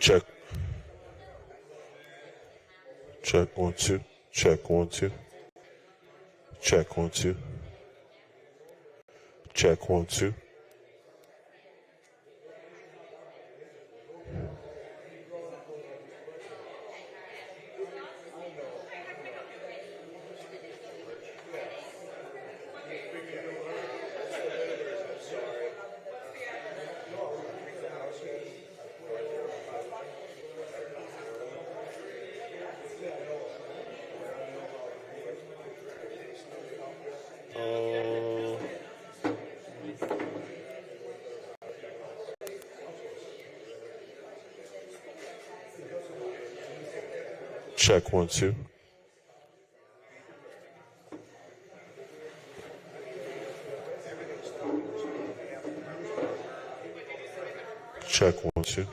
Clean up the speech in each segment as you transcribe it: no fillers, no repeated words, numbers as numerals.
Check. Check 1 2. Check 1 2. Check 1 2. Check 1 2. Check 1 2. Check 1 2.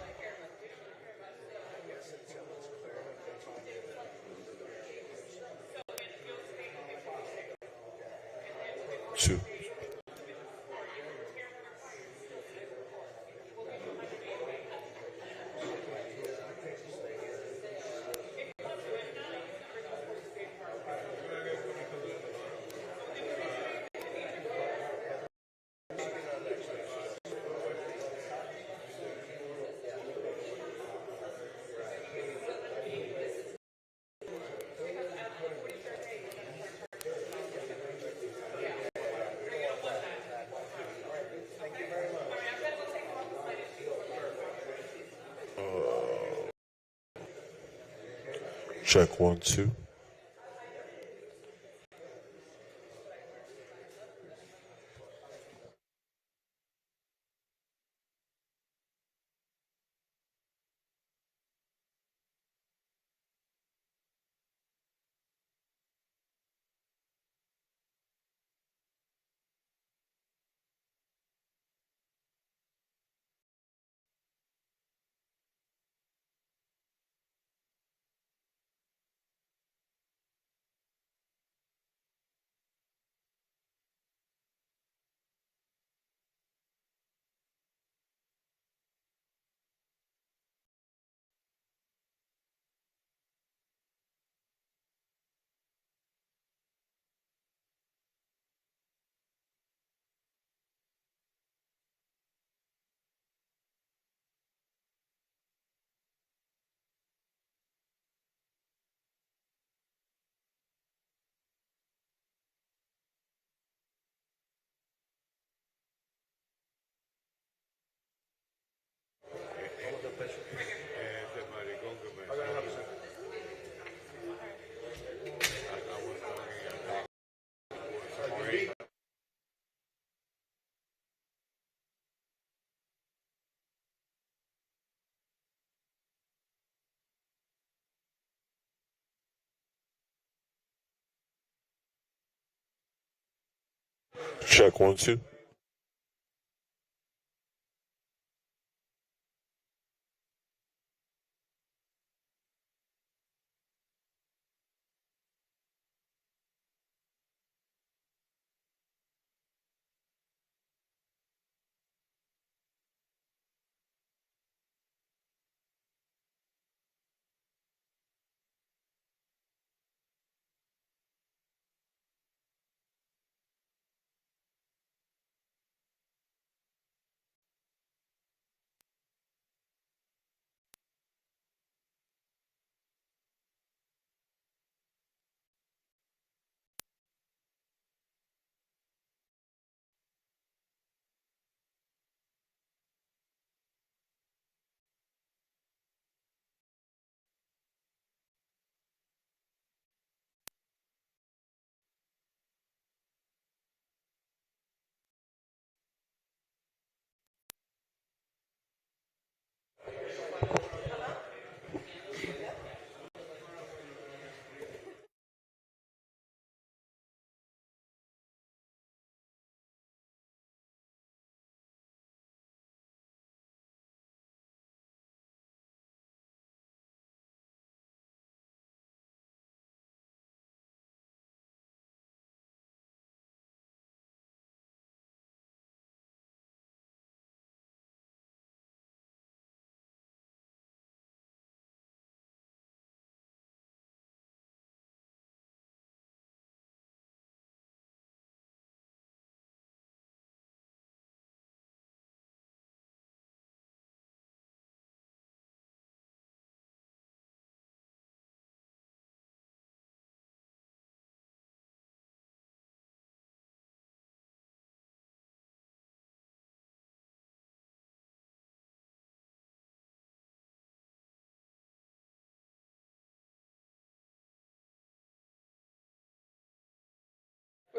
2. Check 1 2. Check 1 2.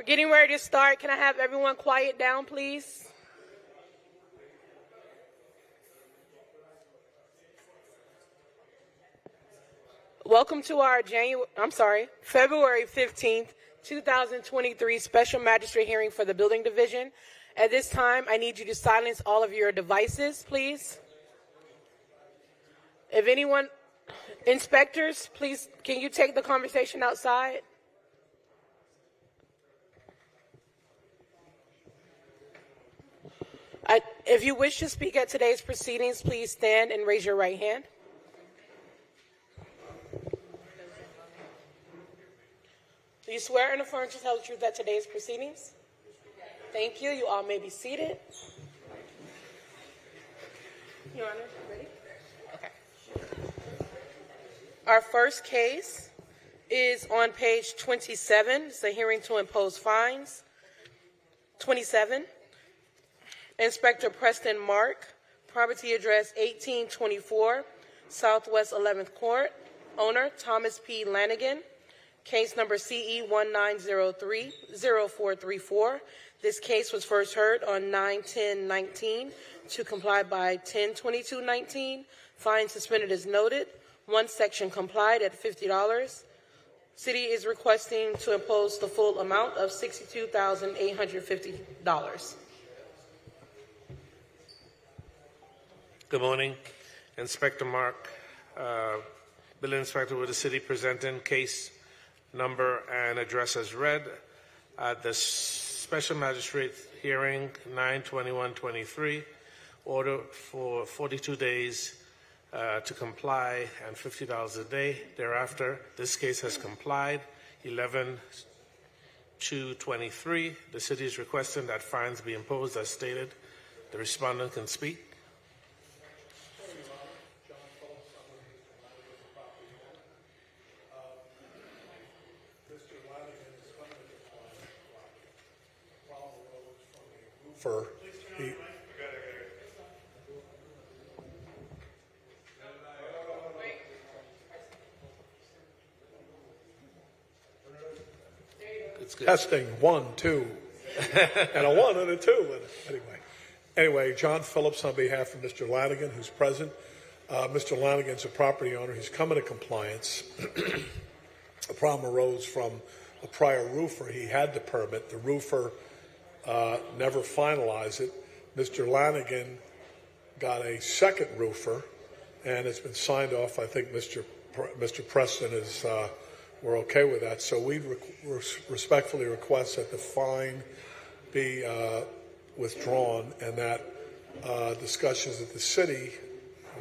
We're getting ready to start. Can I have everyone quiet down, please? Welcome to our February 15th, 2023 Special Magistrate hearing for the Building Division. At this time, I need you to silence all of your devices, please. If anyone, inspectors, please, can you take the conversation outside? If you wish to speak at today's proceedings, please stand and raise your right hand. Do you swear and affirm to tell the truth at today's proceedings? Thank you. You all may be seated. Your Honor, ready? Okay. Our first case is on page 27. It's a hearing to impose fines. 27. Inspector Preston Mark, property address 1824 Southwest 11th Court. Owner Thomas P. Lanigan. Case number CE 1903-0434. This case was first heard on 9/10/19 to comply by 10/22/19. Fine suspended as noted. One section complied at $50. City is requesting to impose the full amount of $62,850. Good morning. Inspector Mark, Building Inspector with the City, presenting case number and address as read at the Special Magistrate hearing 9/21/23, order for 42 days to comply and $50 a day. Thereafter, this case has complied 11/2/23. The City is requesting that fines be imposed as stated. The respondent can speak. For testing 1, 2, and a 1 and a 2. Anyway, John Phillips on behalf of Mr. Lanigan, who's present. Mr. Lanigan's a property owner. He's come into compliance. A problem arose from a prior roofer. He had the permit. The roofer never finalized it. Mr. Lanigan got a second roofer, and it's been signed off. I think Mr. Preston is, we're okay with that. So we respectfully request that the fine be withdrawn, and that discussions at the city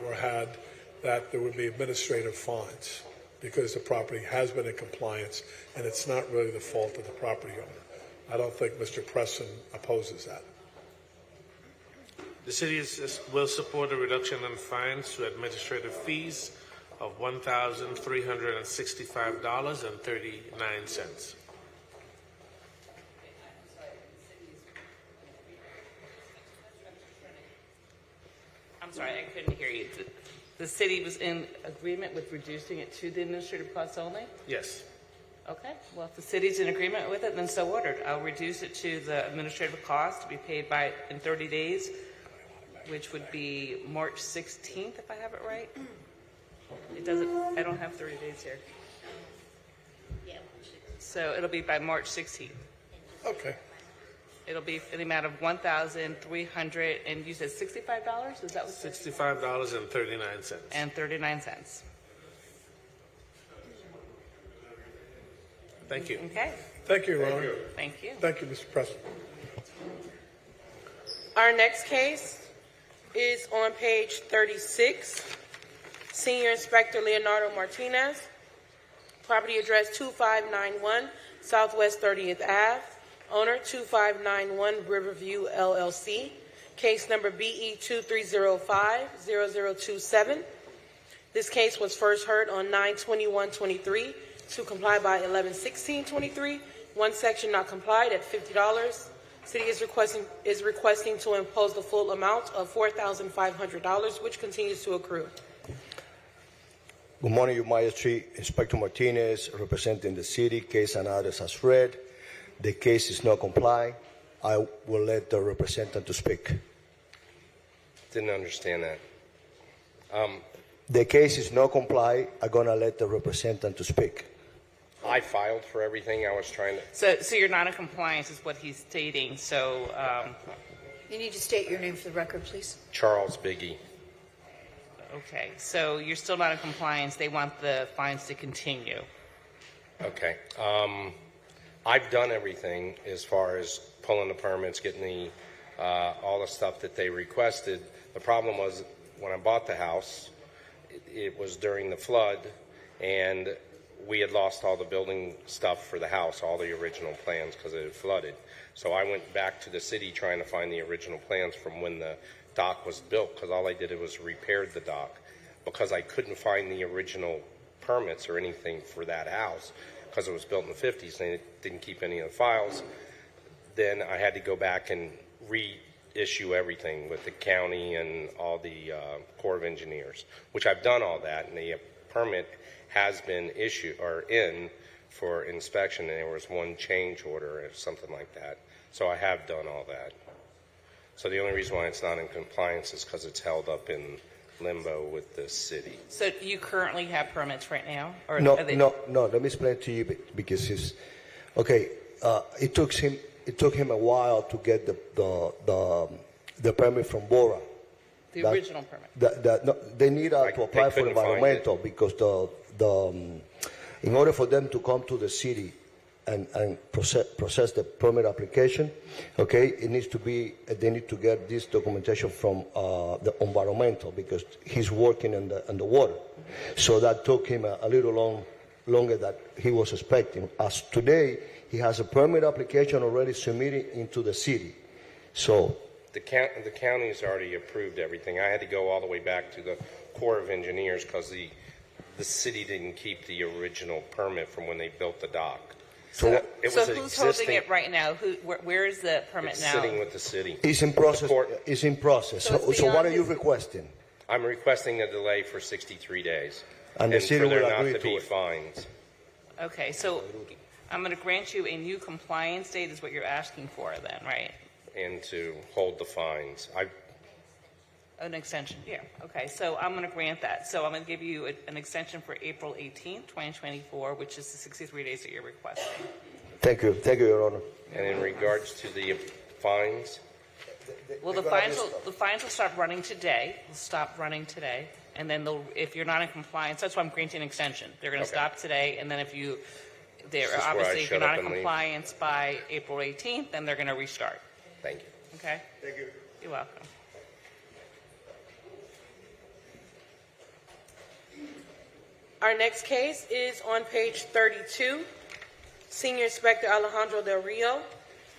were had that there would be administrative fines because the property has been in compliance, and it's not really the fault of the property owner. I don't think Mr. Preston opposes that. The City will support a reduction in fines to administrative fees of $1,365.39. I'm sorry, I couldn't hear you. The city was in agreement with reducing it to the administrative costs only? Yes. Okay, well, if the city's in agreement with it, then so ordered. I'll reduce it to the administrative cost to be paid in 30 days, which would be March 16th, if I have it right. It doesn't, I don't have 30 days here. So it'll be by March 16th. Okay. It'll be in the amount of $1,300, and you said $65? Is that what? $65.39. And 39 cents. Thank you. Okay. Thank you, Ron. Thank you. Thank you, Mr. Preston. Our next case is on page 36. Senior Inspector Leonardo Martinez, property address 2591 Southwest 30th Ave. Owner 2591 Riverview LLC. Case number BE 2305-0027. This case was first heard on 9/21/23 to comply by 11/16/23. One section not complied at $50. City is requesting to impose the full amount of $4,500, which continues to accrue. Good morning, Your Magistrate. Inspector Martinez, representing the city, case and others as read. The case is not comply. I will let the representative to speak. Didn't understand that. The case is not comply. I'm gonna let the representative to speak. I filed for everything. I was trying to. So you're not in compliance is what he's stating. So You need to state your name for the record, please. Charles Biggie. okay, so you're still not in compliance. They want the fines to continue. Okay. I've done everything as far as pulling the permits, getting the all the stuff that they requested. The problem was when I bought the house, it was during the flood, and we had lost all the building stuff for the house, all the original plans, because it had flooded. So I went back to the city trying to find the original plans from when the dock was built, because all I did was repaired the dock, because I couldn't find the original permits or anything for that house, because it was built in the 50s and it didn't keep any of the files. Then I had to go back and reissue everything with the county and all the Corps of Engineers, which I've done all that, and the permit has been issued or in for inspection, and there was one change order or something like that. So I have done all that. So the only reason why it's not in compliance is because it's held up in limbo with the city. So you currently have permits right now? Or No, are they- no. Let me explain to you because it's okay. It took him a while to get the permit from Bora. The original permit. No, they need to apply for couldn't find environmental because in order for them to come to the city and process the permit application, okay, it needs to be they need to get this documentation from the environmental because he's working in the water. So that took him a little longer than he was expecting. As today, he has a permit application already submitted into the city. So The county's already approved everything. I had to go all the way back to the Corps of Engineers because the city didn't keep the original permit from when they built the dock. So it was who's existing. holding it right now? Where is the permit It's now? sitting with the city. it's in process. The court- It's in process. So it's So what beyond are you his- requesting? I'm requesting a delay for 63 days. And the city for there will not agree to to be it. fines. Okay, so I'm going to grant you a new compliance date is what you're asking for then, right? And to hold the fines. An extension, yeah. Okay, so I'm going to grant that. So I'm going to give you an extension for April 18th, 2024, which is the 63 days that you're requesting. Thank you, Your Honor. And in regards to the fines, Well, the fines will start running today. Will stop running today, and then if you're not in compliance, that's why I'm granting an extension. They're going to Okay. stop today, and then if you're This is where I obviously if you're shut not up in and leave. compliance by April 18th, then they're going to restart. thank you. Okay. Thank you. You're welcome. Our next case is on page 32. Senior Inspector Alejandro Del Rio.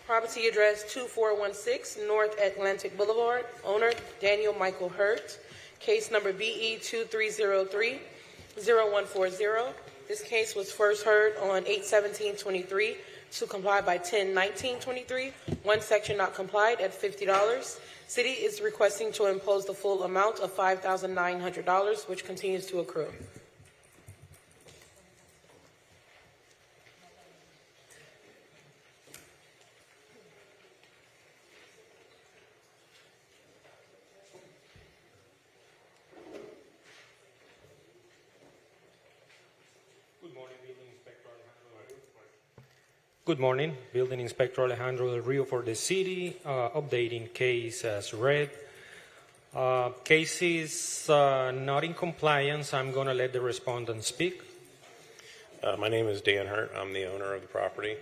Property address 2416 North Atlantic Boulevard. Owner Daniel Michael Hurt. Case number BE 2303-0140. This case was first heard on 8/17/23 to comply by 10/19/23. One section not complied at $50. City is requesting to impose the full amount of $5,900, which continues to accrue. Good morning, Building Inspector Alejandro Del Rio for the city, updating case as read. Case is not in compliance. I'm going to let the respondent speak. My name is Dan Hurt. I'm the owner of the property.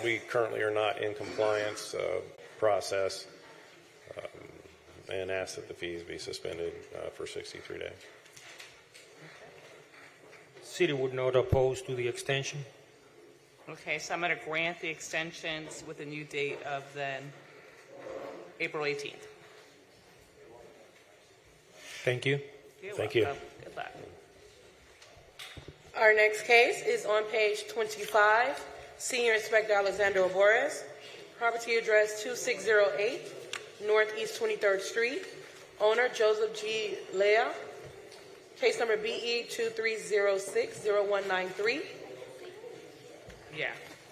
We currently are not in compliance process and ask that the fees be suspended for 63 days. City would not oppose to the extension. Okay, so I'm going to grant the extensions with a new date of then April 18th. Thank you. You're Thank you. welcome. Good luck. Our next case is on page 25. Senior Inspector Alexander Alvarez. Property address 2608 Northeast 23rd Street. Owner Joseph G. Lea. Case number BE 2306-0193. Yeah,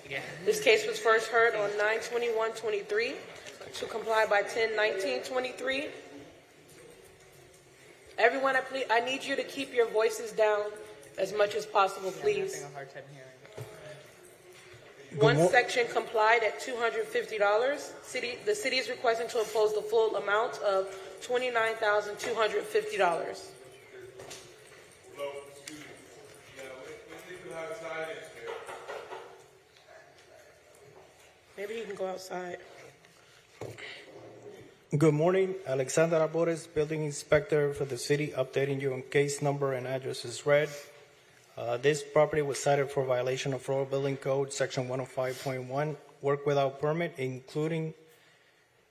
Yeah. This case was first heard on 9/21/23 to comply by 10/19/23. Everyone, I need you to keep your voices down as much as possible, please. I'm having a hard time hearing. One section complied at $250. The city is requesting to impose the full amount of $29,250. Maybe he can go outside. Good morning, Alexander Arbores, Building Inspector for the city, updating you on case number and address is read. This property was cited for violation of Florida Building Code, Section 105.1, work without permit, including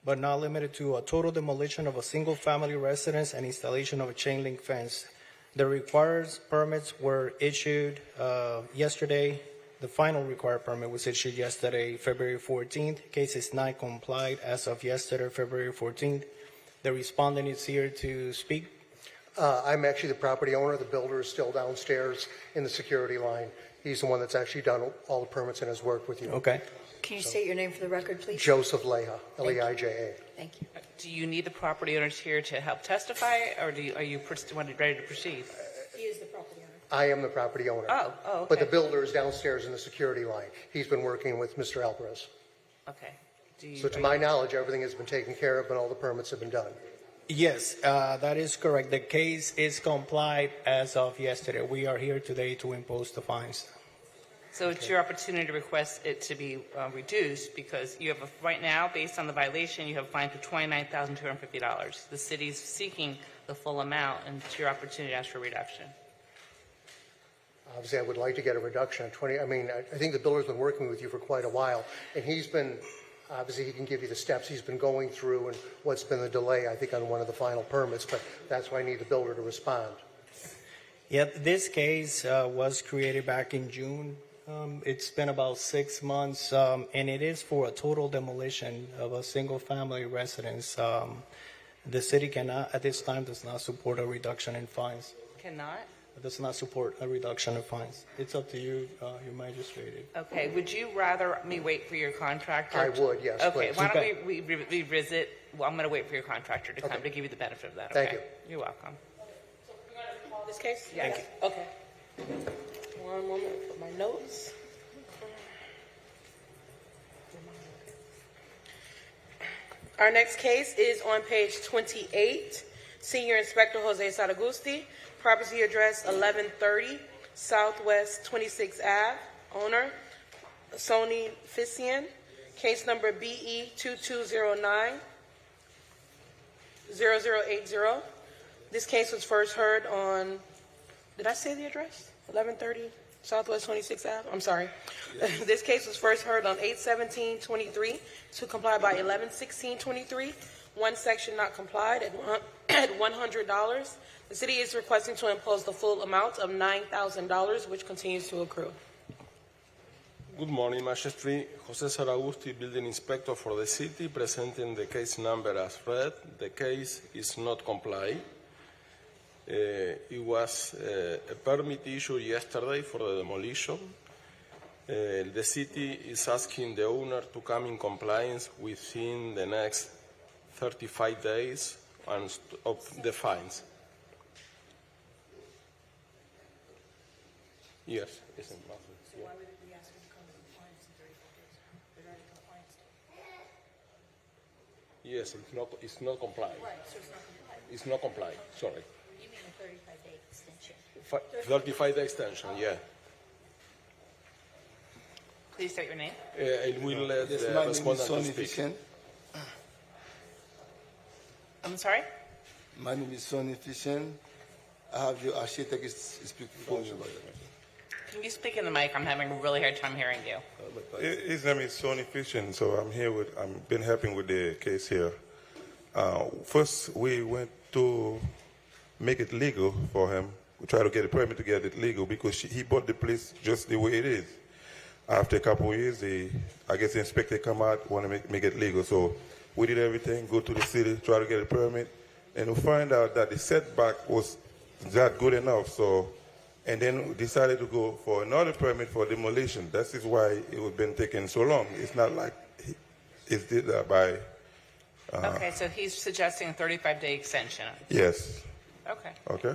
but not limited to a total demolition of a single-family residence and installation of a chain link fence. The required permits were issued yesterday. The final required permit was issued yesterday, February 14th. Case is not complied as of yesterday, February 14th. The respondent is here to speak. I'm actually the property owner. The builder is still downstairs in the security line. He's the one that's actually done all the permits and has worked with you. Okay. Can you state your name for the record, please? Joseph Leija, L-E-I-J-A. Thank you. Do you need the property owners here to help testify, or are you ready to proceed? He is the property owner. I am the property owner. Oh, okay. But the builder is downstairs in the security line. He's been working with Mr. Alvarez. Okay. So to my knowledge, everything has been taken care of and all the permits have been done. Yes, that is correct. The case is complied as of yesterday. We are here today to impose the fines. So it's your opportunity to request it to be reduced, because you have right now, based on the violation, you have a fine for $29,250. The city is seeking the full amount, and it's your opportunity to ask for a reduction. Obviously, I would like to get a reduction of 20. I mean, I think the builder's been working with you for quite a while, and he's been, obviously, he can give you the steps he's been going through and what's been the delay, I think, on one of the final permits, but that's why I need the builder to respond. Yeah, this case was created back in June. It's been about 6 months, and it is for a total demolition of a single-family residence. The city cannot, at this time, does not support a reduction in fines. Cannot? It does not support a reduction in fines. It's up to you, your magistrate. Okay. Would you rather me wait for your contractor? I would, yes, Okay. please. Why don't we revisit? Well, I'm going to wait for your contractor to come to give you the benefit of that. Okay? Thank you. You're welcome. This case? Yes. Okay. One moment for my notes. Our next case is on page 28. Senior Inspector Jose Saragusti, property address 1130 Southwest 26th Ave, owner Sony Fisian, case number BE 2209-0080. This case was first heard on, did I say the address? 1130 Southwest 26th Ave? I'm sorry. This case was first heard on 8/17/23 to comply by 11/16/23. One section not complied at $100. The city is requesting to impose the full amount of $9,000, which continues to accrue. Good morning, Magistrate. Jose Saragusti, Building Inspector for the city, presenting the case number as read. The case is not complied. It was a permit issued yesterday for the demolition. The city is asking the owner to come in compliance within the next 35 days of the fines. Yes, it's in Massachusetts. So why would we ask him to come to compliance in 35 days? They're already compliant. Yes, it's not complied. Right, so it's not compliant. It's not complied, sorry. You mean a 35-day extension? 35-day extension, yeah. Please state your name. I will let Yes, the my name is respondent Sonny speak. Fishen. I'm sorry? My name is Sonny Fishen. I have the architect speak for me about that. Can you speak in the mic? I'm having a really hard time hearing you. His name is Sonny Fishing, so I'm been helping with the case here. First, we went to make it legal for him. We tried to get a permit to get it legal because he bought the place just the way it is. After a couple of years, I guess the inspector come out, want to make it legal. So we did everything, go to the city, try to get a permit, and we find out that the setback was not good enough. So and then decided to go for another permit for demolition. That is why it was been taking so long. It's not like it's did that by. Okay, so he's suggesting a 35-day extension. Yes. Okay. Okay.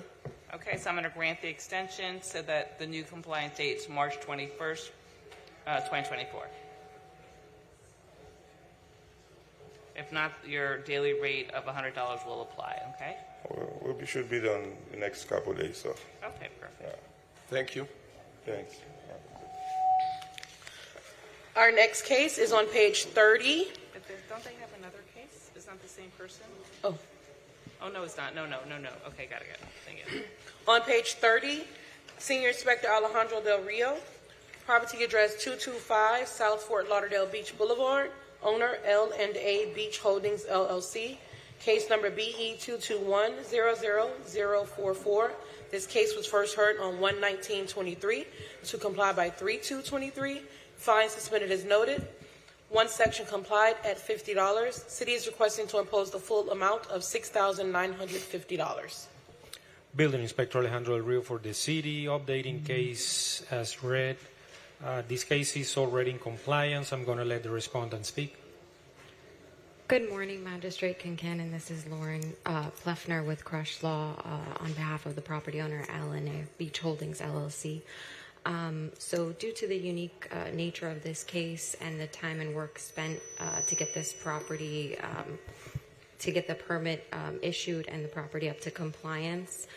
Okay, so I'm going to grant the extension so that the new compliance date is March 21st, 2024. If not, your daily rate of $100 will apply, okay? Well, we should be done the next couple of days, so. Okay, perfect. Thank you. Thanks. Our next case is on page 30. But don't they have another case? It's not the same person? Oh. Oh, no, it's not. No. Okay, got it. Thank you. On page 30, Senior Inspector Alejandro Del Rio, property address 225 South Fort Lauderdale Beach Boulevard, owner L&A Beach Holdings, LLC, case number BE 221-00044. This case was first heard on 1/19/23 to comply by 3/2/23. Fine suspended as noted. One section complied at $50. City is requesting to impose the full amount of $6,950. Building Inspector Alejandro Del Rio for the city, updating case as read. This case is already in compliance. I'm going to let the respondent speak. Good morning, Magistrate Kincannon. This is Lauren Pleffner with Crush Law on behalf of the property owner L&A Beach Holdings, LLC. So due to the unique nature of this case and the time and work spent to get this property, to get the permit issued and the property up to compliance,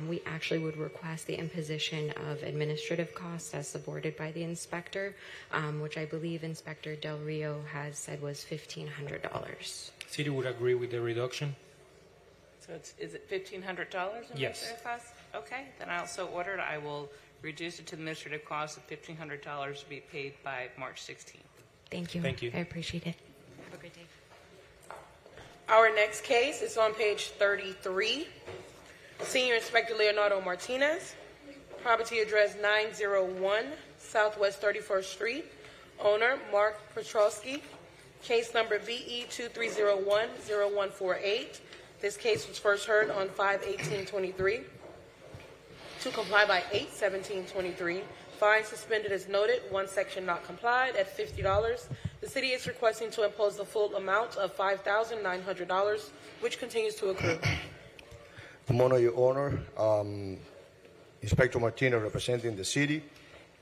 we actually would request the imposition of administrative costs as supported by the inspector, which I believe Inspector Del Rio has said was $1,500. City would agree with the reduction? So is it $1,500 in Yes. administrative costs? Okay, then I also ordered, I will reduce it to the administrative cost of $1,500 to be paid by March 16th. Thank you. Thank you. I appreciate it. Have a good day. Our next case is on page 33. Senior Inspector Leonardo Martinez, property address 901 Southwest 31st Street, owner Mark Petrowski, case number BE 2301-0148. This case was first heard on 5/18/23. To comply by 8/17/23, fine suspended as noted, one section not complied at $50. The city is requesting to impose the full amount of $5,900, which continues to accrue. Good morning, Your Honor. Inspector Martinez representing the city.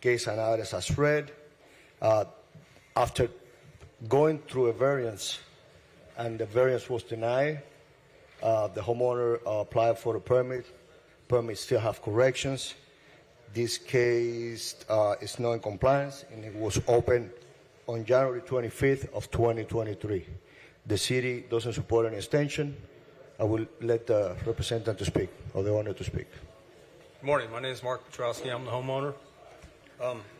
Case and address as read. After going through a variance and the variance was denied, the homeowner applied for a permit. Permit still have corrections. This case is not in compliance and it was opened on January 25th of 2023. The city doesn't support an extension. I will let the representative to speak, or the owner to speak. Good morning. My name is Mark Petrowski. I'm the homeowner.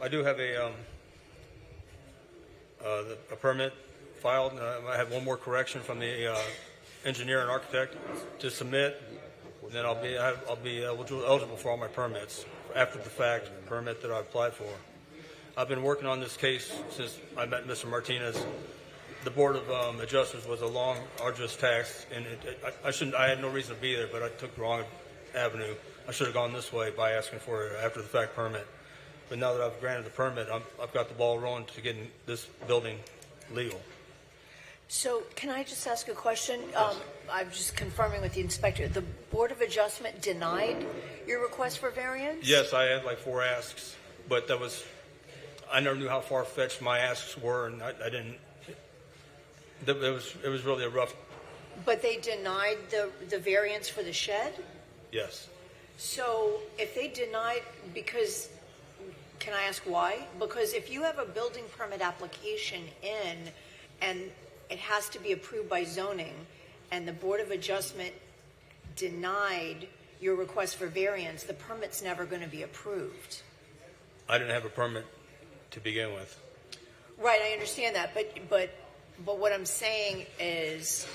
I do have a permit filed. I have one more correction from the engineer and architect to submit. And then I'll be eligible for all my permits after the fact permit that I applied for. I've been working on this case since I met Mr. Martinez. The Board of Adjusters was a long, arduous task, and I had no reason to be there, but I took the wrong avenue. I should have gone this way by asking for an after-the-fact permit. But now that I've granted the permit, I've got the ball rolling to getting this building legal. So can I just ask a question? I'm just confirming with the inspector. The Board of Adjustment denied your request for variance? Yes, I had like 4 asks, but I never knew how far-fetched my asks were, and I didn't. It was really a rough. But they denied the variance for the shed? Yes. So if they denied, because, can I ask why? Because if you have a building permit application in and it has to be approved by zoning and the Board of Adjustment denied your request for variance, the permit's never going to be approved. I didn't have a permit to begin with. Right, I understand that, but what I'm saying is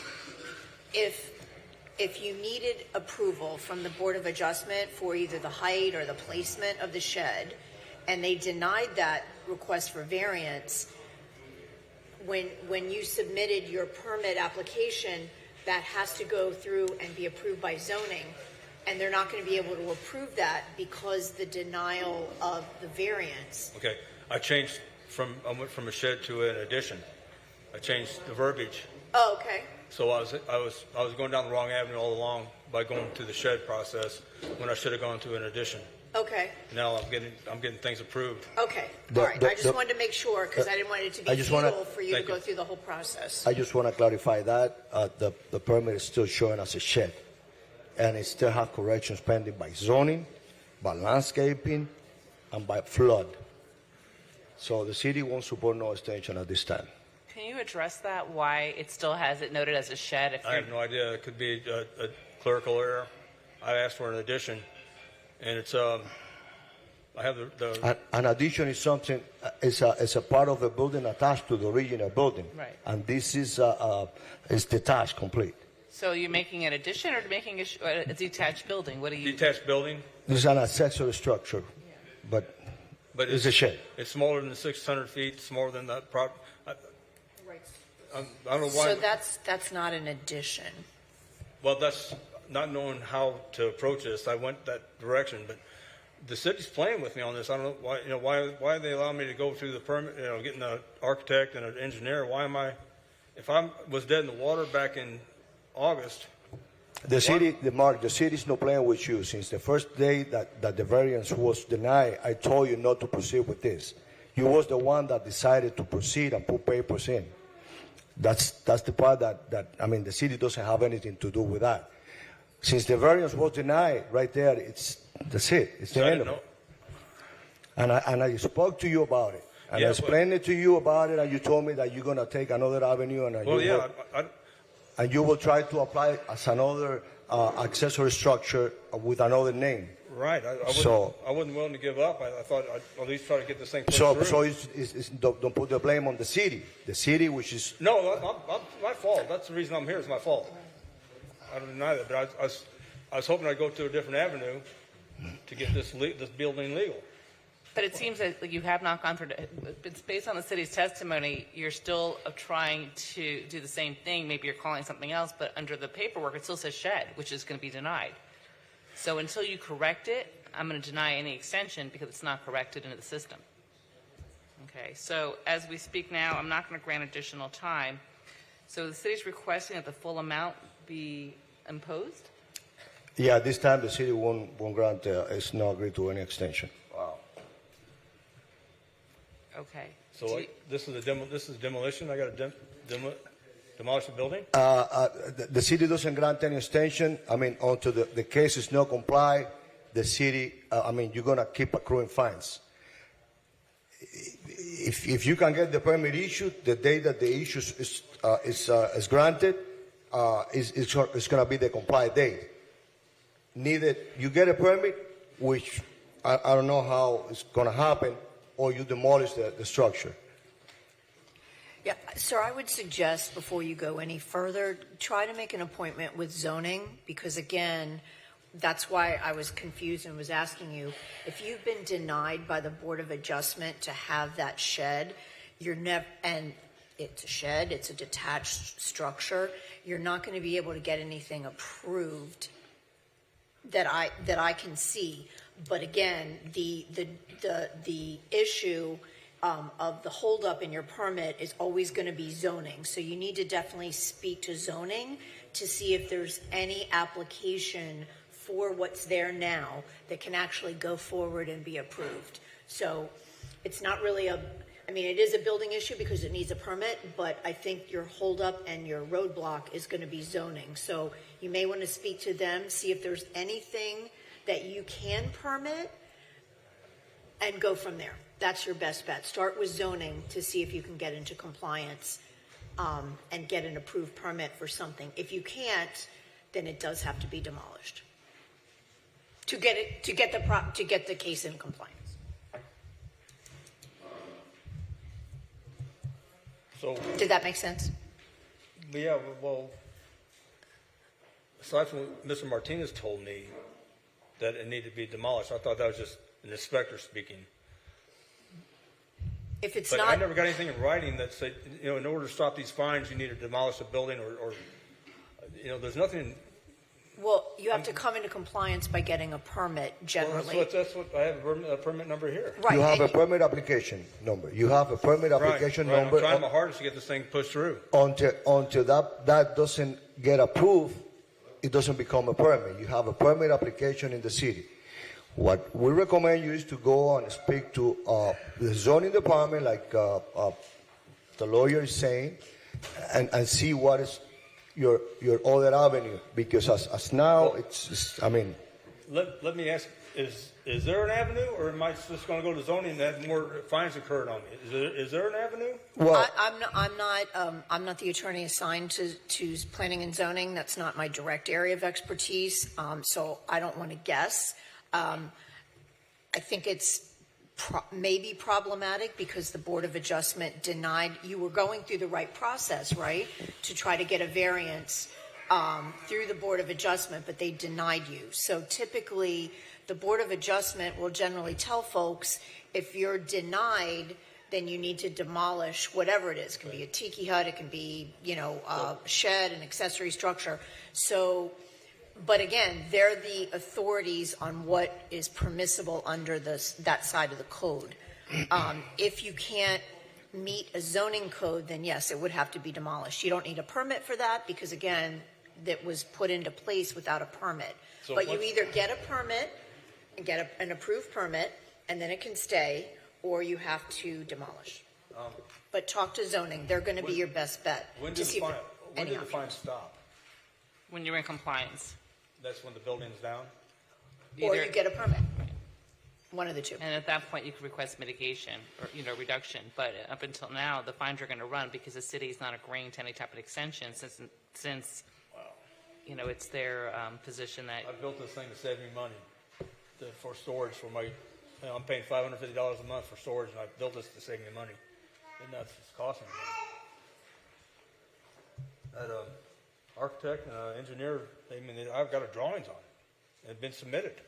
if you needed approval from the Board of Adjustment for either the height or the placement of the shed, and they denied that request for variance, when you submitted your permit application, that has to go through and be approved by zoning. and they're not going to be able to approve that because the denial of the variance. Okay, I went from a shed to an addition. I changed the verbiage. Oh, okay. So I was going down the wrong avenue all along by going to the shed process when I should have gone to an addition. Okay. Now I'm getting things approved. Okay. All right. I just wanted to make sure because I didn't want it to be futile for you to Thank go you. through the whole process. I just want to clarify that the permit is still showing as a shed, and it still have corrections pending by zoning, by landscaping, and by flood. So the city won't support no extension at this time. Can you address that, why it still has it noted as a shed? If I have no idea. It could be a clerical error. I asked for an addition, and it's I have the An addition is something, it's a part of the building attached to the original building. Right. And this is detached complete. So you're making an addition or making a detached building? What do you? detached building, This is an accessory structure, but it's a shed. It's smaller than 600 feet, smaller than that prop. I don't know why. So that's not an addition. Well, that's not knowing how to approach this. I went that direction, but the city's playing with me on this. I don't know why. Why they allow me to go through the permit? Getting an architect and an engineer. Why am I? If I was dead in the water back in August. The city's not playing with you. Since the first day that the variance was denied, I told you not to proceed with this. You was the one that decided to proceed and put papers in. That's the part that the city doesn't have anything to do with that. Since the variance was denied, right there, that's it. It's the end of it. And I spoke to you about it. And I explained it to you about it, and you told me that you're going to take another avenue, and you will try to apply as another accessory structure with another name. Right. I wasn't willing to give up. I thought I'd at least try to get this thing pushed through. So don't put the blame on the city. The city, which is... No, my fault. That's the reason I'm here. It's my fault. I don't deny that. But I was hoping I'd go to a different avenue to get this building legal. But it seems that you have not gone through. It's based on the city's testimony. You're still trying to do the same thing. Maybe you're calling something else, but under the paperwork, it still says shed, which is going to be denied. So until you correct it, I'm going to deny any extension because it's not corrected into the system. Okay. So as we speak now, I'm not going to grant additional time. So the city's requesting that the full amount be imposed. Yeah, this time the city won't grant. It's not agree to any extension. Wow. Okay. So this is demolition. I got to demolish the building. The city doesn't grant any extension. Until the case is not complied, the city. You're gonna keep accruing fines. If you can get the permit issued, the day that the issue is granted, it's gonna be the complied date. Neither you get a permit, which I don't know how it's gonna happen, or you demolish the structure. Yeah, sir, I would suggest before you go any further, try to make an appointment with zoning because, again, that's why I was confused and was asking you. If you've been denied by the Board of Adjustment to have that shed, and it's a shed, it's a detached structure, you're not going to be able to get anything approved that I can see. But again, the issue of the holdup in your permit is always going to be zoning. So you need to definitely speak to zoning to see if there's any application for what's there now that can actually go forward and be approved. So it's not really it is a building issue because it needs a permit, but I think your holdup and your roadblock is going to be zoning. So you may want to speak to them, see if there's anything that you can permit, and go from there. That's your best bet. Start with zoning to see if you can get into compliance and get an approved permit for something. If you can't, then it does have to be demolished to get the case in compliance. So did that make sense? Yeah. Well, aside from what Mr. Martinez told me that it needed to be demolished, I thought that was just an inspector speaking. If it's but not, I never got anything in writing that said, in order to stop these fines, you need to demolish the building, or there's nothing Well, you have to come into compliance by getting a permit generally. Well, that's what I have a permit number here. Right. You have and a permit application number. You have a permit application right. number. I'm trying my hardest to get this thing pushed through. Until that doesn't get approved, it doesn't become a permit. You have a permit application in the city. What we recommend you is to go and speak to the zoning department, like the lawyer is saying, and see what is your other avenue. Because as now, it's I mean. Let me ask: Is there an avenue, or am I just going to go to zoning and have more fines occurred on me? Is there an avenue? Well, I'm not the attorney assigned to planning and zoning. That's not my direct area of expertise. So I don't want to guess. I think it's maybe problematic because the Board of Adjustment denied. You were going through the right process, right, to try to get a variance through the Board of Adjustment, but they denied you. So typically, the Board of Adjustment will generally tell folks, if you're denied, then you need to demolish whatever it is. It can be a tiki hut, it can be, a shed, an accessory structure. So, but again, they're the authorities on what is permissible under that side of the code. If you can't meet a zoning code, then yes, it would have to be demolished. You don't need a permit for that because, again, that was put into place without a permit. So but you either get a permit and get an approved permit, and then it can stay, or you have to demolish. But talk to zoning. They're going to be your best bet. When did the fine stop? When you're in compliance. That's when the building's down? Or you get a permit. One of the two. And at that point, you could request mitigation or, reduction. But up until now, the fines are going to run because the city is not agreeing to any type of extension since it's their position that... I built this thing to save me money for storage for my... I'm paying $550 a month for storage, and I built this to save me money. And that's what's costing me. That architect and engineer, I've got drawings on it. They've been submitted.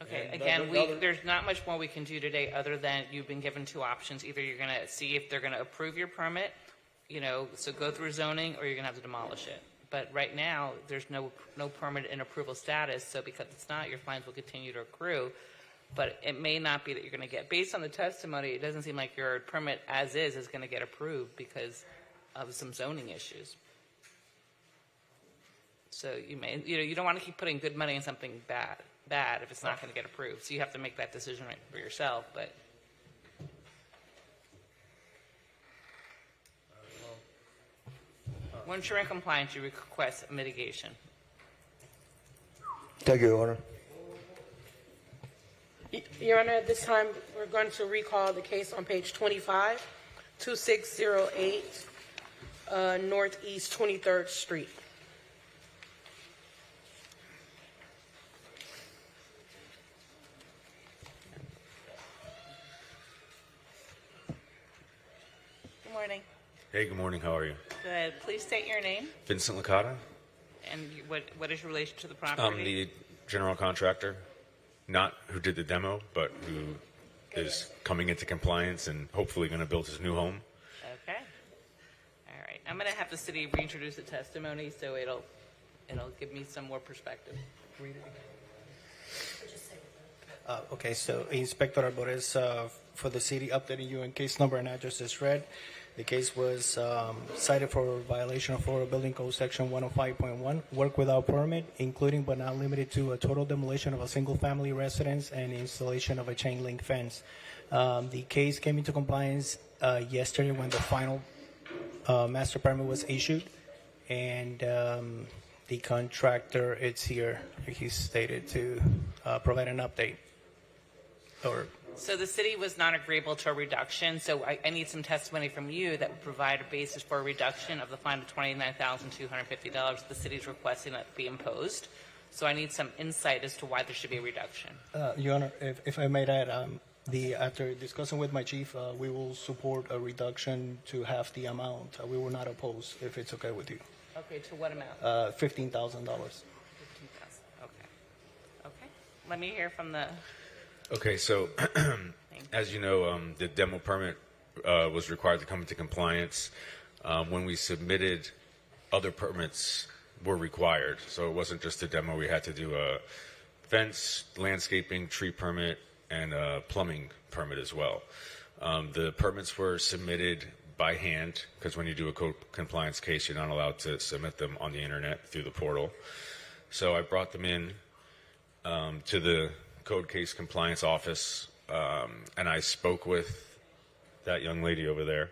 Okay, and again, there's not much more we can do today other than you've been given two options. Either you're going to see if they're going to approve your permit, so go through zoning, or you're going to have to demolish it. But right now, there's no permit in approval status, so because it's not, your fines will continue to accrue. But it may not be that you're going to get, based on the testimony, it doesn't seem like your permit as is going to get approved because of some zoning issues. So you don't want to keep putting good money in something bad if it's not going to get approved. So you have to make that decision right for yourself. But once you're in compliance, you request mitigation. Thank you, Your Honor. Your Honor, at this time, we're going to recall the case on page 25, 2608 Northeast 23rd Street. Good morning. Hey, good morning. How are you? Good. Please state your name. Vincent Licata. And what is your relation to the property? I'm the general contractor, not who did the demo, but who is coming into compliance and hopefully going to build his new home. Okay. All right. I'm going to have the city reintroduce the testimony so it'll give me some more perspective. Okay, so Inspector Arbores for the city updating you on case number and address is read. The case was cited for violation of Florida Building Code Section 105.1, work without permit, including but not limited to a total demolition of a single-family residence and installation of a chain-link fence. The case came into compliance yesterday when the final master permit was issued, and the contractor is here. He's stated to provide an update. So the city was not agreeable to a reduction, so I need some testimony from you that would provide a basis for a reduction of the fine of $29,250 the city's requesting that be imposed. So I need some insight as to why there should be a reduction. Your Honor, if I may add, after discussing with my chief, we will support a reduction to half the amount. We will not oppose, if it's okay with you. Okay, to what amount? $15,000. $15,000, okay. Okay, let me hear from the... Okay, so as you know, the demo permit was required to come into compliance. When we submitted other permits were required. So it wasn't just a demo. We had to do a fence, landscaping, tree permit, and a plumbing permit as well. The permits were submitted by hand, because when you do a code compliance case, you're not allowed to submit them on the internet through the portal. So I brought them in to the code case compliance office, and I spoke with that young lady over there,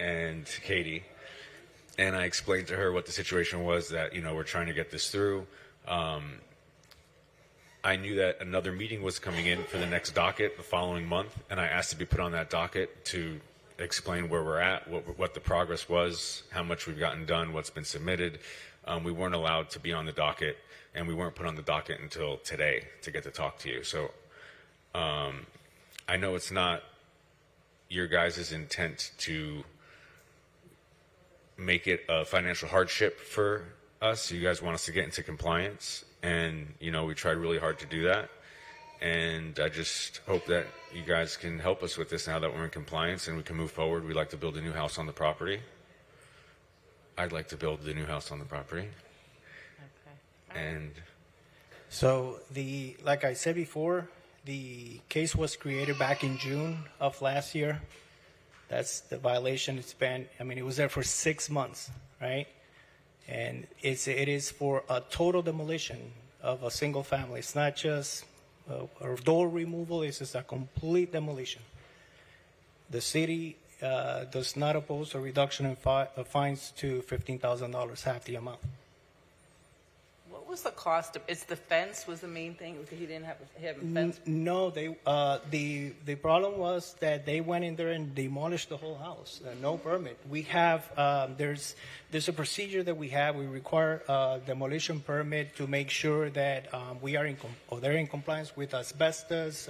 and Katie, and I explained to her what the situation was, that, you know, we're trying to get this through. I knew that another meeting was coming in for the next docket the following month, and I asked to be put on that docket to explain where we're at, what the progress was, how much we've gotten done, what's been submitted. We weren't allowed to be on the docket, and we weren't put on the docket until today to get to talk to you. So I know it's not your guys' intent to make it a financial hardship for us. You guys want us to get into compliance, and, you know, we tried really hard to do that. And I just hope that you guys can help us with this now that we're in compliance and we can move forward. We'd like to build a new house on the property. I'd like to build the new house on the property. Okay. And So like I said before, the case was created back in June of last year. That's the violation. It's been, I mean, it was there for 6 months, right? And it is for a total demolition of a single family. It's not just a door removal. It's just a complete demolition. The city does not oppose a reduction in fines to $15,000, half the amount. What was the cost of, it's the fence was the main thing? He didn't have a fence? No, the problem was that they went in there and demolished the whole house. No permit. We have, there's a procedure that we have. We require a demolition permit to make sure that we are they're in compliance with asbestos.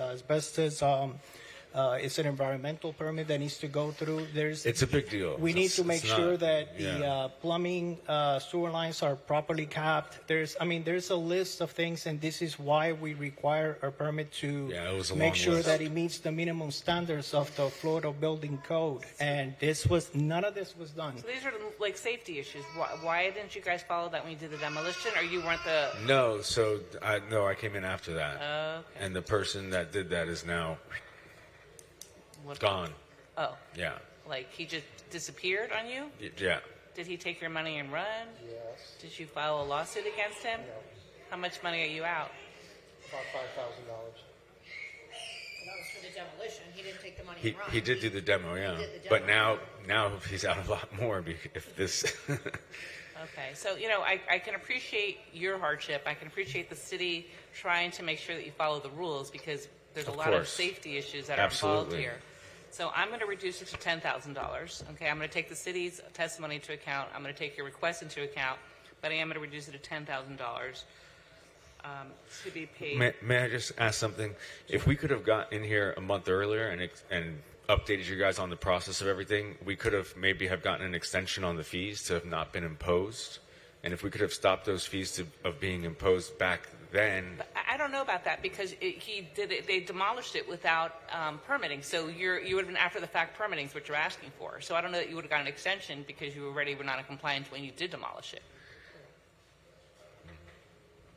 It's an environmental permit that needs to go through. It's a big deal. We need to make sure that yeah. the plumbing, sewer lines are properly capped. There's a list of things, and this is why we require a permit to make sure that it meets the minimum standards of the Florida Building Code. And none of this was done. So these are like safety issues. Why didn't you guys follow that when you did the demolition, or you weren't the? No, I came in after that. Okay. And the person that did that is now gone. Oh. Yeah. Like he just disappeared on you? Yeah. Did he take your money and run? Yes. Did you file a lawsuit against him? No. How much money are you out? About $5,000. That was for the demolition. He didn't take the money He, and run. he did do the demo, yeah. But now he's out a lot more if this. Okay, so, you know, I can appreciate your hardship. I can appreciate the city trying to make sure that you follow the rules, because there's a lot of safety issues that are involved here. So I'm going to reduce it to $10,000. Okay, I'm going to take the city's testimony into account. I'm going to take your request into account, but I am going to reduce it to $10,000 to be paid. May I just ask something? If we could have got in here a month earlier and updated you guys on the process of everything, we could have maybe have gotten an extension on the fees to have not been imposed. And if we could have stopped those fees of being imposed back then. But I don't know about that, because they demolished it without permitting. So you would have been after the fact permitting is what you're asking for. So I don't know that you would have gotten an extension because you already were not in compliance when you did demolish it.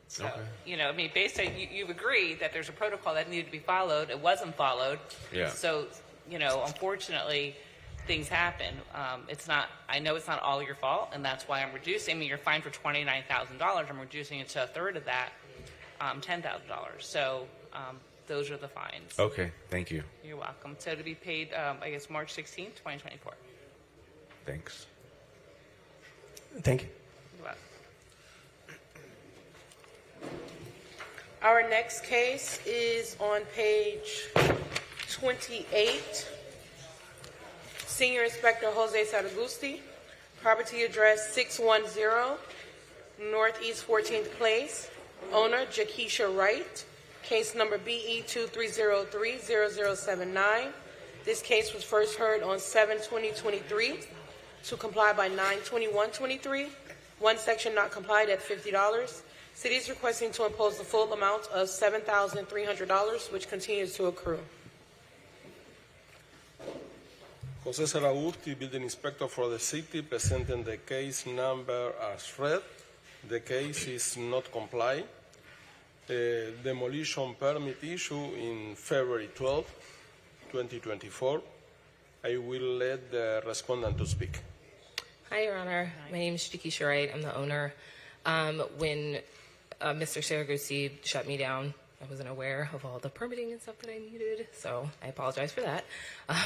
So, you know, I mean, based on, you've agreed that there's a protocol that needed to be followed. It wasn't followed. Yeah. So, you know, unfortunately, things happen. I know it's not all your fault, and that's why I'm reducing. I mean, you're fined for $29,000. I'm reducing it to a third of that, $10,000. So those are the fines. Okay, thank you. You're welcome. So to be paid, I guess, March 16th, 2024. Thanks. Thank you. You're welcome. Our next case is on page 28. Senior Inspector Jose Saragusti, property address 610 Northeast 14th Place, owner Jakesha Wright, case number BE 2303-0079. This case was first heard on 7/20/23 to comply by 9/21/23. One section not complied at $50. City is requesting to impose the full amount of $7,300, which continues to accrue. Jose Saragusti, Building Inspector for the City, presenting the case number as read. The case is not comply. Demolition permit issue in February 12, 2024. I will let the respondent to speak. Hi, Your Honor. My name is Shikisha Wright. I'm the owner. When Mr. Saragusi shut me down, I wasn't aware of all the permitting and stuff that I needed, so I apologize for that.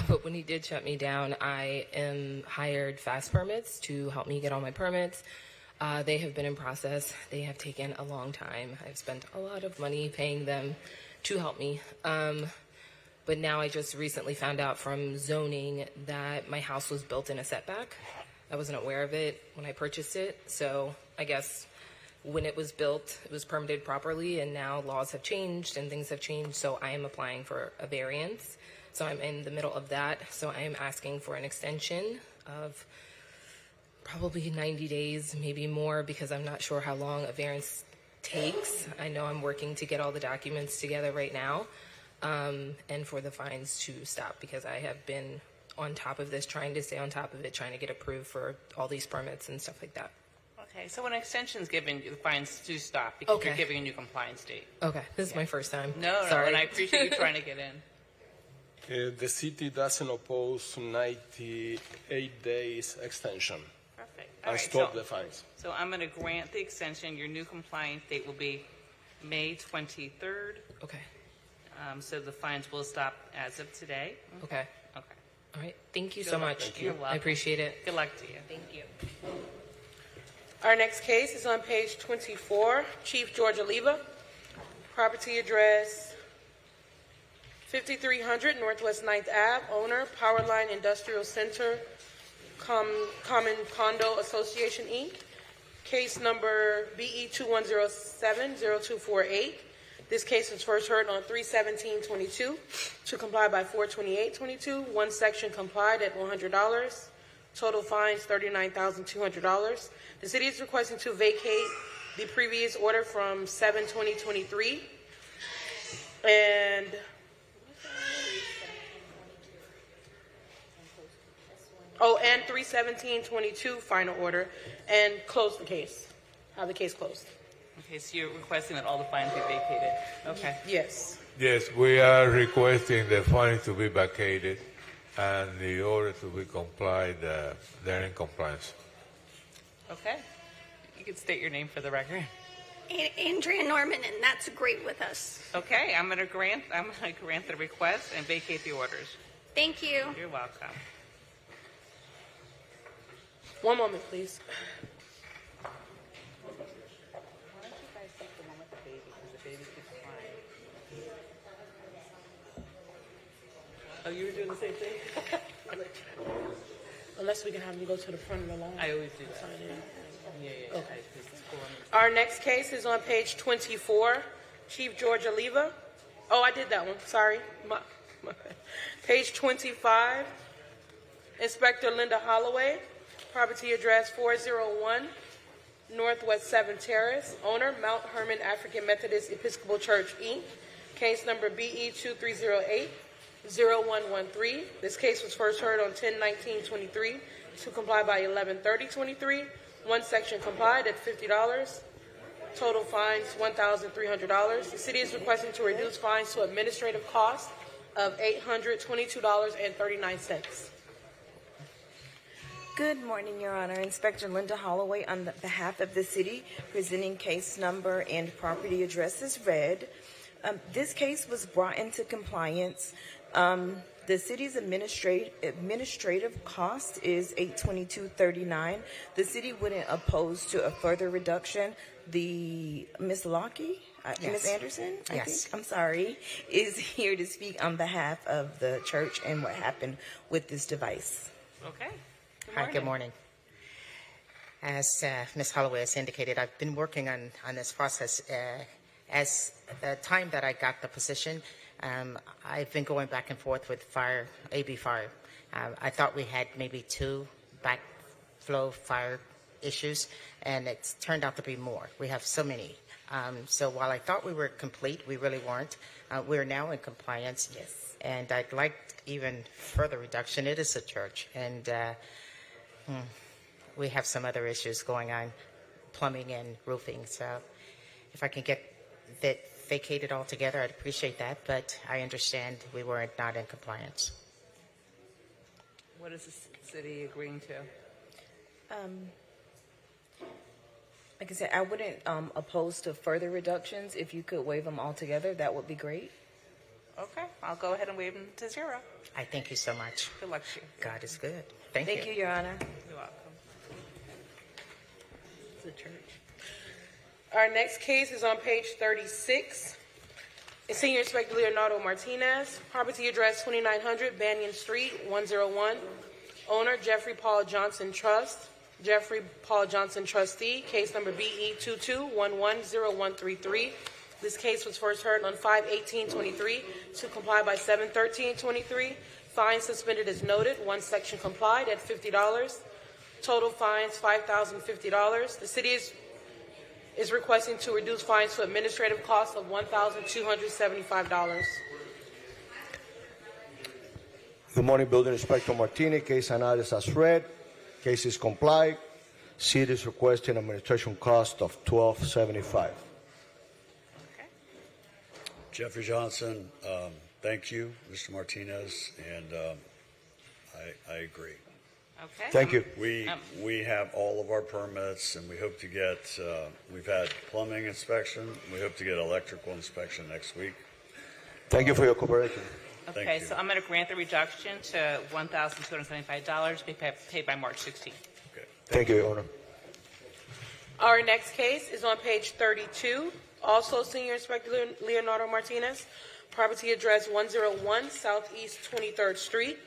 But when he did shut me down, I hired Fast Permits to help me get all my permits. They have been in process. They have taken a long time. I've spent a lot of money paying them to help me. But now I just recently found out from zoning that my house was built in a setback. I wasn't aware of it when I purchased it. So I guess when it was built, it was permitted properly, and now laws have changed and things have changed. So I am applying for a variance. So I'm in the middle of that. So I am asking for an extension of probably 90 days, maybe more, because I'm not sure how long a variance takes. I know I'm working to get all the documents together right now, and for the fines to stop, because I have been on top of this, trying to stay on top of it, trying to get approved for all these permits and stuff like that. Okay, so when an extension is given, the fines do stop because Okay. you're giving a new compliance date. Okay, this is my first time. No, Sorry. and I appreciate you trying to get in. The city doesn't oppose 98 days extension. Perfect. And All right, stop so- the fines. So I'm going to grant the extension. Your new compliance date will be May 23rd. Okay. So the fines will stop as of today. Okay. Okay. All right. Thank you Good so luck. much. You're welcome. I appreciate it. Good luck to you. Thank you. Our next case is on page 24, Chief George Oliva, property address 5300 Northwest 9th Ave, owner Powerline Industrial Center, Common Condo Association, Inc., case number BE 2107-0248. This case was first heard on 3/17/22 to comply by 4/28/22. One section complied at $100. Total fines $39,200. The city is requesting to vacate the previous order from 7/20/23 and and 3/17/22 final order, and close the case. Have the case closed. Okay, so you're requesting that all the fines be vacated. Okay. Yes. Yes, we are requesting the fines to be vacated and the order to be complied, they're in compliance. Okay. You can state your name for the record. Andrea Norman, and that's great with us. Okay, I'm going to grant the request and vacate the orders. Thank you. You're welcome. One moment, please. Oh, you were doing the same thing? Unless we can have them go to the front of the line. I always do that. Sign in. Yeah. Okay. Our next case is on page 24, Chief George Oliva. Oh, I did that one. Sorry. My bad. Page 25, Inspector Linda Holloway, property address 401 Northwest 7th Terrace, owner Mount Hermon African Methodist Episcopal Church, Inc., case number BE 2308-0113. This case was first heard on 10/19/23 to comply by 11/30/23. One section complied at $50. Total fines $1,300. The city is requesting to reduce fines to administrative costs of $822.39. Good morning, Your Honor. Inspector Linda Holloway on behalf of the city, presenting case number and property address as read. This case was brought into compliance. The city's administrative cost is $822.39. The city wouldn't oppose to a further reduction. Ms. Lockie, Ms. Anderson, I think, I'm sorry, is here to speak on behalf of the church and what happened with this device. Okay. Hi, good morning. As Ms. Holloway has indicated, I've been working on this process. As the time that I got the position, I've been going back and forth with AB Fire. I thought we had maybe 2 backflow fire issues, and it's turned out to be more. We have so many. So while I thought we were complete, we really weren't. We're now in compliance. Yes. And I'd like even further reduction. It is a church, and we have some other issues going on. plumbing and roofing. So if I can get that vacated altogether, I'd appreciate that, but I understand we were not in compliance. What is the city agreeing to? Like I said, I wouldn't oppose to further reductions. If you could waive them altogether, that would be great. Okay, I'll go ahead and waive them to 0. I thank you so much. Good luck to you. God is good. Thank Thank you, Your Honor. You're welcome. It's a church. Our next case is on page 36. It's Senior Inspector Leonardo Martinez, property address 2900 Banyan Street, 101. Owner Jeffrey Paul Johnson Trust. Jeffrey Paul Johnson Trustee, case number BE 22110133. This case was first heard on 5/18/23 to comply by 7/13/23. Fine suspended as noted. One section complied at $50. Total fines $5,050. The city is requesting to reduce fines to administrative costs of $1,275. Good morning, Building Inspector Martinez. Case analysis as read. Case is complied. City is requesting administration cost of $1,275. Jeffrey Johnson, thank you, Mr. Martinez, and I agree. Okay. Thank you. We have all of our permits, and we hope to get. We've had plumbing inspection. We hope to get electrical inspection next week. Thank you for your cooperation. Okay, so I'm going to grant the reduction to $1,275 to be paid by March 16th. Okay. Thank you, Your Honor. Our next case is on page 32. Also, Senior Inspector Leonardo Martinez, property address 101 Southeast 23rd Street.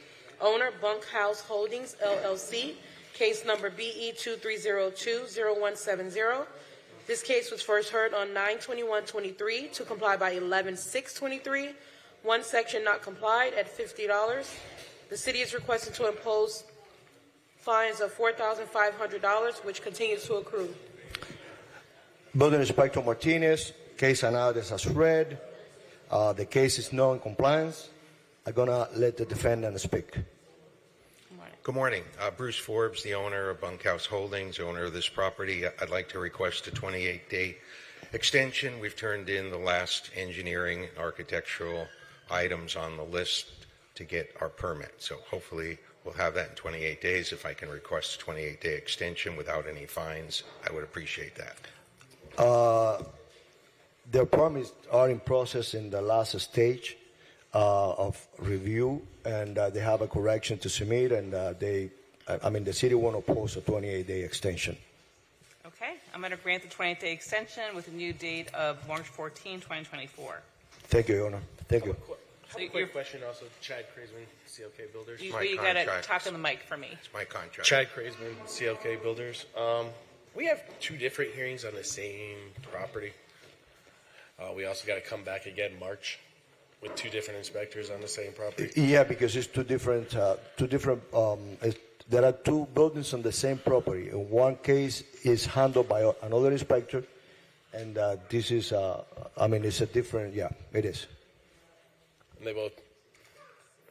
Owner Bunkhouse Holdings, LLC, case number BE 23020170. This case was first heard on 9/21/23 to comply by 11/6/23. One section not complied at $50. The city is requesting to impose fines of $4,500, which continues to accrue. Building Inspector Martinez, case analysis as read. The case is not in compliance. I'm going to let the defendant speak. Good morning. Bruce Forbes, the owner of Bunkhouse Holdings, owner of this property. I'd like to request a 28-day extension. We've turned in the last engineering and architectural items on the list to get our permit. So hopefully we'll have that in 28 days. If I can request a 28-day extension without any fines, I would appreciate that. Their permits are in process in the last stage of review, and they have a correction to submit, and the city won't oppose a 28-day extension. Okay, I'm going to grant the 28-day extension with a new date of March 14, 2024. Thank you, Your Honor. Thank you. I have a quick question also. Chad Craisman, CLK Builders. You got to talk on the mic for me. It's my contract. Chad Craisman, CLK Builders. We have two different hearings on the same property. We also got to come back again March with two different inspectors on the same property. Yeah, because it's two different. There are two buildings on the same property. In one case is handled by another inspector, and this is. It's a different. Yeah, it is. And they both.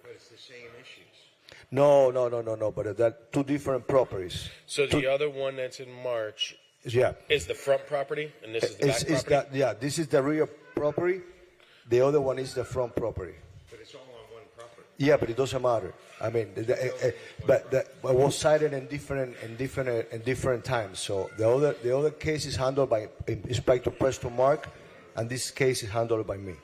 But it's the same issues. No. But there are two different properties. So the other one that's in March. Yeah. Is the front property, and this is the back property. This is the rear property. The other one is the front property. But it's all on one property. Yeah, but it doesn't matter. But was cited in different times. So the other case is handled by Inspector Preston Mark, and this case is handled by me.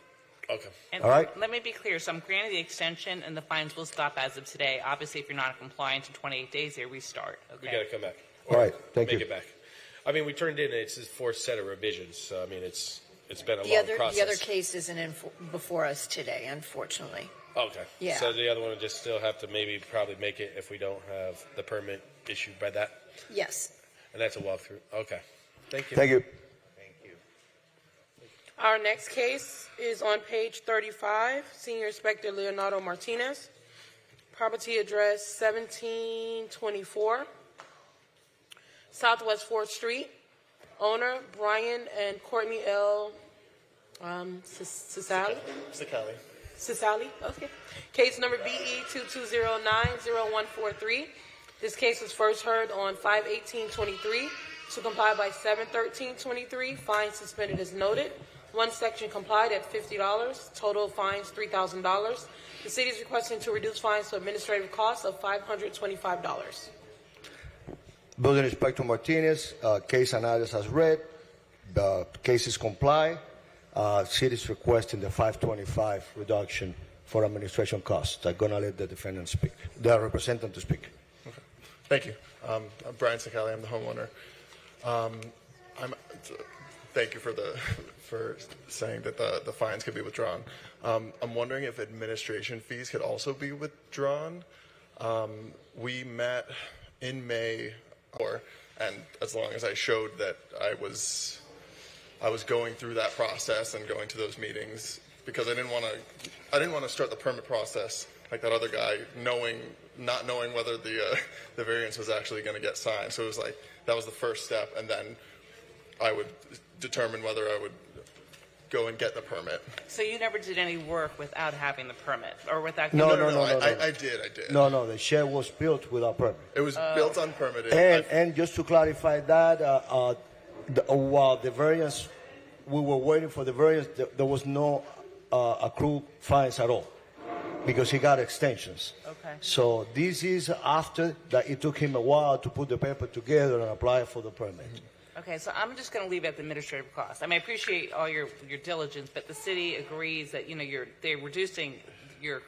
Okay. And all right. Let me be clear. So I'm granting the extension, and the fines will stop as of today. Obviously, if you're not compliant in 28 days, they restart. Okay. We got to come back. All right. Thank you. Make it back. We turned in it's his fourth set of revisions. So it's been a The long other process. the other case isn't before us today, unfortunately. Okay. Yeah. So the other one would just still have to probably make it if we don't have the permit issued by that. Yes. And that's a walkthrough. Okay. Thank you. Thank you. Our next case is on page 35, Senior Inspector Leonardo Martinez, property address 1724 Southwest 4th Street. Owner Brian and Courtney L. Cicali? Cicali, okay. Case number BE 22090143. This case was first heard on 5/18/23 to comply by 7/13/23. Fine suspended as noted. One section complied at $50. Total fines $3,000. The city is requesting to reduce fines to administrative costs of $525. Building Inspector Martinez, case and address as read. The case is comply. City is requesting the 525 reduction for administration costs. I'm going to let the defendant speak, the representative speak. Okay. Thank you. I'm Brian Sicali. I'm the homeowner. Thank you for saying that the fines could be withdrawn. I'm wondering if administration fees could also be withdrawn. We met in May, and as long as I showed that I was going through that process and going to those meetings, because I didn't want to start the permit process like that other guy, not knowing whether the variance was actually going to get signed. So it was like that was the first step, and then I would determine whether I would go and get the permit. So you never did any work without having the permit, or without? No. I did. No, the shed was built without permit. It was built unpermitted. And just to clarify that, while the variance, we were waiting for the variance, there was no accrued fines at all, because he got extensions. Okay. So this is after that it took him a while to put the paper together and apply for the permit. Okay, so I'm just going to leave it at the administrative cost. I mean, I appreciate all your diligence, but the city agrees that they're reducing your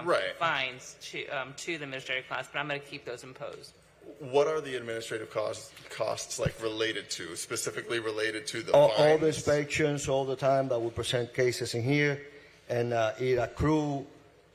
Right. fines to the administrative cost, but I'm going to keep those imposed. What are the administrative costs like related to, specifically related to the All fines? the inspections, all the time that we present cases in here, and it accrue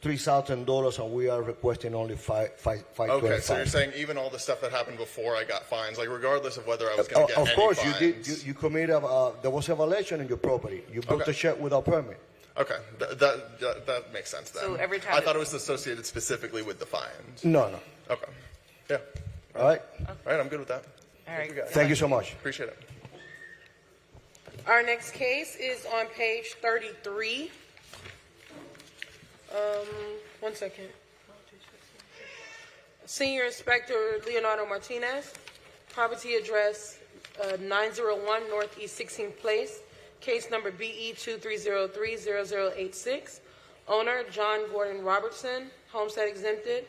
$3,000, and we are requesting only $525. Okay, so you're saying even all the stuff that happened before I got fines, like regardless of whether I was going to get Of any course, fines. you committed, there was a violation in your property. You built a shed without permit. Okay, that makes sense then. So every time I thought it was associated specifically with the fines. No. Okay, yeah. All right. All right, I'm good with that. All right. Thank you so much. Appreciate it. Our next case is on page 33. One second. Senior Inspector Leonardo Martinez, property address 901 Northeast 16th Place, case number BE 23030086. Owner John Gordon Robertson, homestead exempted,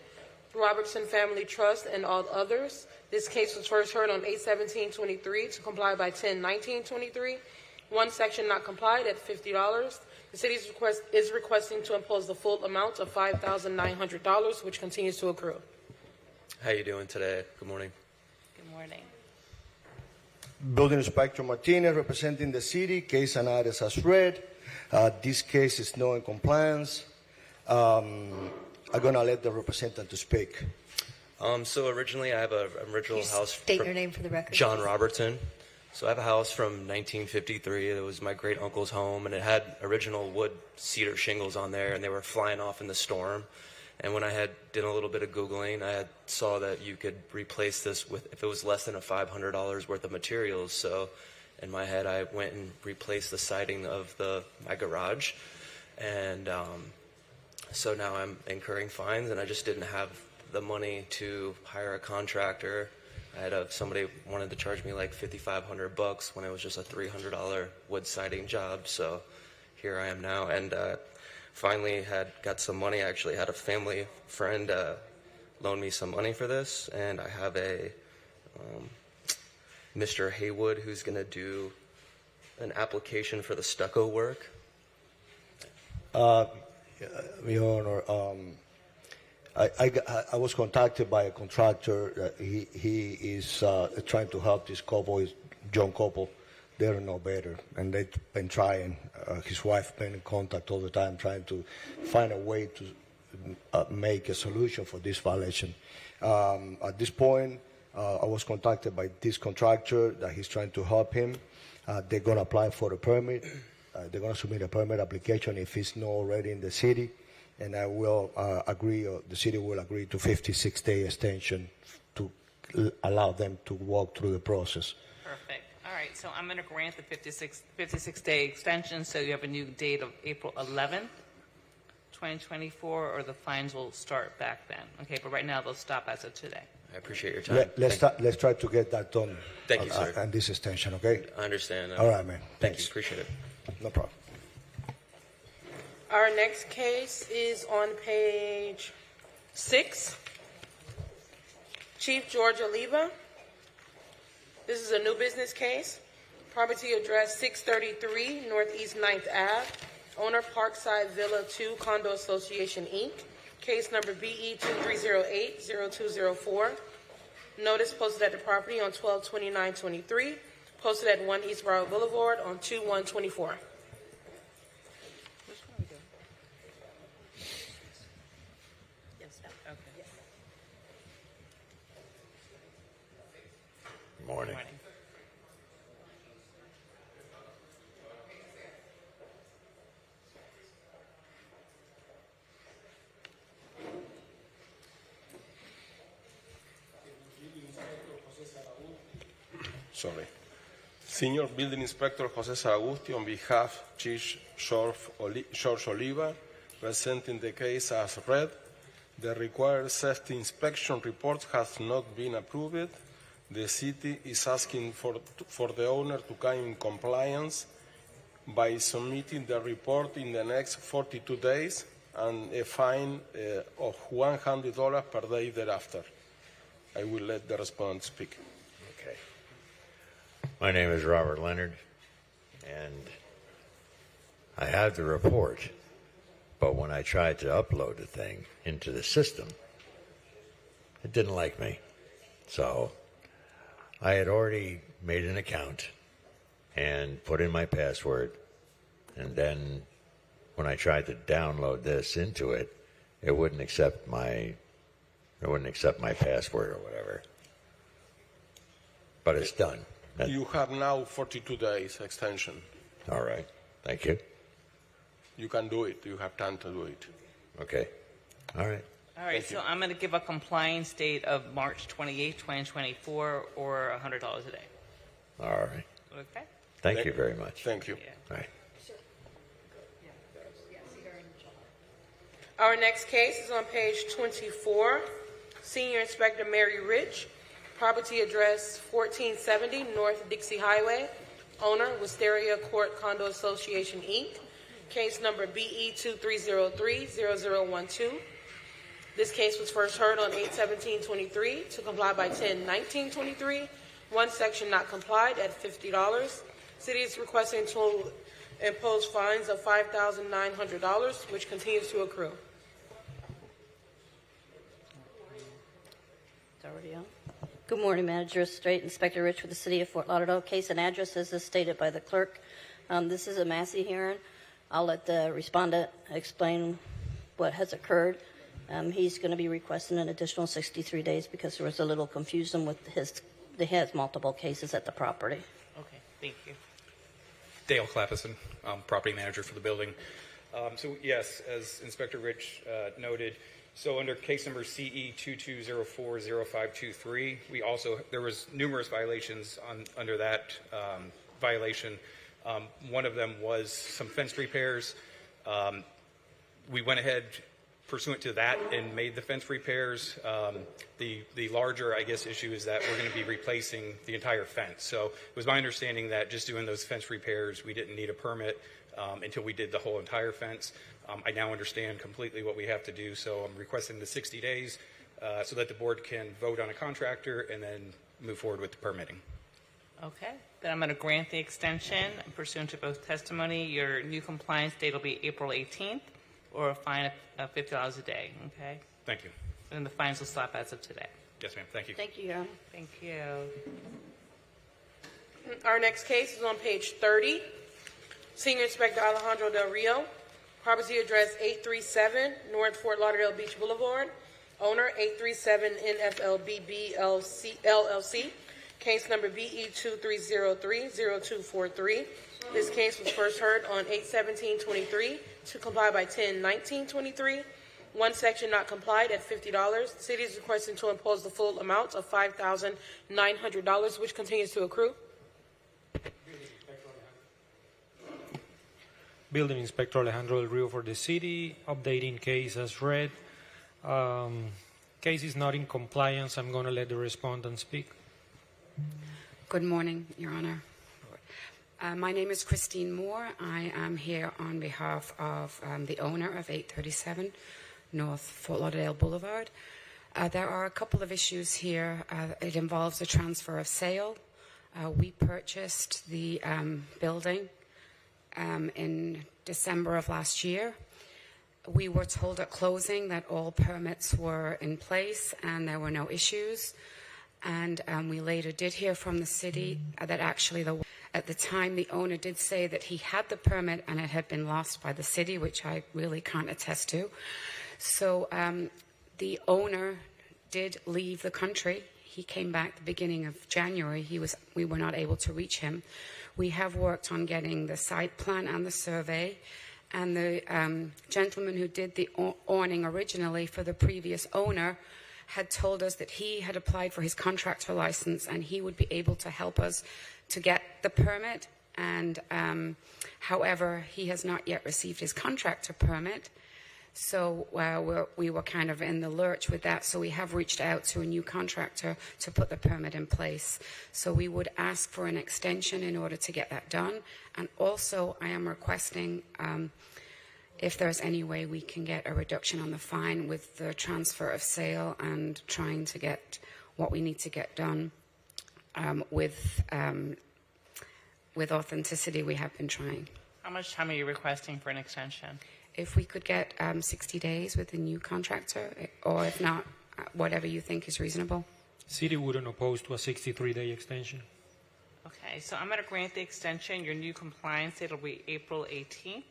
Robertson Family Trust, and all others. This case was first heard on 8/17/23 to comply by 10/19/23. One section not complied at $50. The city is requesting to impose the full amount of $5,900, which continues to accrue. How you doing today? Good morning. Good morning. Building Inspector Martinez representing the city, case and address as read. This case is not in compliance. I'm going to let the representative speak. So originally I have an original house. State your name for the record. John Robertson. So I have a house from 1953. It was my great uncle's home, and it had original wood cedar shingles on there, and they were flying off in the storm. And when I did a little bit of Googling, I saw that you could replace this if it was less than $500 worth of materials. So in my head, I went and replaced the siding of my garage. And so now I'm incurring fines, and I just didn't have the money to hire a contractor. I had somebody wanted to charge me like $5,500 when it was just a $300 wood siding job. So here I am now, and finally got some money. I actually had a family friend loan me some money for this, and I have a Mr. Haywood who's going to do an application for the stucco work. Your Honor, I was contacted by a contractor. He is trying to help this couple, is John couple. They don't know better, and they've been trying. His wife been in contact all the time, trying to find a way to make a solution for this violation. At this point, I was contacted by this contractor that he's trying to help him. They're going to apply for a permit. They're going to submit a permit application if it's not already in the city, and I will agree, or the city will agree to 56-day extension to allow them to walk through the process. Perfect. All right, so I'm going to grant the 56-day extension, so you have a new date of April 11th, 2024, or the fines will start back then. Okay, but right now they'll stop as of today. I appreciate your time. Let's try to get that done. Thank you, sir. And this extension, okay? I understand. All right, man. Thank Thanks. you. Appreciate it. No problem. Our next case is on page 6. Chief George Oliva. This is a new business case. Property address 633 Northeast 9th Ave. Owner Parkside Villa 2 Condo Association, Inc. Case number BE 2308-0204. Notice posted at the property on 12/29/23. Posted at 1 East Broward Boulevard on 2/1/24. Morning. Sorry. Senior Building Inspector Jose Saragusti, on behalf Chief George Oliva, presenting the case as read. The required safety inspection report has not been approved. The city is asking for the owner to come in compliance by submitting the report in the next 42 days and a fine of $100 per day thereafter. I will let the respondent speak. Okay. My name is Robert Leonard, and I have the report, but when I tried to upload the thing into the system, it didn't like me. So I had already made an account and put in my password, and then when I tried to download this into it, it wouldn't accept my password or whatever. But it's done. You have now 42 days extension. All right. Thank you. You can do it. You have time to do it. Okay. All right. All right, so I'm going to give a compliance date of March 28, 2024, or $100 a day. All right. Okay? Thank you very much. Thank you. All right. Our next case is on page 24. Senior Inspector Mary Rich. Property address 1470 North Dixie Highway. Owner Wisteria Court Condo Association, Inc. Case number BE 2303-0012. This case was first heard on 8/17/23 to comply by 10/19/23. One section not complied at $50. City is requesting to impose fines of $5,900, which continues to accrue. It's already on. Good morning, Magistrate Inspector Rich with the City of Fort Lauderdale. Case and address as stated by the clerk. This is a Massey hearing. I'll let the respondent explain what has occurred. He's going to be requesting an additional 63 days because there was a little confusion with he has multiple cases at the property. Okay, thank you. Dale Clappison, property manager for the building. So yes, as Inspector Rich noted, so under case number CE 22040523, there was numerous violations under that violation. One of them was some fence repairs. We went ahead pursuant to that and made the fence repairs. The larger, I guess, issue is that we're going to be replacing the entire fence. So it was my understanding that just doing those fence repairs, we didn't need a permit until we did the whole entire fence. I now understand completely what we have to do, so I'm requesting the 60 days so that the board can vote on a contractor and then move forward with the permitting. Okay, then I'm going to grant the extension pursuant to both testimony. Your new compliance date will be April 18th, or a fine of $50 a day, okay? Thank you. And the fines will stop as of today. Yes, ma'am. Thank you. Thank you, Your Honor. Thank you. Our next case is on page 30. Senior Inspector Alejandro Del Rio. Property address 837 North Fort Lauderdale Beach Boulevard. Owner 837 NFLBB LLC. Case number BE 2303-0243. This case was first heard on 8/17/23 to comply by 10/19/23. One section not complied at $50. The city is requesting to impose the full amount of $5,900, which continues to accrue. Building Inspector Alejandro Del Rio for the city, updating case as read. Case is not in compliance. I'm going to let the respondent speak. Good morning, Your Honor. My name is Christine Moore. I am here on behalf of the owner of 837 North Fort Lauderdale Boulevard. There are a couple of issues here. It involves a transfer of sale. We purchased the building in December of last year. We were told at closing that all permits were in place and there were no issues. And we later did hear from the city that actually at the time the owner did say that he had the permit and it had been lost by the city, which I really can't attest to. So the owner did leave the country. He came back the beginning of January. We were not able to reach him. We have worked on getting the site plan and the survey. And the gentleman who did the awning originally for the previous owner had told us that he had applied for his contractor license and he would be able to help us to get the permit. And however, he has not yet received his contractor permit. So we were kind of in the lurch with that. So we have reached out to a new contractor to put the permit in place. So we would ask for an extension in order to get that done. And also I am requesting if there's any way we can get a reduction on the fine with the transfer of sale and trying to get what we need to get done with authenticity. We have been trying. How much time are you requesting for an extension? If we could get 60 days with the new contractor, or if not, whatever you think is reasonable. City wouldn't oppose to a 63-day extension. Okay, so I'm going to grant the extension. Your new compliance date will be April 18th.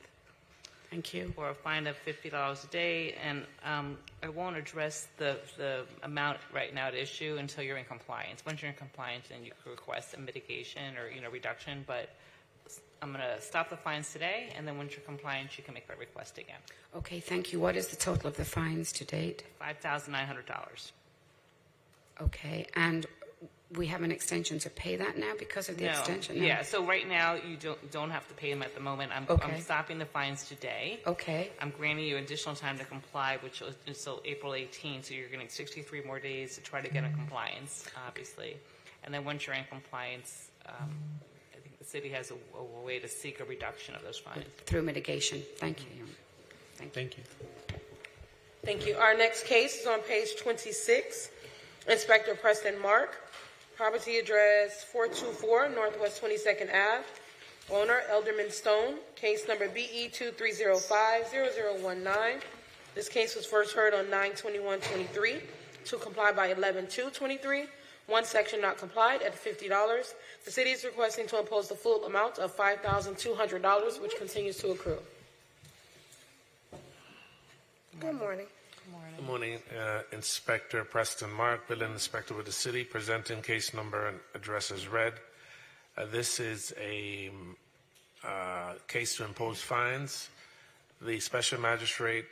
Thank you. For a fine of $50 a day, and I won't address the amount right now at issue until you're in compliance. Once you're in compliance, then you can request a mitigation or reduction. But I'm going to stop the fines today, and then once you're compliant, you can make that request again. Okay, thank you. What is the total of the fines to date? $5,900. Okay, and we have an extension to pay that now because of the extension? No. Yeah, so right now you don't have to pay them at the moment. I'm stopping the fines today. Okay. I'm granting you additional time to comply, which is until April 18th, so you're getting 63 more days to try to get in compliance, obviously. And then once you're in compliance, I think the city has a way to seek a reduction of those fines. Through mitigation. Thank you. Thank you. Thank you. Our next case is on page 26. Inspector Preston Mark. Property address 424 Northwest 22nd Ave. Owner Elderman Stone. Case number BE 2305-0019. This case was first heard on 9/21/23 to comply by 11/2/23. One section not complied at $50. The city is requesting to impose the full amount of $5,200, which continues to accrue. Good morning. Good morning. Inspector Preston Mark, Building Inspector with the City, presenting case number and address as read. This is a case to impose fines. The Special Magistrate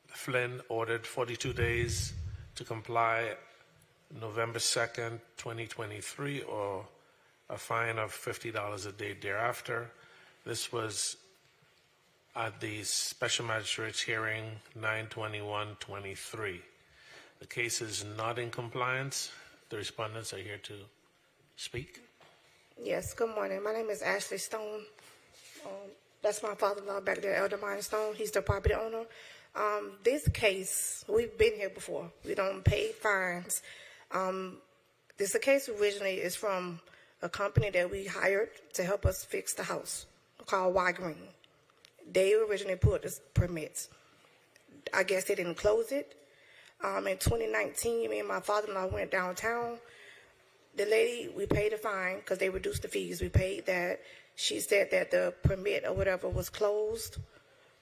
Flynn ordered 42 days to comply November 2nd, 2023, or a fine of $50 a day thereafter. This was at the Special Magistrate's hearing 9/21/23. The case is not in compliance. The respondents are here to speak. Yes, good morning. My name is Ashley Stone. That's my father-in-law back there, Elder Stone. He's the property owner. This case, we've been here before. We don't pay fines. This case originally is from a company that we hired to help us fix the house called Y Green. They originally put the permits. I guess they didn't close it. In 2019, me and my father-in-law went downtown. The lady, we paid a fine because they reduced the fees. We paid that. She said that the permit or whatever was closed.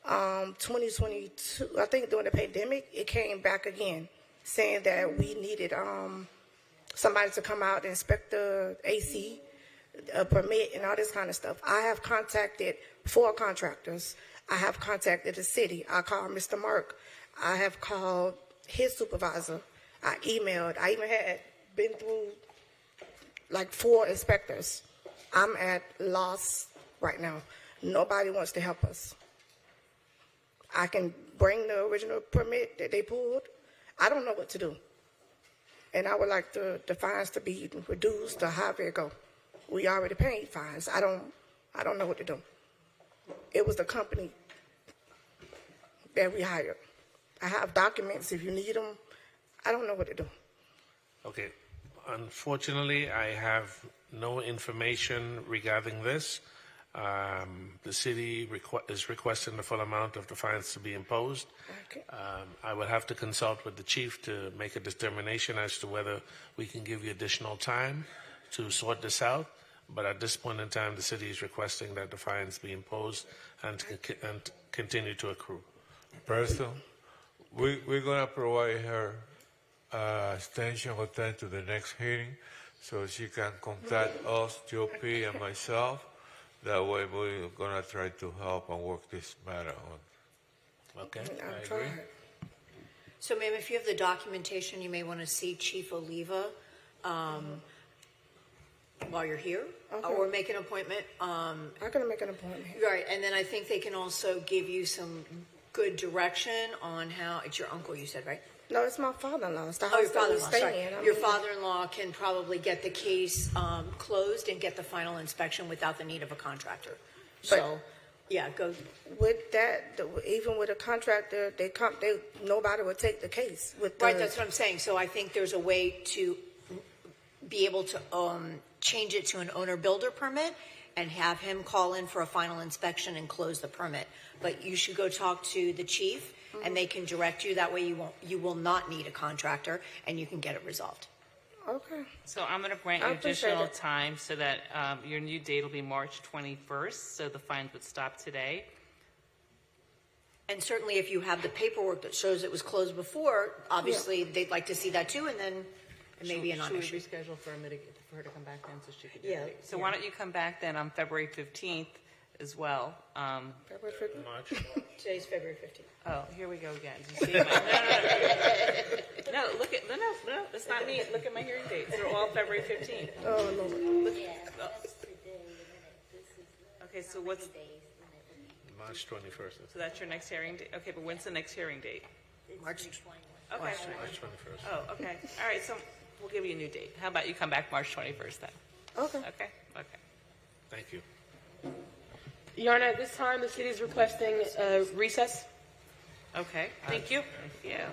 2022, I think during the pandemic, it came back again, saying that we needed somebody to come out and inspect the AC, a permit, and all this kind of stuff. I have contacted 4 contractors. I have contacted the city. I called Mr. Mark. I have called his supervisor. I emailed. I even had been through like 4 inspectors. I'm at loss right now. Nobody wants to help us. I can bring the original permit that they pulled. I don't know what to do. And I would like the fines to be reduced to however it go. We already paid fines. I don't know what to do. It was the company that we hired. I have documents if you need them. I don't know what to do. Okay. Unfortunately, I have no information regarding this. The city is requesting the full amount of the fines to be imposed. Okay. I will have to consult with the chief to make a determination as to whether we can give you additional time to sort this out. But at this point in time, the city is requesting that the fines be imposed and continue to accrue. Preston, we're going to provide her extension of time to the next hearing so she can contact us, Joe P. and myself. That way we're going to try to help and work this matter on. Okay, I'm I trying. agree. So, ma'am, if you have the documentation, you may want to see Chief Oliva while you're here, Okay. or make an appointment. I'm going to make an appointment. Right, and then I think they can also give you some good direction on how. It's your uncle, you said, right? No, it's my father-in-law. It's the Oh, house your that we father-in-law. stay Sorry. in. I Your mean, father-in-law can probably get the case closed and get the final inspection without the need of a contractor. So, yeah, go. With that, even with a contractor, nobody would take the case. Right, that's what I'm saying. So I think there's a way to be able to change it to an owner-builder permit and have him call in for a final inspection and close the permit. But you should go talk to the chief, and they can direct you. That way you will not need a contractor, and you can get it resolved. Okay. So I'm going to grant I you appreciate additional it. time so that your new date will be March 21st, so the fines would stop today. And certainly if you have the paperwork that shows it was closed before, obviously they'd like to see that too, and then it may be a Should non-issue. we reschedule for her to come back then so she could do Yeah. it? So why don't you come back then on February 15th as well? February 15th? March. Today's February 15th. Oh, here we go again. Do you see my, no, look at, no, it's not me. Look at my hearing dates. They're all February 15th. Oh, no. Look, okay, so what's, March 21st. so that's your next hearing date? Okay, but when's the next hearing date? March 21st. Okay. March 21st. Oh, okay. All right, so we'll give you a new date. How about you come back March 21st then? Okay. Okay, okay. Thank you. Your Honor, at this time, the city is requesting recess. Okay, thank you. Thank you.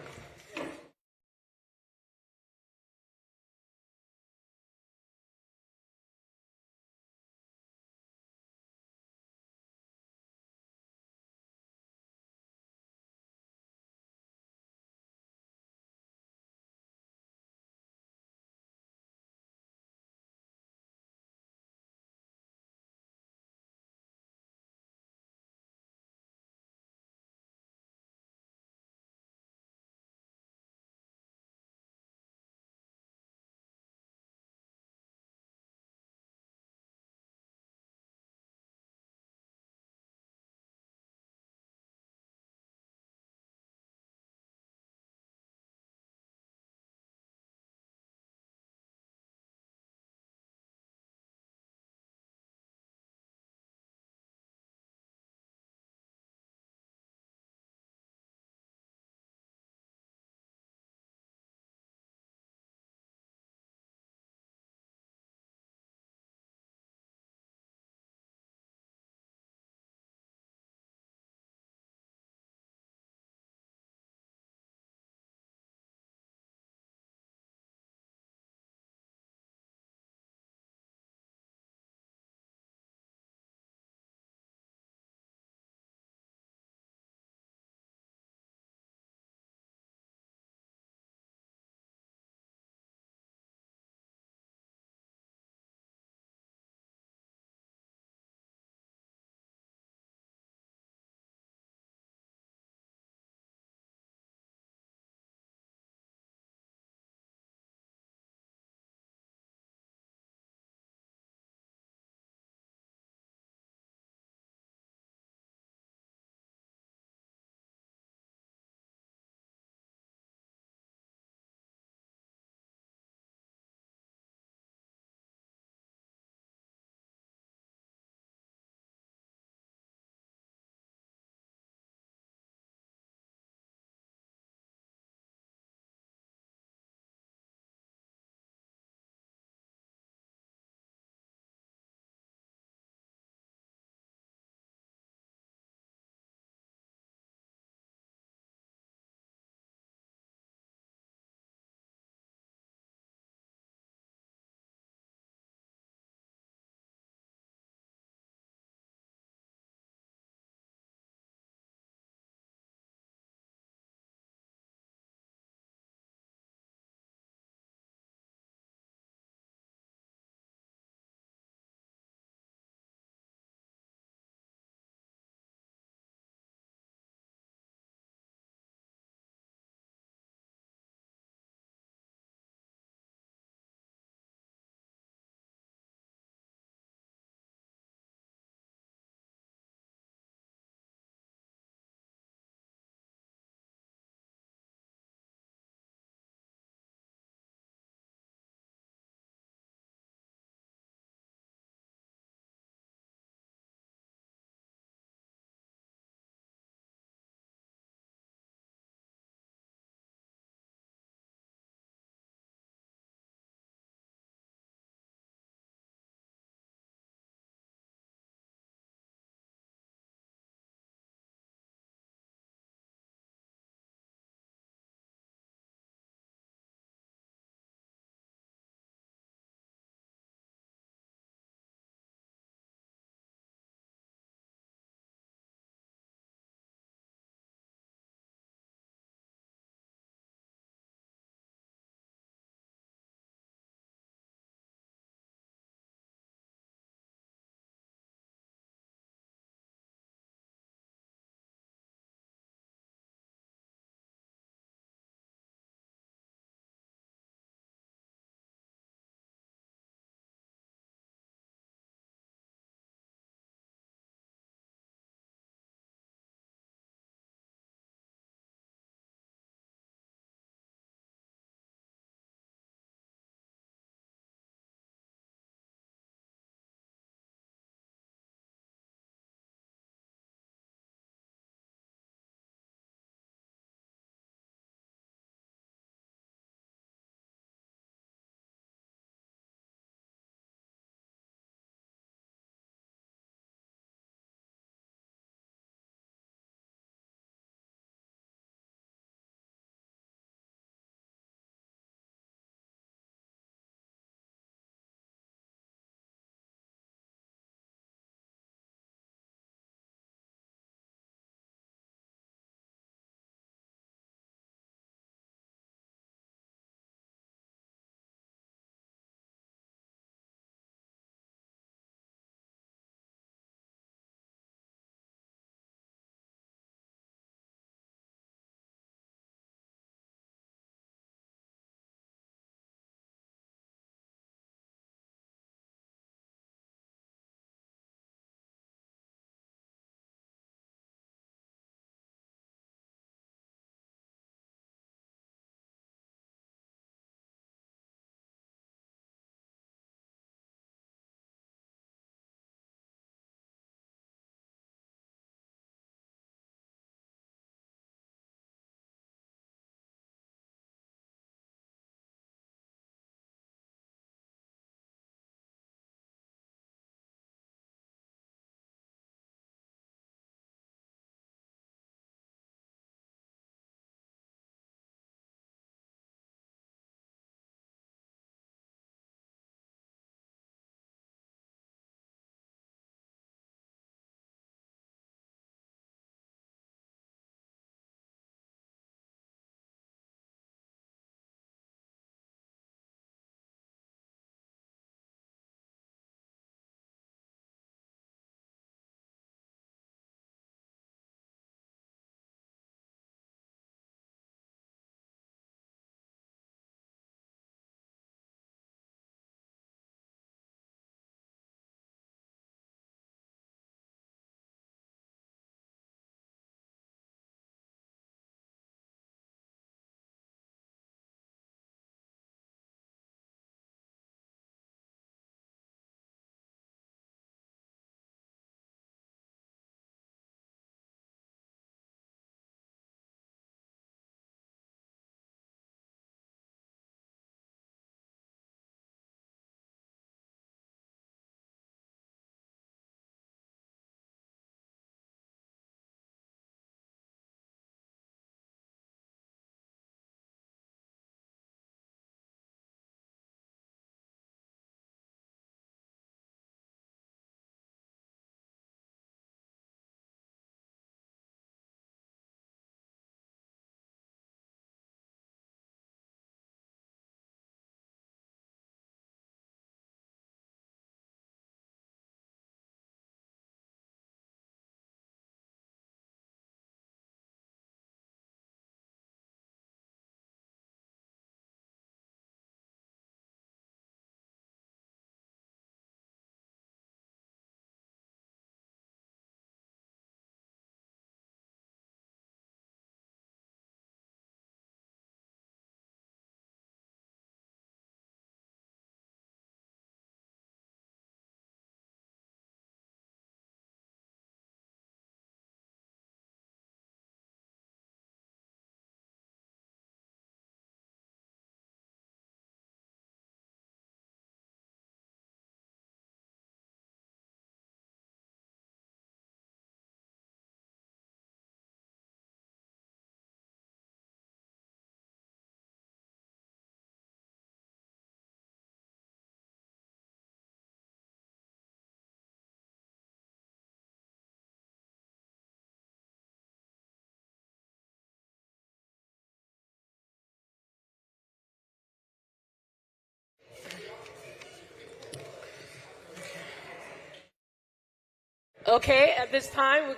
Okay, at this time,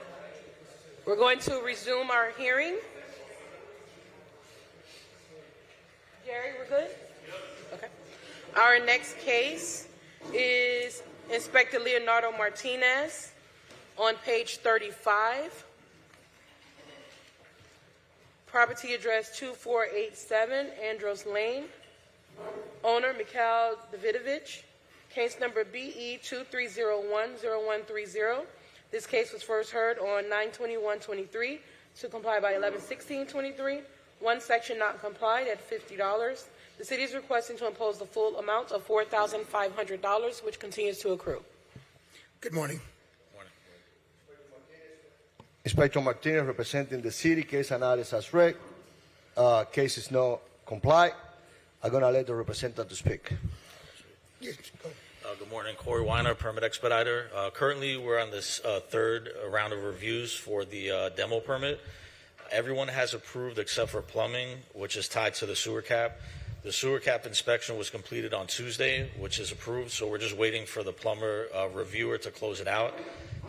we're going to resume our hearing. Jerry, we're good? Okay. Our next case is Inspector Leonardo Martinez on page 35. Property address 2487 Andros Lane. Owner Mikhail Davidovich. Case number BE 23010130. This case was first heard on 9/21/23 to comply by 11/16/23. One section not complied at $50. The city is requesting to impose the full amount of $4,500, which continues to accrue. Good morning. Inspector Martinez representing the city. Case analysis as read. Case is not comply. I'm going to let the representative speak. Yes, go. Good morning, Corey Weiner, Permit Expediter. Currently, we're on this third round of reviews for the demo permit. Everyone has approved except for plumbing, which is tied to the sewer cap. The sewer cap inspection was completed on Tuesday, which is approved, so we're just waiting for the plumber reviewer to close it out.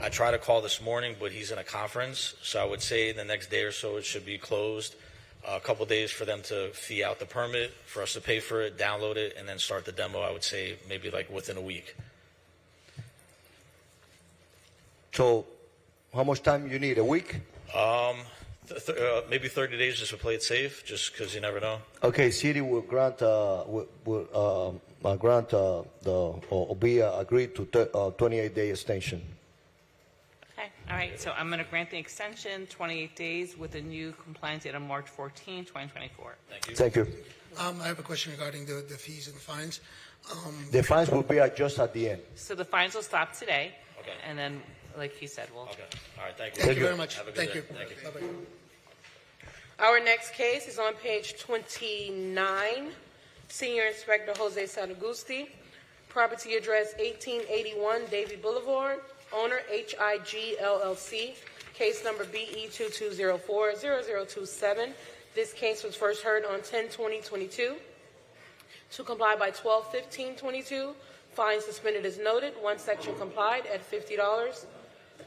I tried to call this morning, but he's in a conference, so I would say the next day or so it should be closed. A couple days for them to fee out the permit, for us to pay for it, download it, and then start the demo, I would say maybe like within a week. So, how much time you need? A week? Maybe 30 days just to play it safe, just because you never know. Okay, city will grant be agreed to 28-day extension. Okay, all right, so I'm going to grant the extension, 28 days, with a new compliance date on March 14, 2024. Thank you. Thank you. I have a question regarding the fees and fines. The fines will be adjusted at the end. So the fines will stop today, Okay. and then, like he said, we'll... Okay. All right, thank you. Thank you very much. Have a good Thank day. you. Thank you. Bye-bye. Our next case is on page 29. Senior Inspector Jose Sanagusti. Property address 1881 Davie Boulevard. Owner HIG LLC. Case number BE 22040027. This case was first heard on 10/20/22. To comply by 12/15/22. Fine suspended as noted. One section complied at $50.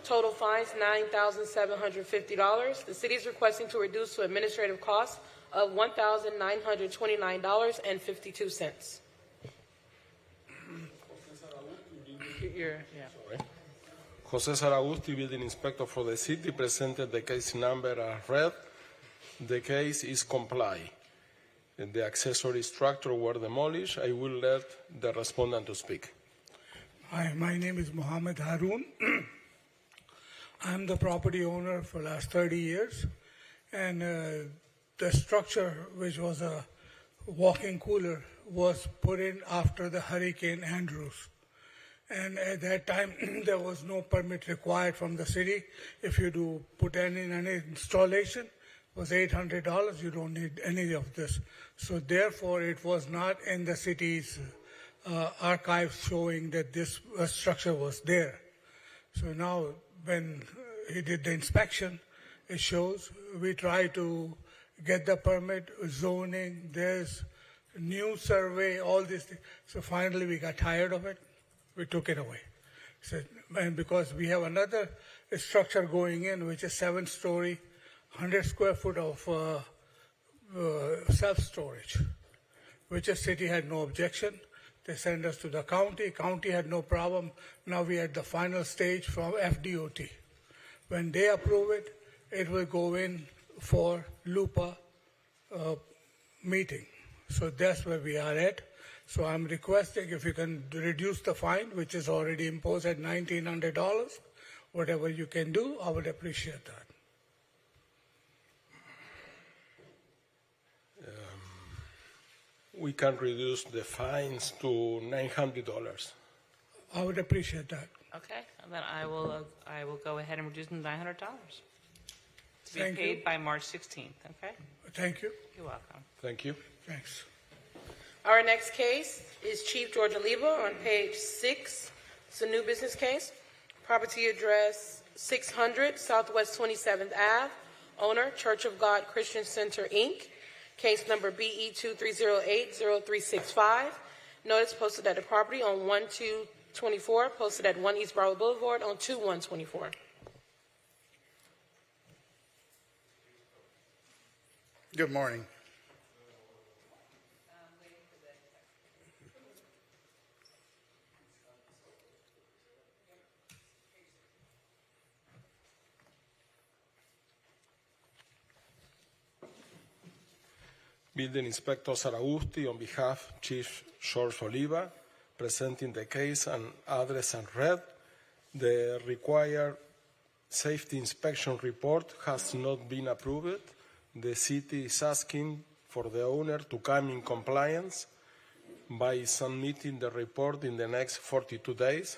Total fines $9,750. The city is requesting to reduce to administrative costs of $1,929.52. Jose Saragusti, Building Inspector for the city, presented the case number as read. The case is comply. The accessory structure were demolished. I will let the respondent to speak. Hi, my name is Mohammed Haroon. I'm the property owner for the last 30 years. And the structure, which was a walk-in cooler, was put in after the Hurricane Andrews. And at that time, there was no permit required from the city. If you do put in an installation, it was $800. You don't need any of this. So therefore, it was not in the city's archives showing that this structure was there. So now, when he did the inspection, it shows we try to get the permit, zoning, there's new survey, all these things. So finally, we got tired of it. We took it away. So, and because we have another structure going in, which is 7-story, 100 square foot of self-storage, which the city had no objection. They sent us to the county. County had no problem. Now we are at the final stage from FDOT. When they approve it, it will go in for LUPA meeting. So that's where we are at. So I'm requesting if you can reduce the fine, which is already imposed at $1,900, whatever you can do, I would appreciate that. We can reduce the fines to $900. I would appreciate that. Okay, and then I will go ahead and reduce them to $900 to be Thank paid you. by March 16th, okay? Thank you. You're welcome. Thank you. Thanks. Our next case is Chief George Oliva on page 6. It's a new business case. Property address 600 Southwest 27th Ave. Owner, Church of God Christian Center, Inc. Case number BE 23080365. Notice posted at the property on 24, posted at 1 East Broward Boulevard on 2/1/24. Good morning. Building Inspector Saragusti on behalf of Chief George Oliva, presenting the case and address and red. The required safety inspection report has not been approved. The city is asking for the owner to come in compliance by submitting the report in the next 42 days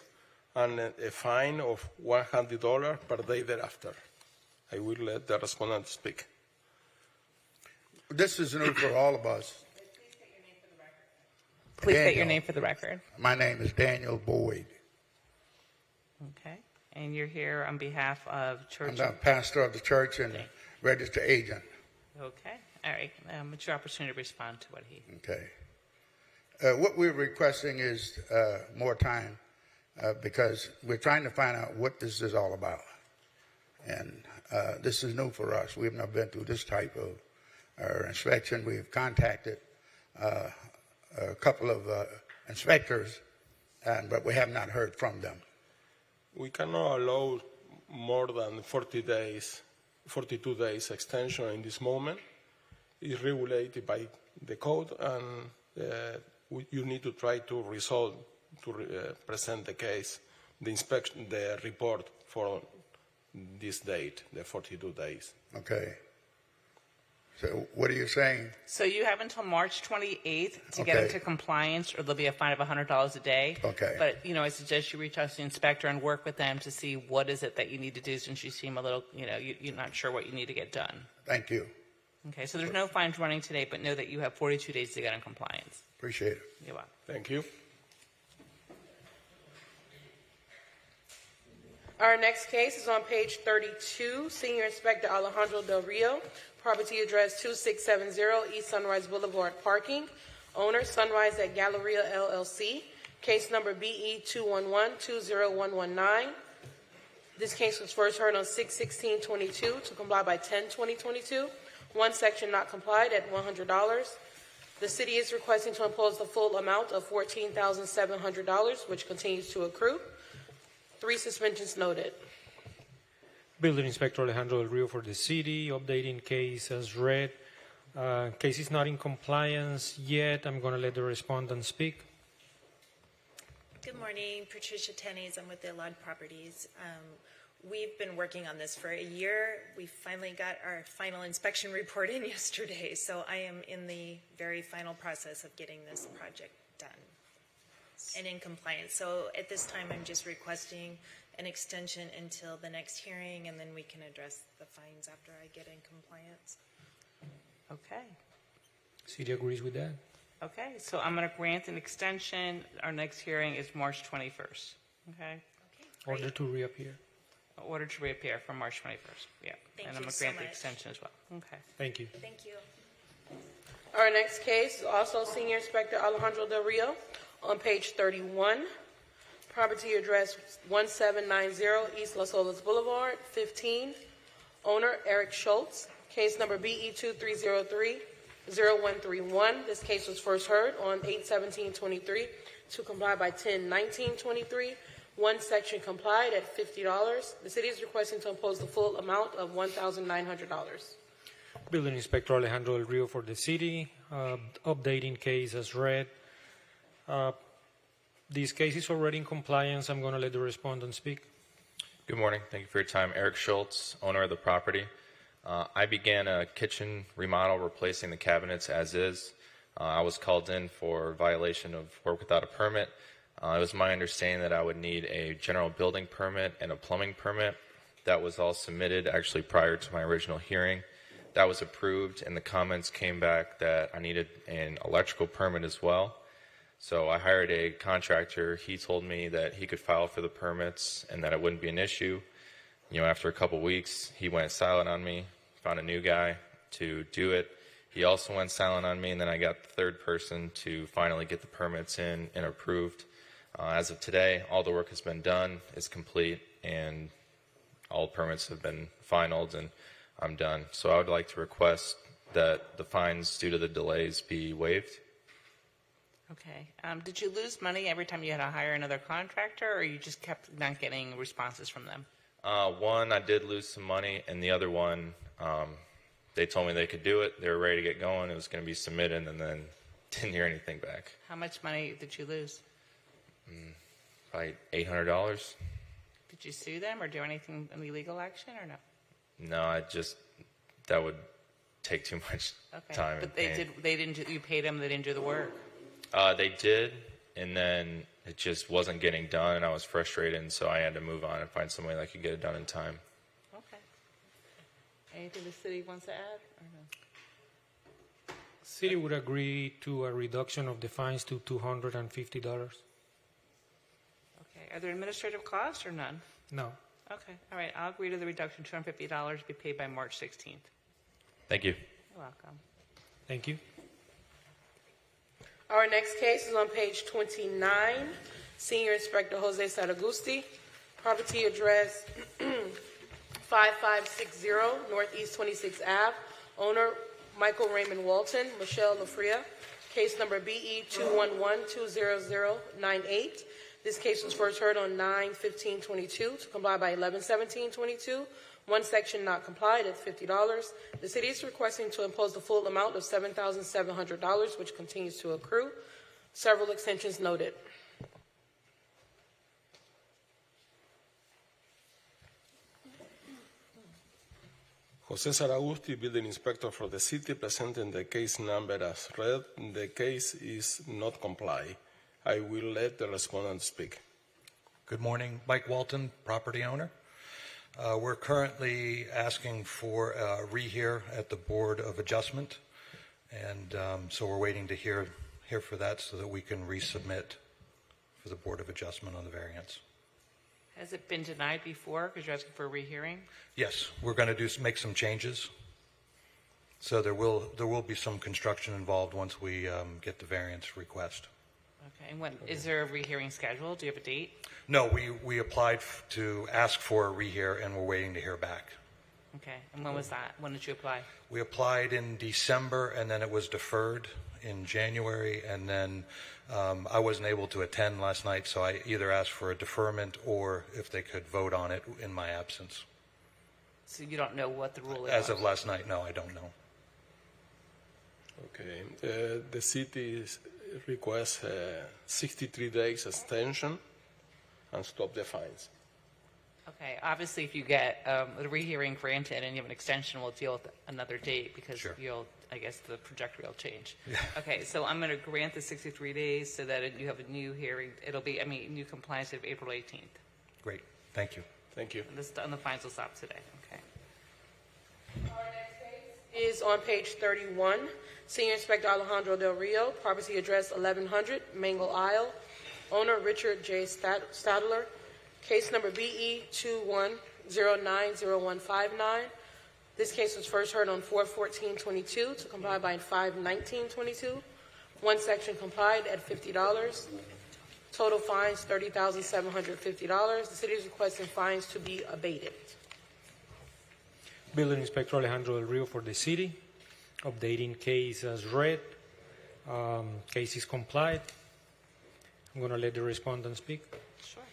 and a fine of $100 per day thereafter. I will let the respondent speak. This is new for all of us. Please state your name for the record. My name is Daniel Boyd. Okay. And you're here on behalf of Church. I'm the pastor of the church and registered agent. Okay. All right. It's your opportunity to respond to what he. Okay. What we're requesting is more time because we're trying to find out what this is all about. And this is new for us. We've never been through this type of inspection. We've contacted a couple of inspectors, but we have not heard from them. We cannot allow more than 40 days, 42 days extension in this moment. It's regulated by the code, and you need to try to resolve, to present the case, the inspection, the report for this date, the 42 days. Okay. So what are you saying? So you have until March 28th to get Okay. into compliance, or there'll be a fine of $100 a day. Okay. But, I suggest you reach out to the inspector and work with them to see what is it that you need to do, since you seem a little, you're not sure what you need to get done. Thank you. Okay, so there's no fines running today, but know that you have 42 days to get in compliance. Appreciate it. You're welcome. Thank you. Our next case is on page 32. Senior Inspector Alejandro Del Rio, property address 2670 East Sunrise Boulevard parking. Owner Sunrise at Galleria LLC. Case number BE 211-20119. This case was first heard on 6/16/22 to comply by 10/2022. One section not complied at $100. The city is requesting to impose the full amount of $14,700, which continues to accrue. 3 suspensions noted. Building Inspector Alejandro Del Rio for the city, updating case as read. Case is not in compliance yet. I'm going to let the respondent speak. Good morning, Patricia Tennies. I'm with the Allowed Properties. We've been working on this for a year. We finally got our final inspection report in yesterday, so I am in the very final process of getting this project done and in compliance. So at this time, I'm just requesting an extension until the next hearing, and then we can address the fines after I get in compliance. Okay. City agrees with that. Okay, so I'm going to grant an extension. Our next hearing is March 21st. Okay? Order to reappear. Order to reappear from March 21st. Yeah. Thank and you I'm going to so grant the much. extension as well. Okay. Thank you. Thank you. Our next case is also Senior Inspector Alejandro Del Rio on page 31. Property address 1790 East Las Olas Boulevard, 15. Owner Eric Schultz. Case number BE 2303-0131. This case was first heard on 8/17/23 to comply by 10/19/23. One section complied at $50. The city is requesting to impose the full amount of $1,900. Building Inspector Alejandro Del Rio for the city, updating case as read. This case is already in compliance. I'm going to let the respondent speak. Good morning. Thank you for your time. Eric Schultz, owner of the property. I began a kitchen remodel, replacing the cabinets as is. I was called in for violation of work without a permit. It was my understanding that I would need a general building permit and a plumbing permit. That was all submitted actually prior to my original hearing. That was approved, and the comments came back that I needed an electrical permit as well. So I hired a contractor. He told me that he could file for the permits and that it wouldn't be an issue. After a couple weeks, he went silent on me, found a new guy to do it. He also went silent on me, and then I got the third person to finally get the permits in and approved. As of today, all the work has been done, it's complete, and all permits have been finalized, and I'm done. So I would like to request that the fines due to the delays be waived. Okay. Did you lose money every time you had to hire another contractor, or you just kept not getting responses from them? One, I did lose some money, and the other one, they told me they could do it. They were ready to get going. It was going to be submitted, and then didn't hear anything back. How much money did you lose? Probably $800. Did you sue them or do anything, any legal action, or no? No, that would take too much time. But and pain. you paid them, they didn't do the work? They did, and then it just wasn't getting done, and I was frustrated, and so I had to move on and find somebody that could get it done in time. Okay. Anything the city wants to add, or no? City would agree to a reduction of the fines to $250. Okay. Are there administrative costs or none? No. Okay. All right. I'll agree to the reduction, $250 to be paid by March 16th. Thank you. You're welcome. Thank you. Our next case is on page 29. Senior Inspector Jose Saragusti. Property address 5560 Northeast 26th Ave. Owner Michael Raymond Walton, Michelle Lafria. Case number BE 211-20098. This case was first heard on 9/15/22 to comply by 11/17/22. One section not complied at $50. The city is requesting to impose the full amount of $7,700, which continues to accrue. Several extensions noted. Jose Saragusti, Building Inspector for the city, presenting the case number as read. The case is not comply. I will let the respondent speak. Good morning. Mike Walton, property owner. We're currently asking for a rehear at the Board of Adjustment, and so we're waiting to hear for that so that we can resubmit for the Board of Adjustment on the variance. Has it been denied before because you're asking for a rehearing? Yes, we're going to make some changes. So there will be some construction involved once we get the variance request. Okay. And when is there a rehearing scheduled? Do you have a date? No, we applied to ask for a rehear, and we're waiting to hear back. Okay. And when was that? When did you apply? We applied in December, and then it was deferred in January, and then I wasn't able to attend last night, so I either asked for a deferment or if they could vote on it in my absence. So you don't know what the rule is? As of last night, no, I don't know. Okay. The city requests a 63 days extension and stop the fines. Okay. Obviously, if you get the rehearing granted and you have an extension, we'll deal with another date because I guess the trajectory will change. Yeah. Okay. So I'm going to grant the 63 days so that you have a new hearing. It'll be, new compliance of April 18th. Great. Thank you. Thank you. And the fines will stop today. Okay. Our next case is on page 31. Senior Inspector Alejandro Del Rio, property address 1100 Mangle Isle. Owner Richard J. Stadler. Case number BE 21090159. This case was first heard on 4/14/22 to comply by 5/19/22. One section complied at $50. Total fines $30,750. The city is requesting fines to be abated. Building Inspector Alejandro Del Rio for the city. Updating case as read. Case is complied. I'm going to let the respondent speak. Sure.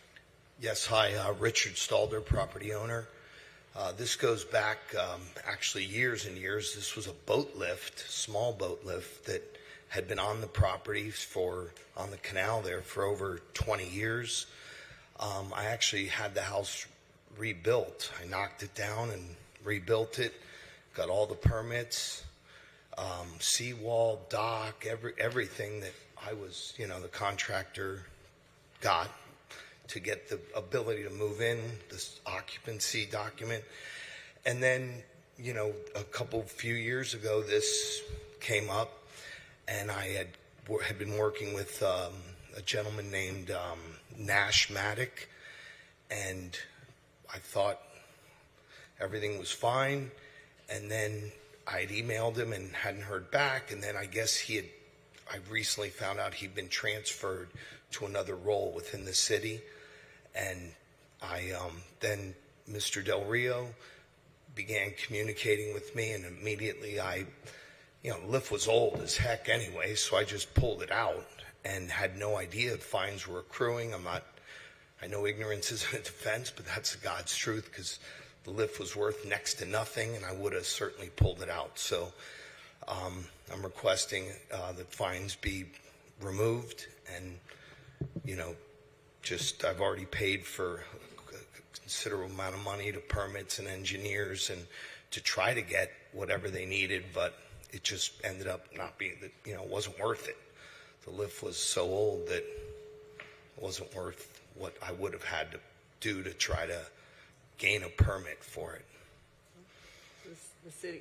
Yes, hi, Richard Stalder, property owner. This goes back actually years and years. This was a boat lift, small boat lift that had been on the property on the canal there for over 20 years. I actually had the house rebuilt. I knocked it down and rebuilt it, got all the permits, seawall, dock, everything that I was, the contractor got to get the ability to move in, this occupancy document. And then, a few years ago, this came up, and I had been working with a gentleman named Nash Maddock, and I thought everything was fine. And then I'd emailed him and hadn't heard back, and then I guess he had I recently found out he'd been transferred to another role within the city, and then Mr. Del Rio began communicating with me, and immediately the lift was old as heck anyway, so I just pulled it out and had no idea fines were accruing. I know ignorance isn't a defense, but that's God's truth, because the lift was worth next to nothing, and I would have certainly pulled it out. So I'm requesting that fines be removed, and I've already paid for a considerable amount of money to permits and engineers and to try to get whatever they needed, but it just ended up not being that, it wasn't worth it. The lift was so old that it wasn't worth what I would have had to do to try to gain a permit for it.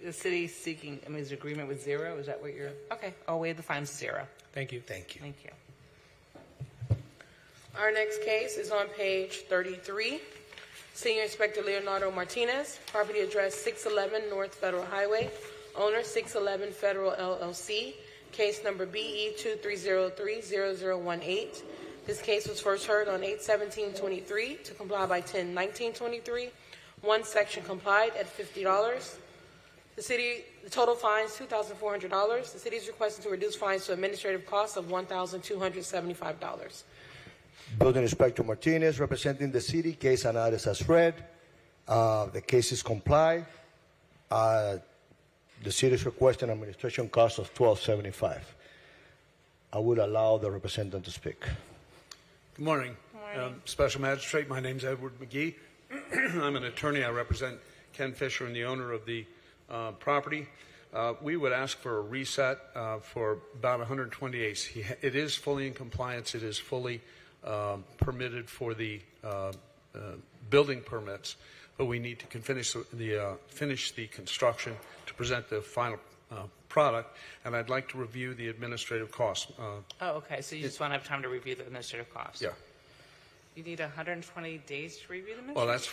The city seeking, is agreement with zero? Is that what you're? Okay, I'll waive the fines to zero. Thank you. Thank you. Thank you. Our next case is on page 33. Senior Inspector Leonardo Martinez, property address 611 North Federal Highway, owner 611 Federal LLC, case number BE 23030018. This case was first heard on 8/17/23 to comply by 10/19/23. One section complied at $50. The total fines $2,400. The city is requesting to reduce fines to administrative costs of $1,275. Building Inspector Martinez, representing the city, case and address as read. The case is complied. The city is requesting administration cost of $1,275. I would allow the representative to speak. Good morning. Special Magistrate, my name is Edward McGee. I'm an attorney. I represent Ken Fisher and the owner of the property. We would ask for a reset for about 120 days. It is fully in compliance. It is fully permitted for the building permits, but we need to finish the construction to present the final product, and I'd like to review the administrative costs. Okay. So you just want to have time to review the administrative costs? Yeah. You need 120 days to review the administrative? Well, that's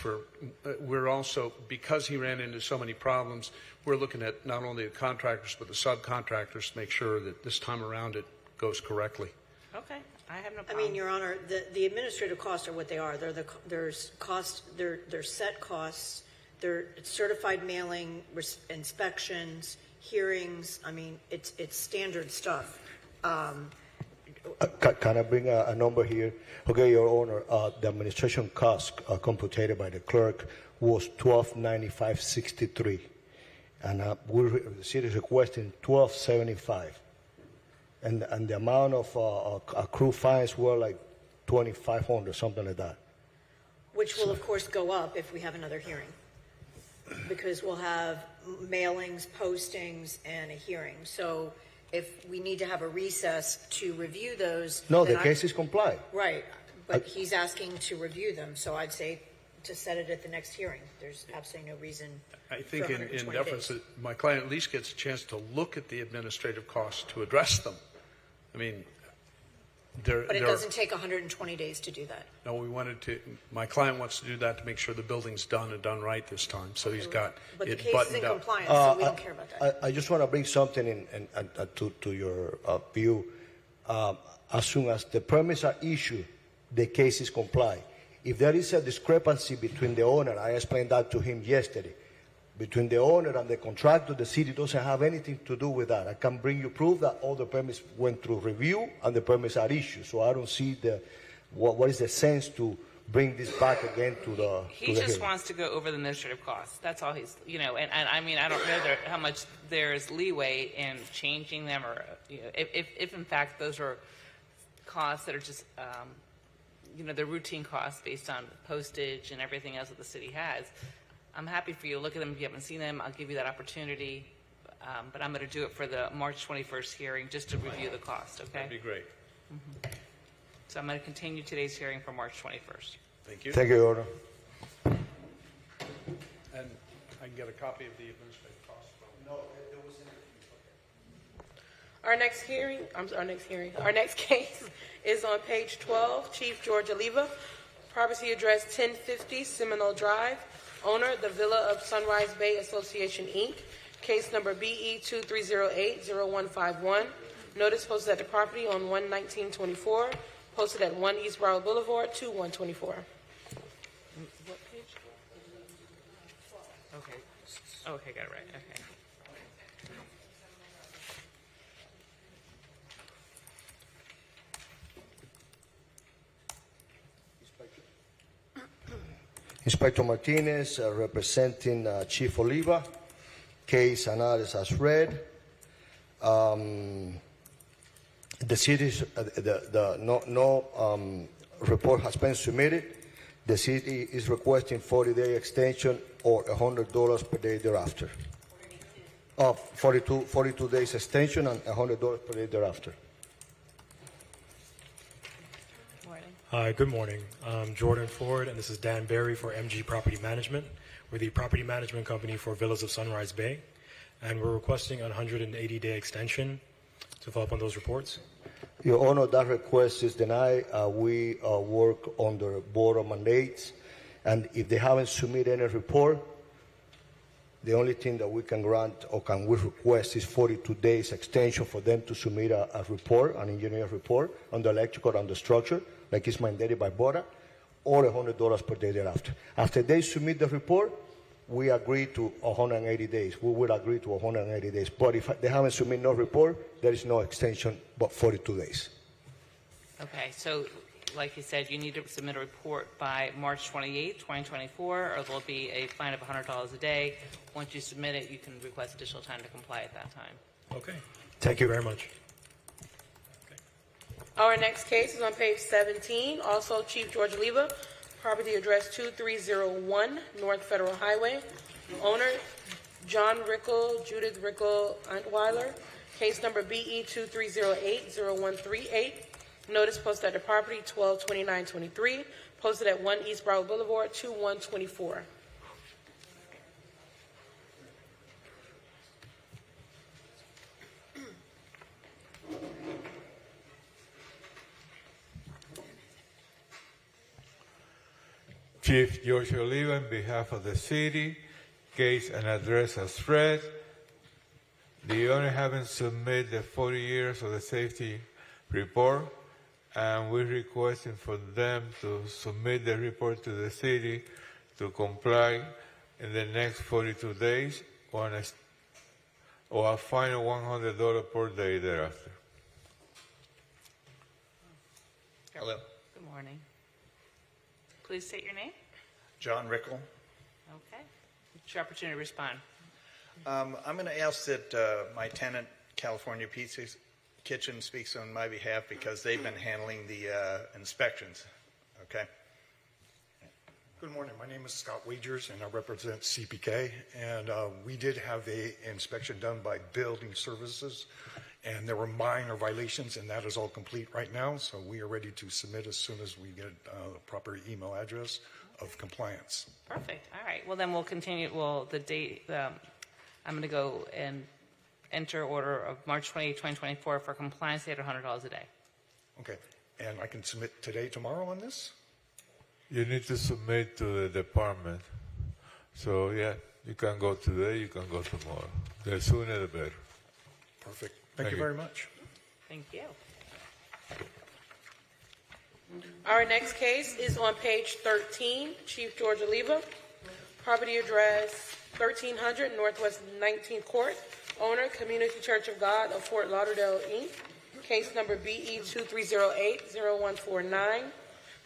we're also, because he ran into so many problems, we're looking at not only the contractors, but the subcontractors to make sure that this time around it goes correctly. Okay. I have no problem. Your Honor, the administrative costs are what they are. There's costs, they're set costs, they're certified mailing, inspections, hearings. It's standard stuff. Can I bring a number here? Okay, Your Honor, the administration cost computed by the clerk was $1,295.63, and the city is requesting $1,275. And the amount of accrued fines were like $2,500, something like that. Which will, of course, go up if we have another hearing, because we'll have mailings, postings, and a hearing. So if we need to have a recess to review those... No, the case is complied. Right, but he's asking to review them, so I'd say to set it at the next hearing. There's absolutely no reason I think for in 120 deference days. that my client at least gets a chance to look at the administrative costs to address them. But it doesn't take 120 days to do that. No, my client wants to do that to make sure the building's done and done right this time. So he's got But the it case is buttoned in up. compliance, so we don't care about that. I just want to bring something to your view. As soon as the permits are issued, the case is complied. If there is a discrepancy between the owner, I explained that to him yesterday, between the owner and the contractor, the city doesn't have anything to do with that. I can bring you proof that all the permits went through review and the permits are issued. So I don't see what is the sense to bring this back again to the He just wants to go over the administrative costs. That's all he's, and I don't know how much there is leeway in changing them, or if in fact those are costs that are just the routine costs based on postage and everything else that the city has. I'm happy for you to look at them if you haven't seen them. I'll give you that opportunity, but I'm going to do it for the March 21st hearing just to review the cost. Okay? That'd be great. Mm-hmm. So I'm going to continue today's hearing for March 21st. Thank you. Thank you, Your Honor. And I can get a copy of the administrative costs. No, it was in Our next case is on page 12. Chief George Oliva, property address 1050 Seminole Drive, owner the Villa of Sunrise Bay Association, Inc., case number BE 2308-0151. Notice posted at the property on 1/19/24, posted at 1 East Broward Boulevard, 2/1/24. What page? Okay. Okay, got it right. Okay. Inspector Martinez, representing Chief Oliva. Case and others as read. The city's no report has been submitted. The city is requesting 40-day extension or $100 per day thereafter. 42 days extension and $100 per day thereafter. Hi, good morning. I'm Jordan Ford, and this is Dan Berry for MG Property Management. We're the property management company for Villas of Sunrise Bay, and we're requesting a 180-day extension to follow up on those reports. Your Honor, that request is denied. We work under board of mandates, and if they haven't submitted any report, the only thing that we can grant or can we request is 42 days extension for them to submit a report, an engineer report on the electrical and the structure, like it's mandated by BORA, or $100 per day thereafter. After they submit the report, we agree to 180 days. We will agree to 180 days. But if they haven't submitted no report, there is no extension but 42 days. Okay, so like you said, you need to submit a report by March 28, 2024, or there'll be a fine of $100 a day. Once you submit it, you can request additional time to comply at that time. Okay. Thank you very much. Our next case is on page 17, also Chief George Oliva, property address 2301 North Federal Highway. Owner, John Rickle, Judith Rickle Antweiler. Case number BE 2308-0138. Notice posted at the property 12/29/23, posted at 1 East Broward Boulevard, 2/1/24. Chief George Oliva, on behalf of the city, case and address as read. The owner haven't submitted the 40 years of the safety report, and we're requesting for them to submit the report to the city to comply in the next 42 days or a fine of $100 per day thereafter. Hello. Good morning. Please state your name. John Rickle. Okay. It's your opportunity to respond. I'm going to ask that my tenant, California Pizza Kitchen, speaks on my behalf because they've been handling the inspections. Okay. Good morning. My name is Scott Wagers, and I represent CPK. And we did have an inspection done by Building Services, and there were minor violations, and that is all complete right now. So we are ready to submit as soon as we get a proper email address of compliance. Perfect. All right. Well, then we'll continue. Well, the date, I'm going to go and enter order of March 28, 2024 for compliance date at $100 a day. Okay. And I can submit today, tomorrow on this? You need to submit to the department. So, yeah, you can go today, you can go tomorrow. The sooner the better. Perfect. Thank you very much. Thank you. Our next case is on page 13, Chief George Oliva, property address 1300 Northwest 19th Court. Owner, Community Church of God of Fort Lauderdale, Inc. Case number BE 2308-0149.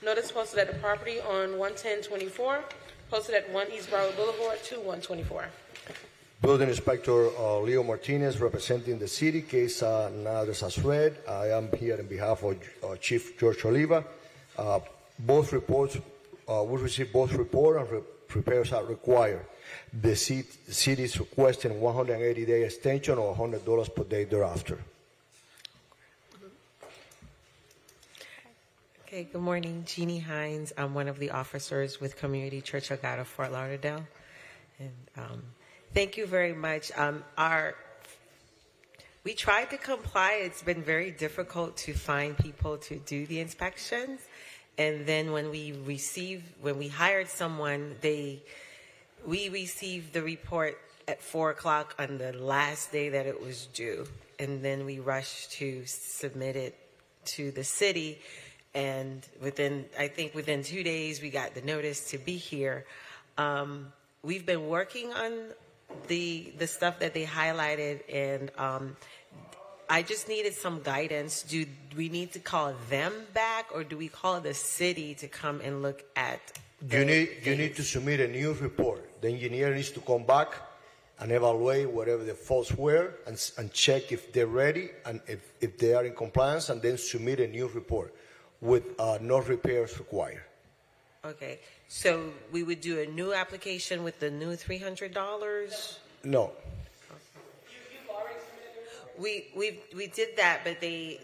Notice posted at the property on 1/10/24, posted at 1 East Broward Boulevard, 2/1/24. Building Inspector Leo Martinez, representing the city. Case now this as read. I am here on behalf of Chief George Oliva. Both reports, we received both reports and repairs are required. The city is requesting 180-day extension or $100 per day thereafter. Okay, good morning. Jeannie Hines. I'm one of the officers with Community Church of God of Fort Lauderdale. And thank you very much. We tried to comply. It's been very difficult to find people to do the inspections. And then when we hired someone, we received the report at 4 o'clock on the last day that it was due. And then we rushed to submit it to the city. And within 2 days, we got the notice to be here. We've been working on the stuff that they highlighted, and I just needed some guidance. Do we need to call them back, or do we call the city to come and look at? You need to submit a new report. The engineer needs to come back and evaluate whatever the faults were and check if they're ready and if they are in compliance, and then submit a new report with no repairs required. Okay, so we would do a new application with the new $300? No. We did that, but they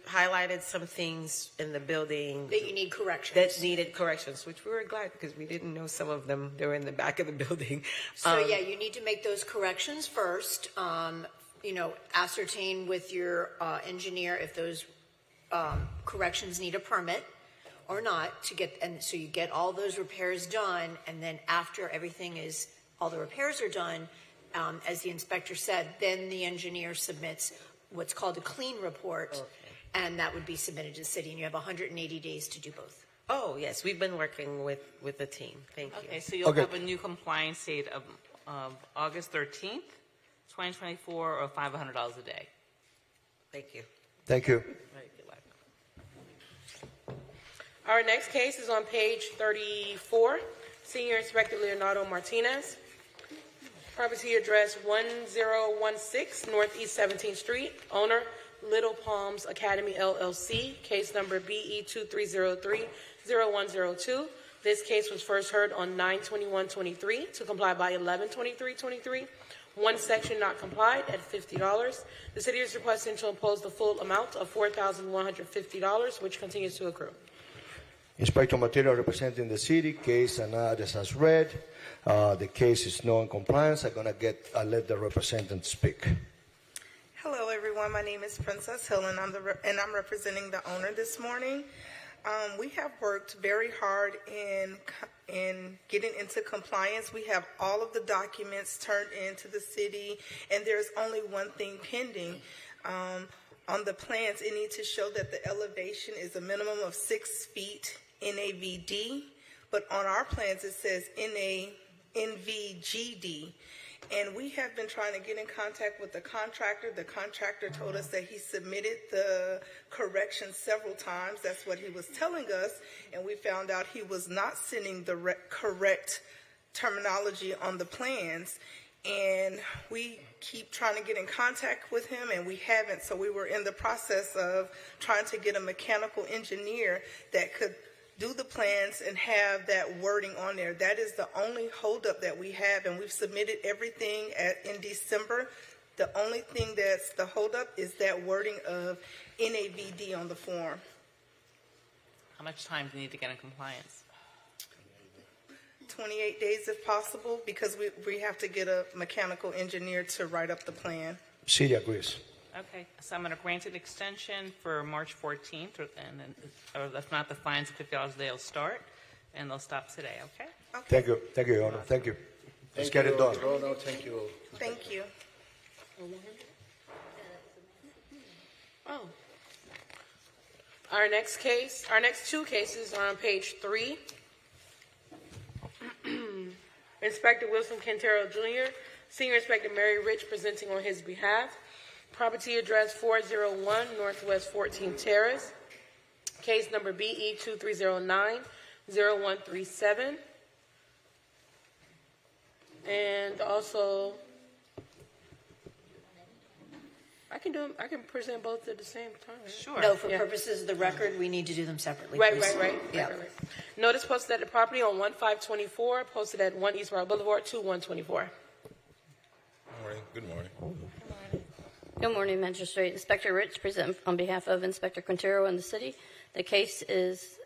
highlighted some things in the building That you need corrections. that needed corrections, which we were glad because we didn't know some of them. They were in the back of the building. So yeah, you need to make those corrections first. Ascertain with your engineer if those corrections need a permit or not and so you get all those repairs done, and then after all the repairs are done, as the inspector said, then the engineer submits what's called a clean report, and that would be submitted to the city, and you have 180 days to do both. Oh, yes, we've been working with the team. Thank you. Okay, so you'll have a new compliance date of August 13th, 2024, or $500 a day. Thank you. Thank you. Our next case is on page 34. Senior Inspector Leonardo Martinez. Property address 1016 Northeast 17th Street. Owner, Little Palms Academy LLC. Case number BE 2303-0102. This case was first heard on 9/21/23 to comply by 11/23/23. One section not complied at $50. The city is requesting to impose the full amount of $4,150, which continues to accrue. Inspector Material representing the city, case and address as read. The case is not in compliance. I'll let the representative speak. Hello, everyone. My name is Princess Hill, and I'm representing the owner this morning. We have worked very hard in getting into compliance. We have all of the documents turned into the city, and there's only one thing pending. On the plans, it needs to show that the elevation is a minimum of 6 feet NAVD, but on our plans it says NVGD. And we have been trying to get in contact with the contractor. The contractor told us that he submitted the correction several times. That's what he was telling us. And we found out he was not sending the correct terminology on the plans. And we keep trying to get in contact with him, and we haven't. So we were in the process of trying to get a mechanical engineer that could do the plans and have that wording on there. That is the only holdup that we have, and we've submitted everything in December. The only thing that's the holdup is that wording of NAVD on the form. How much time do you need to get in compliance? 28 days if possible, because we have to get a mechanical engineer to write up the plan. City agrees. Okay, so I'm going to grant an extension for March 14th, or if not, the fines of $50 they'll start, and they'll stop today, okay? Thank you, Your Honor. Thank you. Let's get it done. No, thank you. Thank you. Oh. Our next two cases are on page 3. Inspector Wilson Quintero Jr., Senior Inspector Mary Rich presenting on his behalf. Property address 401 Northwest 14th Terrace. Case number BE 2309-0137. And also, I can present both at the same time. Sure. No, for purposes of the record, we need to do them separately. Right. Yeah. Right. Notice posted at the property on 1524, posted at 1 East Royal Boulevard, 2124. Good morning. Good morning, Magistrate. Inspector Rich, present on behalf of Inspector Quintero and the city. The case is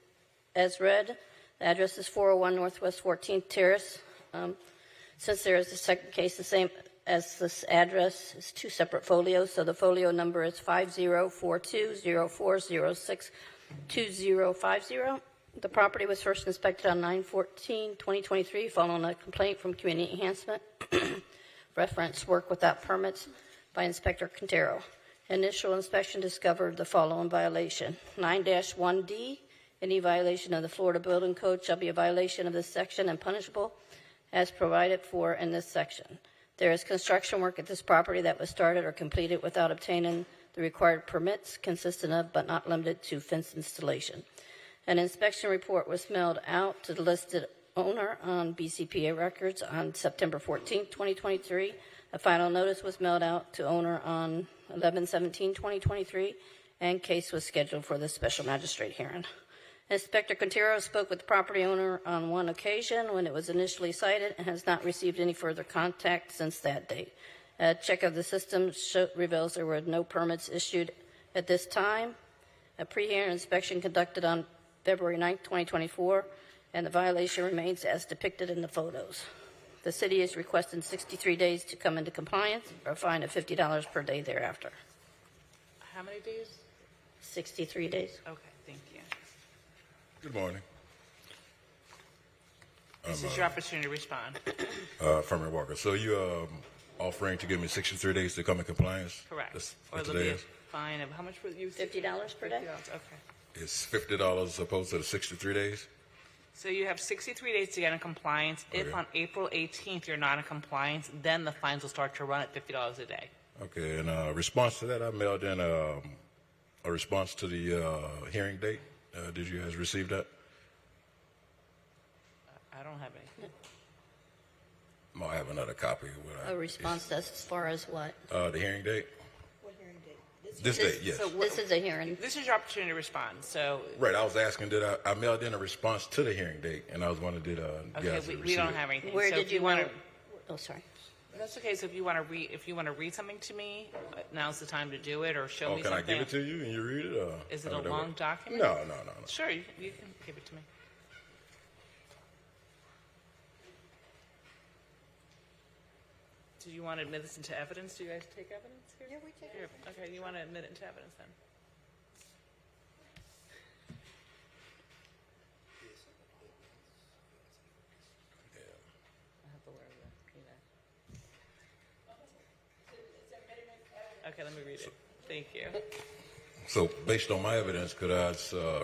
as read. The address is 401 Northwest 14th Terrace. Since there is a second case the same as this address, it's 2 separate folios, so the folio number is 504204062050. The property was first inspected on 9/14/2023 following a complaint from Community Enhancement. reference work without permits by Inspector Quintero. Initial inspection discovered the following violation. 9-1D, any violation of the Florida Building Code shall be a violation of this section and punishable as provided for in this section. There is construction work at this property that was started or completed without obtaining the required permits, consistent of but not limited to fence installation. An inspection report was mailed out to the listed owner on BCPA records on September 14, 2023. A final notice was mailed out to owner on 11/17/2023, and case was scheduled for the special magistrate hearing. Inspector Quintero spoke with the property owner on one occasion when it was initially cited and has not received any further contact since that date. A check of the system reveals there were no permits issued at this time. A pre-hearing inspection conducted on February 9, 2024, and the violation remains as depicted in the photos. The city is requesting 63 days to come into compliance or a fine of $50 per day thereafter. How many days? 63 days. Okay, thank you. Good morning. This is your opportunity to respond. Furman Walker. So you offering to give me 63 days to come in compliance? Correct. Or That's there'll be a today. fine of how much for you? $50 per day. $50, okay. It's $50 opposed to the 63 days? So you have 63 days to get in compliance. If on April 18th you're not in compliance, then the fines will start to run at $50 a day. Okay, and response to that, I mailed in a response to the hearing date. Did you guys receive that? I don't have anything. I have another copy. A response as far as what? The hearing date? What hearing date? This date, yes. So This is a hearing. This is your opportunity to respond. So Right, I was asking, did I mailed in a response to the hearing date, and I was wondering, did you okay, guys we receive don't it? have anything. Where So did if you want mail? to? Oh, sorry. That's okay. So if you want to read something to me, now's the time to do it, or show me Can something. I give it to you and you read it? Or Is it how a would that long work? document? No. Sure, you can give it to me. Do you want to admit this into evidence? Do you guys take evidence here? Yeah, we take Here, okay, you want to admit it into evidence then? I have to wear the Okay, let me read it. Thank you. So, based on my evidence, could I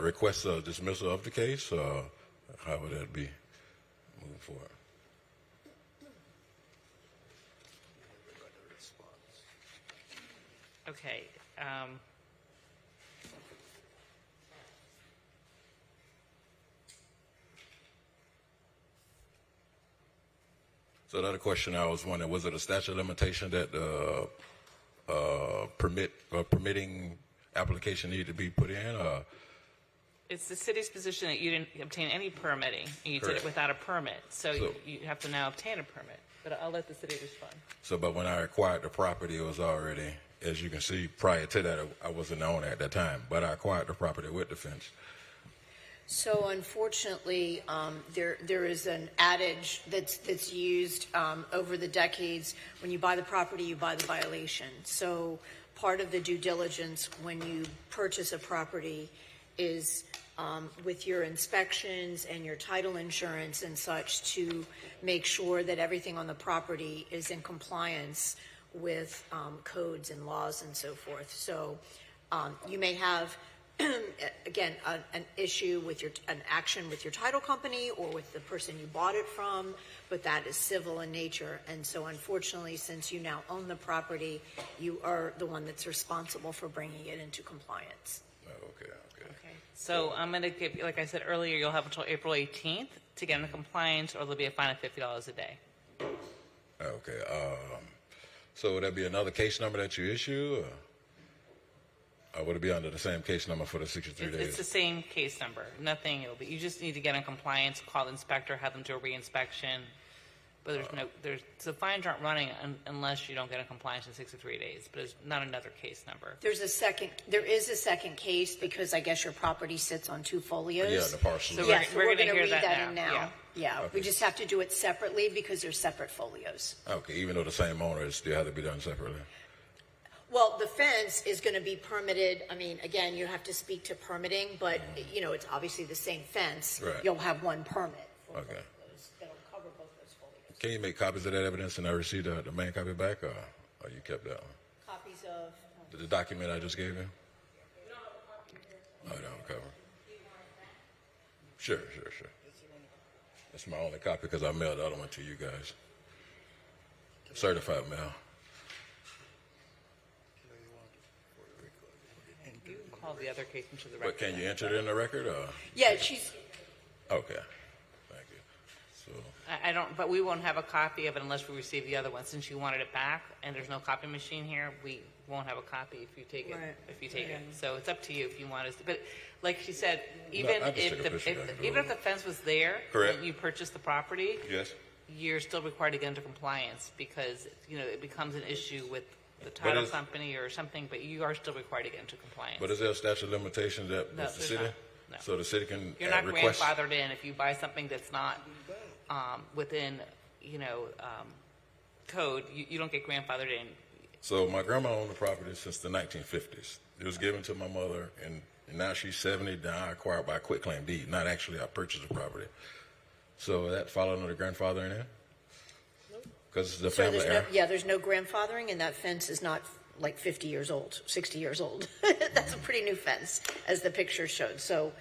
request a dismissal of the case? How would that be moving forward? Okay. So, another question I was wondering, was it a statute of limitation that permitting application needed to be put in? It's the city's position that you didn't obtain any permitting, and you did Correct. it without a permit. So So- you have to now obtain a permit. But I'll let the city respond. So, but when I acquired the property, it was already, as you can see, prior to that, I wasn't on at that time. But I acquired the property with the fence. So unfortunately, there is an adage that's used over the decades: when you buy the property, you buy the violation. So part of the due diligence when you purchase a property is with your inspections and your title insurance and such, to make sure that everything on the property is in compliance with codes and laws and so forth. So you may have again, an issue with an action with your title company or with the person you bought it from, but that is civil in nature. And so unfortunately, since you now own the property, you are the one that's responsible for bringing it into compliance. Okay. So I'm going to give you, like I said earlier, you'll have until April 18th to get into compliance, or there'll be a fine of $50 a day. Okay. So would that be another case number that you issue? Or would it be under the same case number for the 63 days? It's the same case number. Nothing. You just need to get in compliance, call the inspector, have them do a reinspection. But the fines aren't running unless you don't get in compliance in 63 days. But it's not another case number. There is a second case because I guess your property sits on two folios. Yeah, the parcel. So we're we're going to going to hear read that that in now. now. Yeah, Okay. we just have to do it separately because they're separate folios. Okay, even though the same owner, it still have to be done separately. Well, the fence is going to be permitted. I mean, again, you have to speak to permitting, but it's obviously the same fence. Right. You'll have one permit. Okay. That'll cover both those folios. Can you make copies of that evidence and I received the main copy back, or you kept that one? Copies of. The document I just gave you? Oh, don't cover. Sure. That's my only copy because I mailed the other one to you guys. Certified mail. You can call the other case into the record. But can you enter it in the record? Or? Yeah, she's. Okay. Thank you. So. I don't, but we won't have a copy of it unless we receive the other one. Since you wanted it back and there's no copy machine here, we won't have a copy if you take it. Right. If you take it, so it's up to you if you want us to. But like she said, even No, I just if take a picture. even if the fence was there, Correct. when you purchased the property, Yes. you're still required to get into compliance because it becomes an issue with the title company or something. But you are still required to get into compliance. But is there a statute of limitations that No, with the there's city? not. No. So the city can You're not request. grandfathered in if you buy something that's not within, code. You don't get grandfathered in. So my grandma owned the property since the 1950s. It was given to my mother, and now she's 70. Now I acquired by a quitclaim deed. Not actually, I purchased the property. So that followed under grandfathering in? Because it's the So family there's heir. there's no grandfathering, and that fence is not like 50 years old, 60 years old. That's a pretty new fence, as the picture showed. So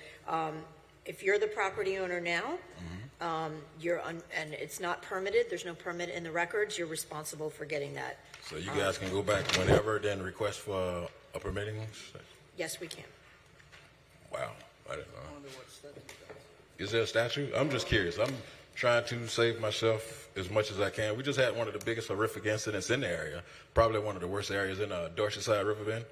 if you're the property owner now, and it's not permitted, there's no permit in the records, you're responsible for getting that. So you guys can go back whenever, then request for a permitting? Yes, we can. Wow, I didn't know. Is there a statute? I'm just curious. I'm trying to save myself as much as I can. We just had one of the biggest horrific incidents in the area, probably one of the worst areas in Dorset Side Riverbend.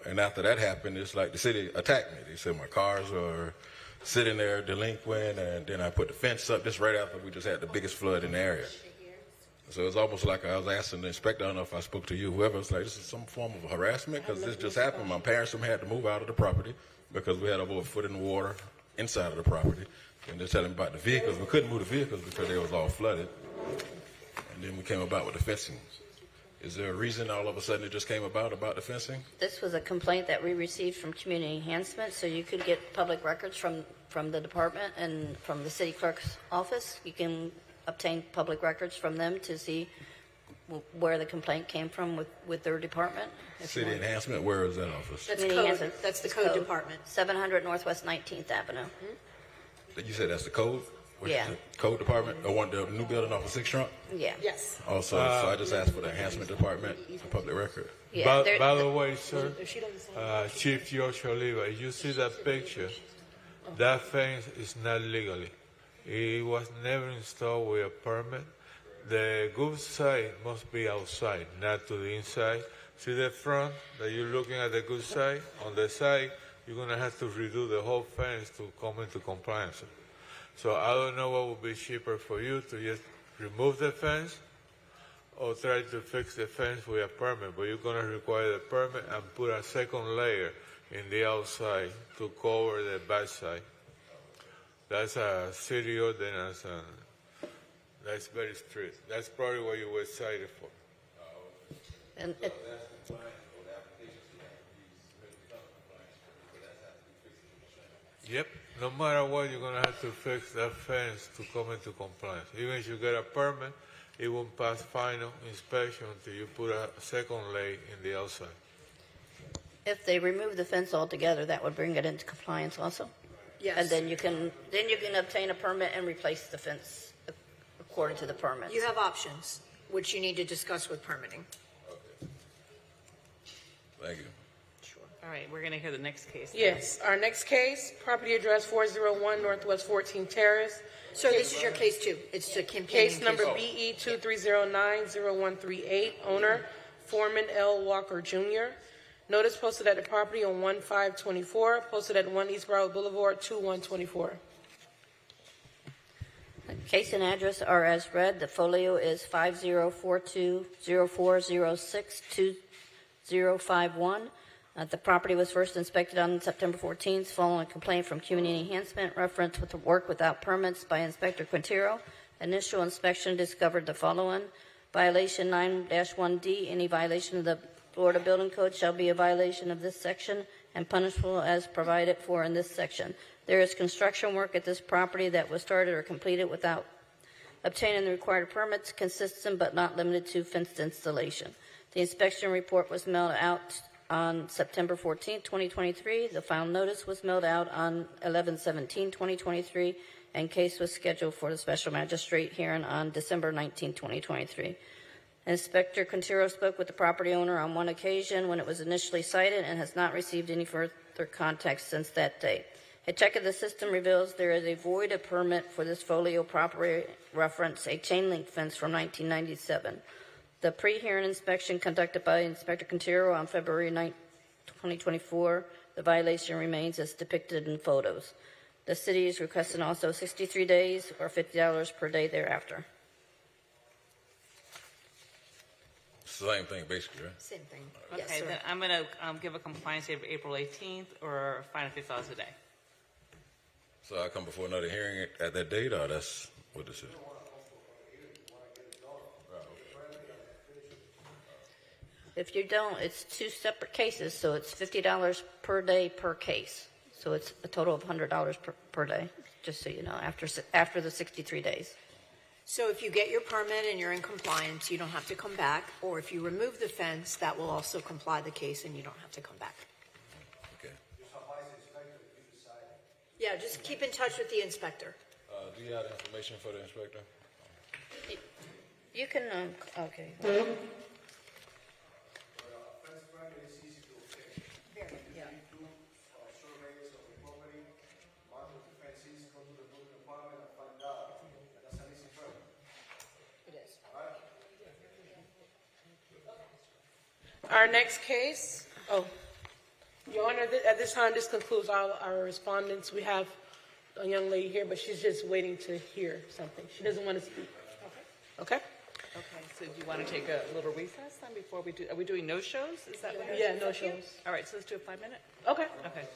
And after that happened, it's like the city attacked me. They said my cars were sitting there delinquent, and then I put the fence up just right after we just had the biggest flood in the area. So it's almost like I was asking the inspector, I don't know if I spoke to you, whoever, it's like this is some form of harassment because this just happened. My parents had to move out of the property because we had over a foot in the water inside of the property. And they're telling me about the vehicles. We couldn't move the vehicles because they was all flooded. And then we came about with the fencing. Is there a reason all of a sudden it just came about the fencing? This was a complaint that we received from Community Enhancement, so you could get public records from the department and from the city clerk's office. You can obtain public records from them to see where the complaint came from with their department. City Enhancement, where is that office? That's Community code. Enhancement. That's the code department. 700 Northwest 19th Avenue. You said that's the code? Yeah. The code department? The new building off of 6th Trunk? Yeah. Yes. Also, so I just asked for the enhancement department for public record. Yeah, By the way, sir, Chief George Oliva, you see that picture? That fence is not legally. It was never installed with a permit. The good side must be outside, not to the inside. See the front that you're looking at the good side? On the side, you're going to have to redo the whole fence to come into compliance. So I don't know what would be cheaper for you to just remove the fence or try to fix the fence with a permit, but you're going to require the permit and put a second layer in the outside to cover the backside. That's a city ordinance, and that's very strict. That's probably what you were cited for. And Yep. No matter what, you're going to have to fix that fence to come into compliance. Even if you get a permit, it won't pass final inspection until you put a second layer in the outside. if they remove the fence altogether, that would bring it into compliance also? Yes. And then you can obtain a permit and replace the fence according to the permit. You have options, which you need to discuss with permitting. Thank you. All right, we're going to hear the next case. Yes, our next case, property address 401 Northwest 14th Terrace. So this is your case too. It's the campaigning Case number BE 23090138, owner Foreman L. Walker Jr. Notice posted at the property on 1/5/24, posted at 1 East Broward Boulevard, 2/1/24. Case and address are as read. The folio is 504204062051. The property was first inspected on September 14th following a complaint from Community Enhancement reference with the work without permits by Inspector Quintero. Initial inspection discovered the following. Violation 9-1D. Any violation of the Florida Building Code shall be a violation of this section and punishable as provided for in this section. There is construction work at this property that was started or completed without obtaining the required permits consistent but not limited to fenced installation. The inspection report was mailed out on September 14, 2023. The final notice was mailed out on 11/17/2023, and case was scheduled for the special magistrate hearing on December 19, 2023. Inspector Quintero spoke with the property owner on one occasion when it was initially cited and has not received any further contact since that date. A check of the system reveals there is a void of permit for this folio property reference, a chain link fence from 1997. The pre-hearing inspection conducted by Inspector Quintero on February 9, 2024, the violation remains as depicted in photos. The city is requesting also 63 days or $50 per day thereafter. Same thing, basically, right? Same thing. Okay, Yes, sir. then I'm going to give a compliance date of April 18th or fine of $50 a day. So I come before another hearing at that date, or that's what this is? If you don't, it's two separate cases, so it's $50 per day per case. So it's a total of $100 per day, just so you know, after the 63 days. So if you get your permit and you're in compliance, you don't have to come back, or if you remove the fence, that will also comply the case and you don't have to come back. Okay. Yeah, just keep in touch with the inspector. Do you have information for the inspector? You can, okay. Our next case, Your Honor, at this time, this concludes all our respondents. We have a young lady here, but she's just waiting to hear something. She doesn't want to speak. Okay? Okay, so do you want to take a little recess then before we do, are we doing no shows? Is that what it is? Yeah, no shows. All right, so let's do a 5-minute. Okay. Okay.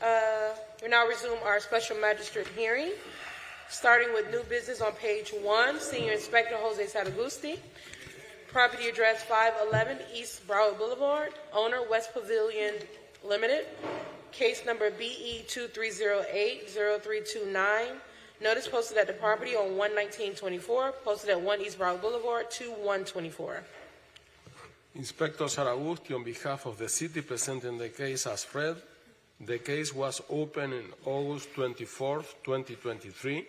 We now resume our special magistrate hearing, starting with new business on page 1, Senior Inspector Jose Saragusti. Property address 511 East Broward Boulevard, owner West Pavilion Limited, case number BE 2308-0329. Notice posted at the property on 1/19/24, posted at 1 East Broward Boulevard, 2/1/24. Inspector Saragusti, on behalf of the city, presenting the case as read. The case was opened on August 24, 2023.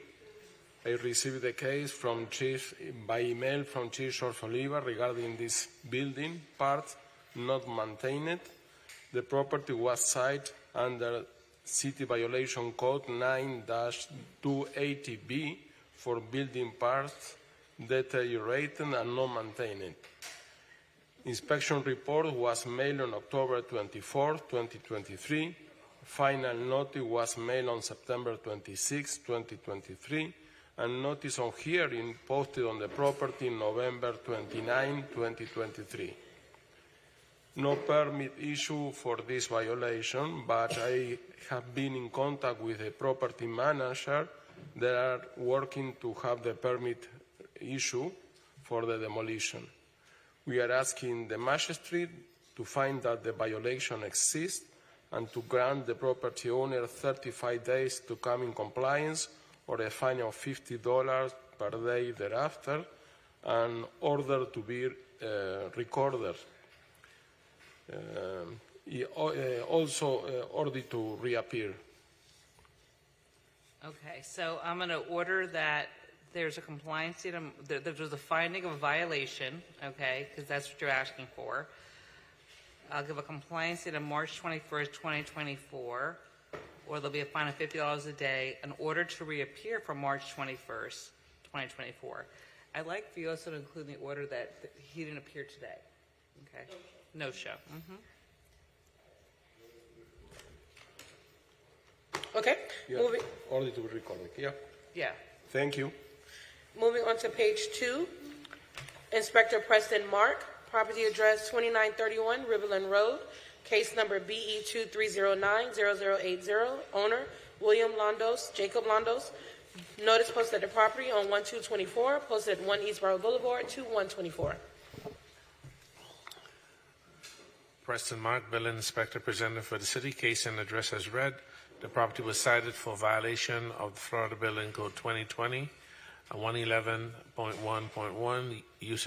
I received the case by email from Chief George Oliva regarding this building part not maintained. The property was cited under City Violation Code 9-280B for building parts deteriorated and not maintained. Inspection report was mailed on October 24, 2023. Final notice was mailed on September 26, 2023, and notice of hearing posted on the property November 29, 2023. No permit issue for this violation, but I have been in contact with the property manager. They are working to have the permit issue for the demolition. We are asking the magistrate to find that the violation exists and to grant the property owner 35 days to come in compliance or a fine of $50 per day thereafter, and order to be recorded. Also order to reappear. Okay, so I'm going to order that there's a compliance, there's a finding of a violation, okay, because that's what you're asking for. I'll give a compliance date of March 21st, 2024, or there'll be a fine of $50 a day in order to reappear from March 21st, 2024. I'd like for you also to include in the order that he didn't appear today. Okay? No show. Okay. Yeah. Moving. Order to be recorded. Yeah. Yeah. Thank you. Moving on to page 2, Inspector Preston Mark, property address 2931 Riverland Road, case number BE 2309-0080, owner William Londos, Jacob Londos. Notice posted at the property on 1/2/24, posted at 1 East Broward Boulevard, 2/1/24. Preston Mark, Building Inspector, presented for the city. Case and address as read. The property was cited for violation of the Florida Building Code 2020, 111.1.1, use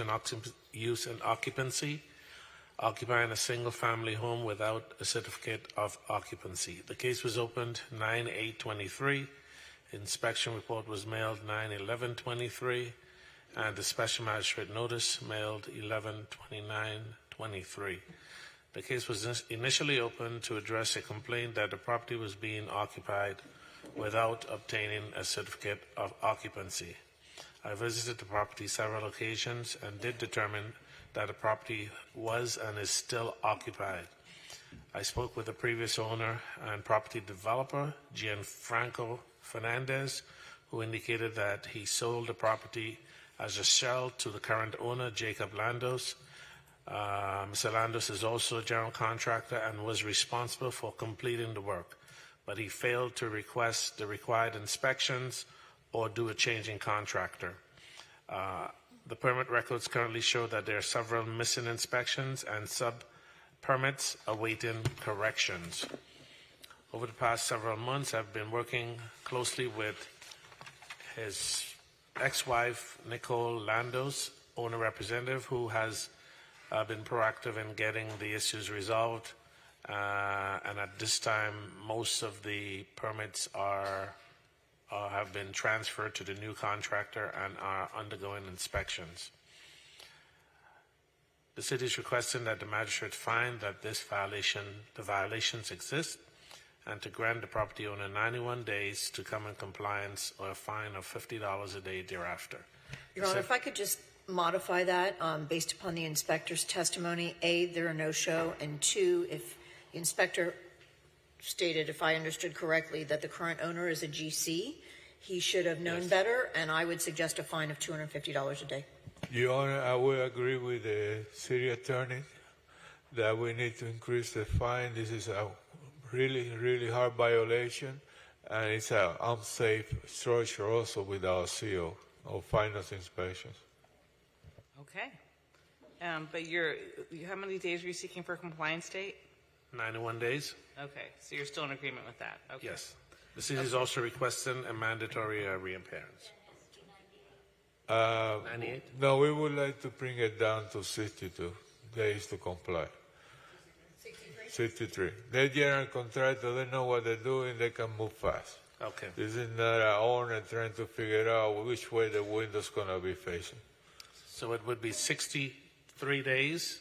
and occupancy, occupying a single-family home without a certificate of occupancy. The case was opened 9/8/23. Inspection report was mailed 9/11/23, and the special magistrate notice mailed 11/29/23. The case was initially opened to address a complaint that the property was being occupied without obtaining a certificate of occupancy. I visited the property several occasions and did determine that the property was and is still occupied. I spoke with the previous owner and property developer, Gianfranco Fernandez, who indicated that he sold the property as a shell to the current owner, Jacob Landos. Mr. Landos is also a general contractor and was responsible for completing the work, but he failed to request the required inspections or do a change in contractor. The permit records currently show that there are several missing inspections and sub-permits awaiting corrections. Over the past several months, I've been working closely with his ex-wife, Nicole Landos, owner representative, who has been proactive in getting the issues resolved. And at this time, most of the permits have been transferred to the new contractor and are undergoing inspections. The city is requesting that the magistrate find that the violations exist, and to grant the property owner 91 days to come in compliance or a fine of $50 a day thereafter. Your Honor, if I could just modify that based upon the inspector's testimony. A, there are no show, and 2, if the inspector stated, if I understood correctly, that the current owner is a GC, he should have known better, and I would suggest a fine of $250 a day. Your Honor, I will agree with the city attorney that we need to increase the fine. This is a really hard violation, and it's an unsafe structure also without CO or finance inspections. Okay. But how many days are you seeking for a compliance date? 91 days? Okay, so you're still in agreement with that? Okay. Yes. The city is also requesting a mandatory reappearance. 98? No, we would like to bring it down to 62 days to comply. 63. They're general contractor, they know what they're doing, they can move fast. Okay. This is not an owner trying to figure out which way the window's going to be facing. So it would be 63 days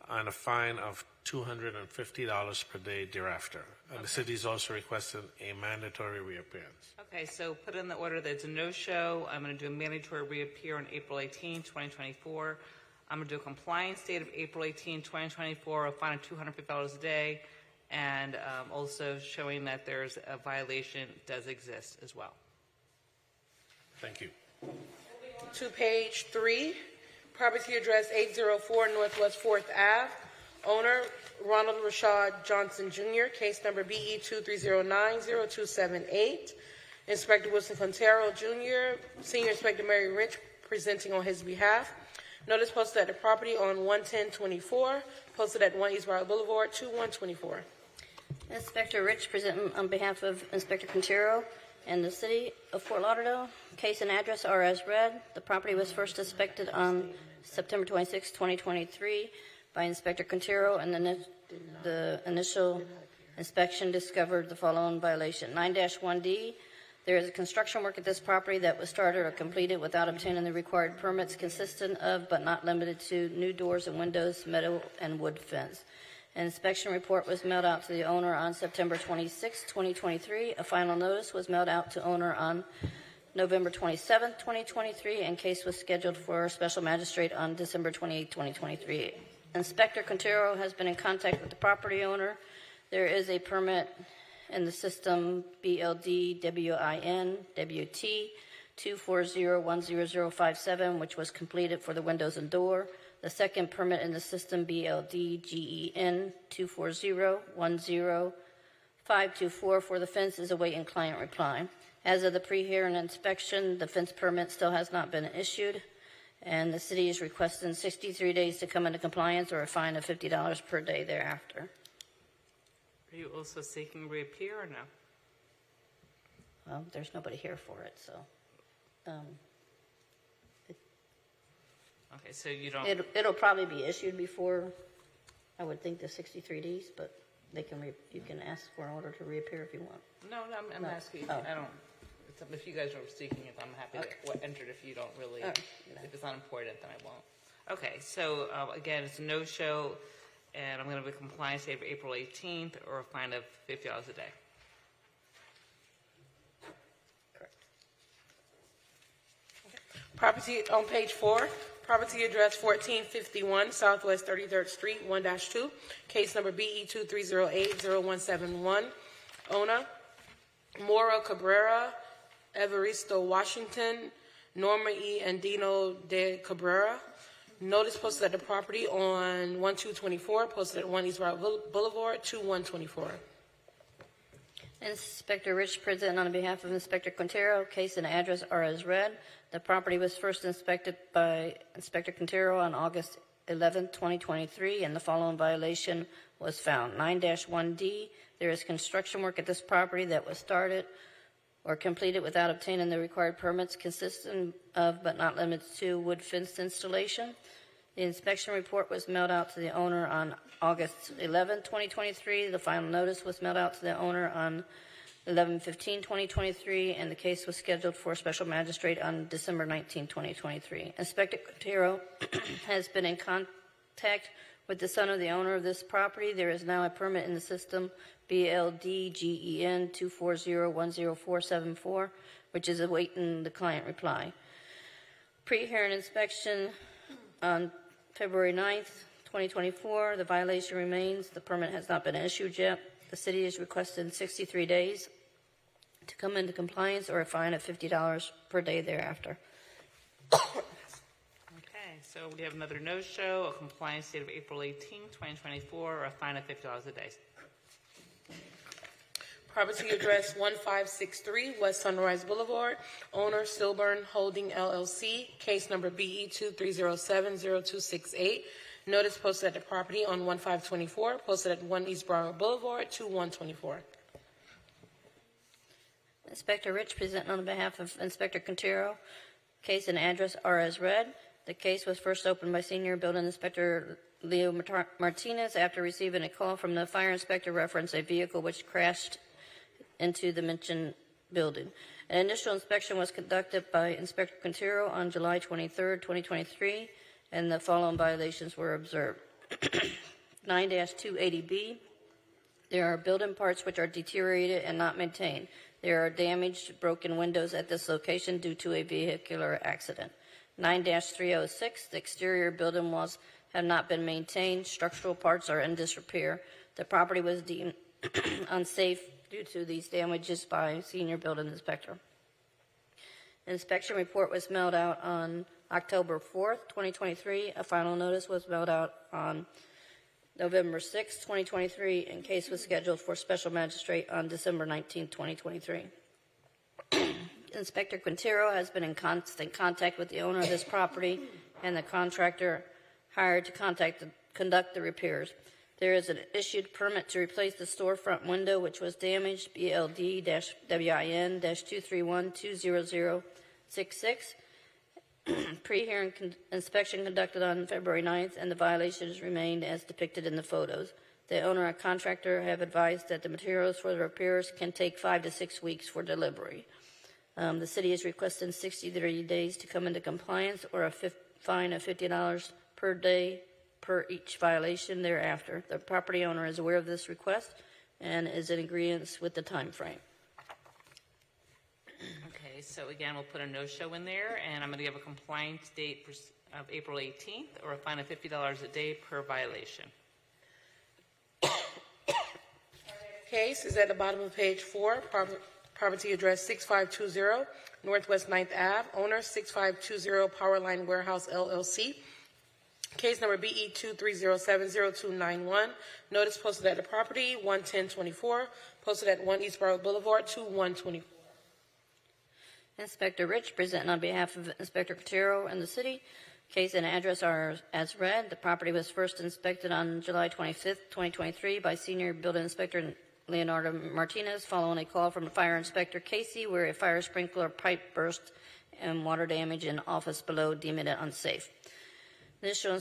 and a fine of $250 per day thereafter. And the city is also requesting a mandatory reappearance. Okay, so put in the order that it's a no-show. I'm going to do a mandatory reappear on April 18, 2024. I'm going to do a compliance date of April 18, 2024, a fine of $250 a day, and also showing that there's a violation does exist as well. Thank you. To page 3, property address 804 Northwest 4th Ave. Owner, Ronald Rashad Johnson Jr., case number BE 23090278. Inspector Wilson Quintero Jr., Senior Inspector Mary Rich, presenting on his behalf. Notice posted at the property on 11024, posted at 1 East Route Boulevard, 2124. Inspector Rich presenting on behalf of Inspector Quintero and the City of Fort Lauderdale. Case and address are as read. The property was first inspected on September 26, 2023 by Inspector Quintero, and the initial inspection discovered the following violation. 9-1D, there is a construction work at this property that was started or completed without obtaining the required permits consistent of but not limited to new doors and windows, metal and wood fence. An inspection report was mailed out to the owner on September 26, 2023. A final notice was mailed out to owner on November 27, 2023, and case was scheduled for a special magistrate on December 28, 2023. Inspector Quintero has been in contact with the property owner. There is a permit in the system BLDWIN-WT 240-10057, which was completed for the windows and door. The second permit in the system BLDGEN 240-10524 for the fence is awaiting client reply. As of the pre-hearing inspection, the fence permit still has not been issued, and the city is requesting 63 days to come into compliance or a fine of $50 per day thereafter. Are you also seeking reappear or no? Well, there's nobody here for it, so. Okay, so you don't. It'll probably be issued before, I would think, the 63 days, but you can ask for an order to reappear if you want. No, I'm asking. Oh. I don't. If you guys are seeking it, I'm happy to enter it. If you don't really, if it's not important, then I won't. Okay, so again, it's a no-show, and I'm going to have a compliance date of April 18th or a fine of $50 a day. Property on page 4, property address 1451 Southwest 33rd Street, 1-2, case number BE 23080171. Owner, Mora Cabrera, Evaristo Washington, Norma E. Andino de Cabrera. Notice posted at the property on 1224, posted at 1 East Route Boulevard, 2124. Inspector Rich present on behalf of Inspector Quintero. Case and address are as read. The property was first inspected by Inspector Quintero on August 11, 2023, and the following violation was found. 9-1D, there is construction work at this property that was started or completed without obtaining the required permits consistent of but not limited to wood fence installation. The inspection report was mailed out to the owner on August 11, 2023. The final notice was mailed out to the owner on 11/15/2023, and the case was scheduled for a special magistrate on December 19, 2023. Inspector Quintero has been in contact with the son of the owner of this property. There is now a permit in the system BLDGEN 240-10474, which is awaiting the client reply. Pre-hearing inspection on February 9th, 2024. The violation remains. The permit has not been issued yet. The city is requesting 63 days to come into compliance or a fine of $50 per day thereafter. Okay, so we have another no-show, a compliance date of April 18, 2024, or a fine of $50 a day. Property address 1563 West Sunrise Boulevard. Owner Stillburn Holding LLC. Case number BE 23070268. Notice posted at the property on 1524. Posted at 1 East Broward Boulevard to 124. Inspector Rich presenting on behalf of Inspector Quintero. Case and address are as read. The case was first opened by Senior Building Inspector Leo Martinez after receiving a call from the fire inspector referencing a vehicle which crashed into the mentioned building. An initial inspection was conducted by Inspector Quintero on July 23, 2023, and the following violations were observed. 9-280B, there are building parts which are deteriorated and not maintained. There are damaged, broken windows at this location due to a vehicular accident. 9-306, the exterior building walls have not been maintained. Structural parts are in disrepair. The property was deemed unsafe due to these damages by Senior Building Inspector. An inspection report was mailed out on October 4th, 2023. A final notice was mailed out on November 6, 2023, and case was scheduled for special magistrate on December 19, 2023. Inspector Quintero has been in constant contact with the owner of this property and the contractor hired to conduct the repairs. There is an issued permit to replace the storefront window, which was damaged, BLD-WIN-231-20066. Pre-hearing inspection conducted on February 9th, and the violations remained as depicted in the photos. The owner and contractor have advised that the materials for the repairs can take 5 to 6 weeks for delivery. The city is requesting 60 days to come into compliance or a fine of $50 per day per each violation thereafter. The property owner is aware of this request and is in agreement with the time frame. Okay, so again, we'll put a no-show in there, and I'm going to give a compliance date of April 18th or a fine of $50 a day per violation. Case is at the bottom of page 4. Property address 6520 Northwest 9th Ave. Owner 6520 Powerline Warehouse LLC. Case number BE 23070291. Notice posted at the property 11024. Posted at 1 East Broward Boulevard to 124. Inspector Rich presenting on behalf of Inspector Quintero and the city. Case and address are as read. The property was first inspected on July 25th, 2023 by Senior Building Inspector Leonardo Martinez following a call from Fire Inspector Casey where a fire sprinkler pipe burst and water damage in office below, deeming it unsafe. Initial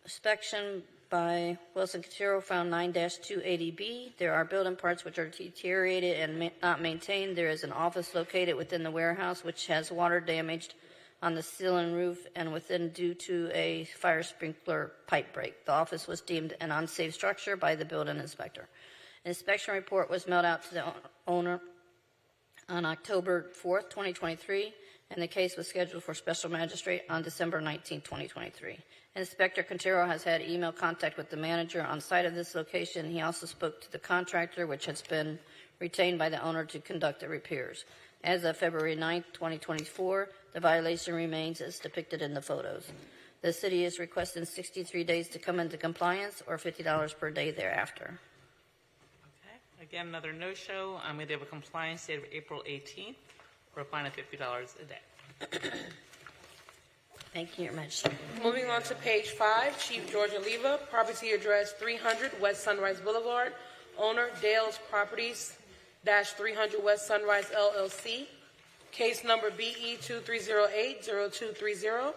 inspection by Wilson Quintero found 9-280B. There are building parts which are deteriorated and not maintained. There is an office located within the warehouse which has water damaged on the ceiling roof and within due to a fire sprinkler pipe break. The office was deemed an unsafe structure by the building inspector. An inspection report was mailed out to the owner on October 4th, 2023, and the case was scheduled for special magistrate on December 19, 2023. Inspector Quintero has had email contact with the manager on site of this location. He also spoke to the contractor, which has been retained by the owner to conduct the repairs. As of February 9, 2024, the violation remains as depicted in the photos. The city is requesting 63 days to come into compliance or $50 per day thereafter. Again, another no-show. I'm going to have a compliance date of April 18th or a fine of $50 a day. Thank you, Your Majesty. Moving on to page 5, Chief George Oliva, property address 300 West Sunrise Boulevard. Owner Dale's Properties -300 West Sunrise LLC. Case number BE 23080230.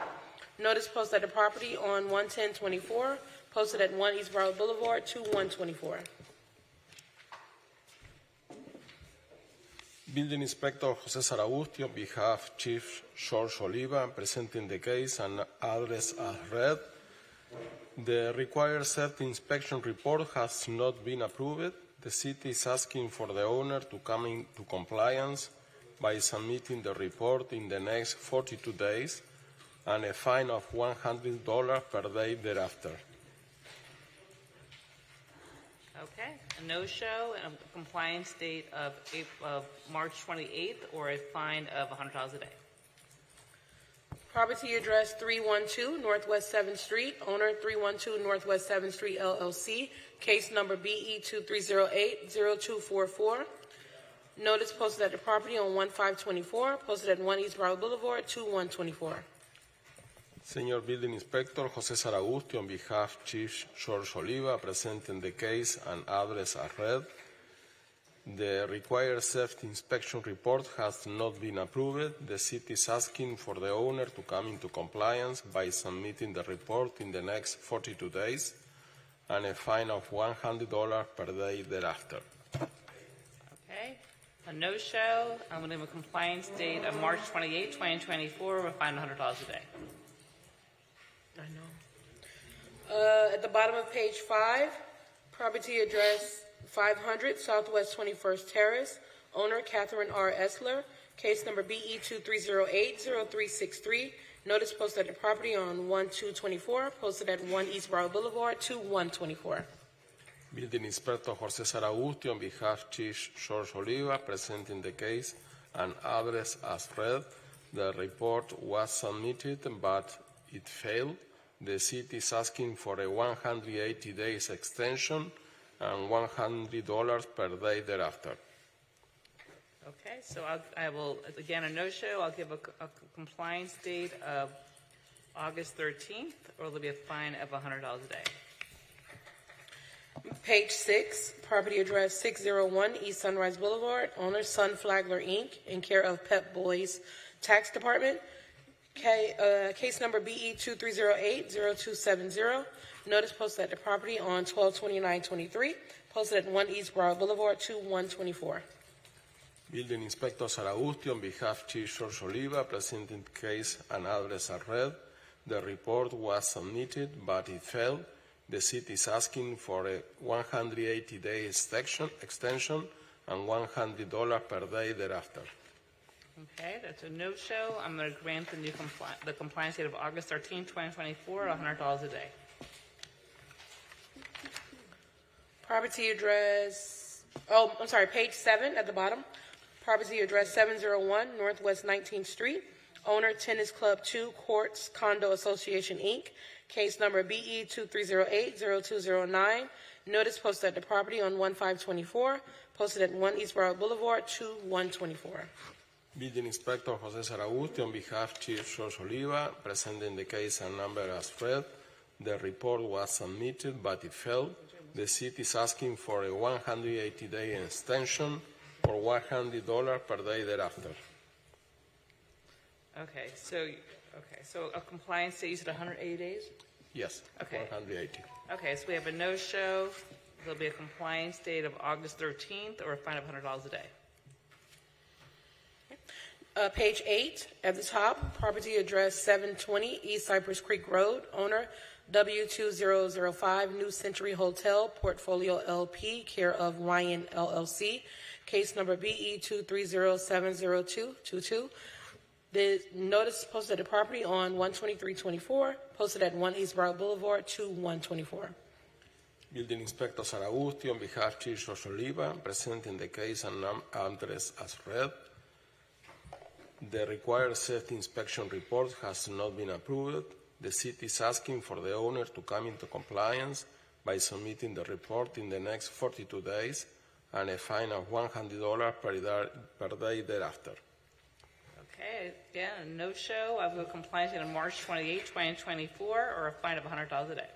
Notice posted at the property on 11024. Posted at 1 East Broward Boulevard to 124. Building Inspector Jose Saragusti on behalf of Chief George Oliva, presenting the case and address as read. The required self-inspection report has not been approved. The city is asking for the owner to come into compliance by submitting the report in the next 42 days and a fine of $100 per day thereafter. Okay, a no-show and a compliance date of March 28th or a fine of $100 a day. Property address 312 Northwest 7th Street. Owner 312 Northwest 7th Street LLC. Case number BE 23080244. Notice posted at the property on 1524, posted at 1 East Broward Boulevard, 2124. Senior Building Inspector Jose Saragusti, on behalf Chief George Oliva, presenting the case and address as read. The required safety inspection report has not been approved. The city is asking for the owner to come into compliance by submitting the report in the next 42 days and a fine of $100 per day thereafter. Okay. A no-show. I'm going to have a compliance date of March 28, 2024, with a fine of $100 a day. I know. At the bottom of page 5, property address 500 Southwest 21st Terrace, owner Catherine R. Essler, case number BE 2308-0363, notice posted at the property on 1/2/24, posted at 1 East Broward Boulevard, 2124. Building Inspector Jose Saragusti, on behalf Chief George Oliva, presenting the case and address as read. The report was submitted, but it failed. The city is asking for a 180 days extension and $100 per day thereafter. Okay, so I will, again, a no-show. I'll give a compliance date of August 13th, or there'll be a fine of $100 a day. Page 6, property address 601 East Sunrise Boulevard, owner Sun Flagler, Inc., in care of Pep Boys Tax Department, case number BE 2308-0270, notice posted at the property on 12/29/23, posted at 1 East Broward Boulevard, 2124. Building Inspector Saragusti, on behalf Chief George Oliva, presenting case and address are read. The report was submitted, but it failed. The city is asking for a 180-day extension and $100 per day thereafter. Okay, that's a no-show. I'm going to grant the new compliance date of August 13th, 2024, $100 a day. Property address, page 7 at the bottom. Property address 701 Northwest 19th Street. Owner Tennis Club 2 Courts Condo Association, Inc. Case number BE 2308-0209. Notice posted at the property on 1524. Posted at 1 East Broward Boulevard, 2124. Building Inspector Jose Saragusti, on behalf Chief George Oliva, presenting the case and number as read. The report was submitted, but it failed. The city is asking for a 180-day extension for $100 per day thereafter. Okay, so a compliance date, you said 180 days? Yes, Okay. 180. Okay, so we have a no-show. There'll be a compliance date of August 13th, or a fine of $100 a day. Page 8 at the top, property address 720 East Cypress Creek Road, owner W2005 New Century Hotel Portfolio LP, care of Ryan LLC, case number BE 230-70222. The notice posted at the property on 1/23/24, posted at 1 East Broward Boulevard, 2124. Building Inspector Saragusti, on behalf Chief George Oliva, presenting the case and address as read. The required safety inspection report has not been approved. The city is asking for the owner to come into compliance by submitting the report in the next 42 days and a fine of $100 per day thereafter. Okay, again, a no-show. I will compliance date on March 28, 2024, or a fine of $100 a day.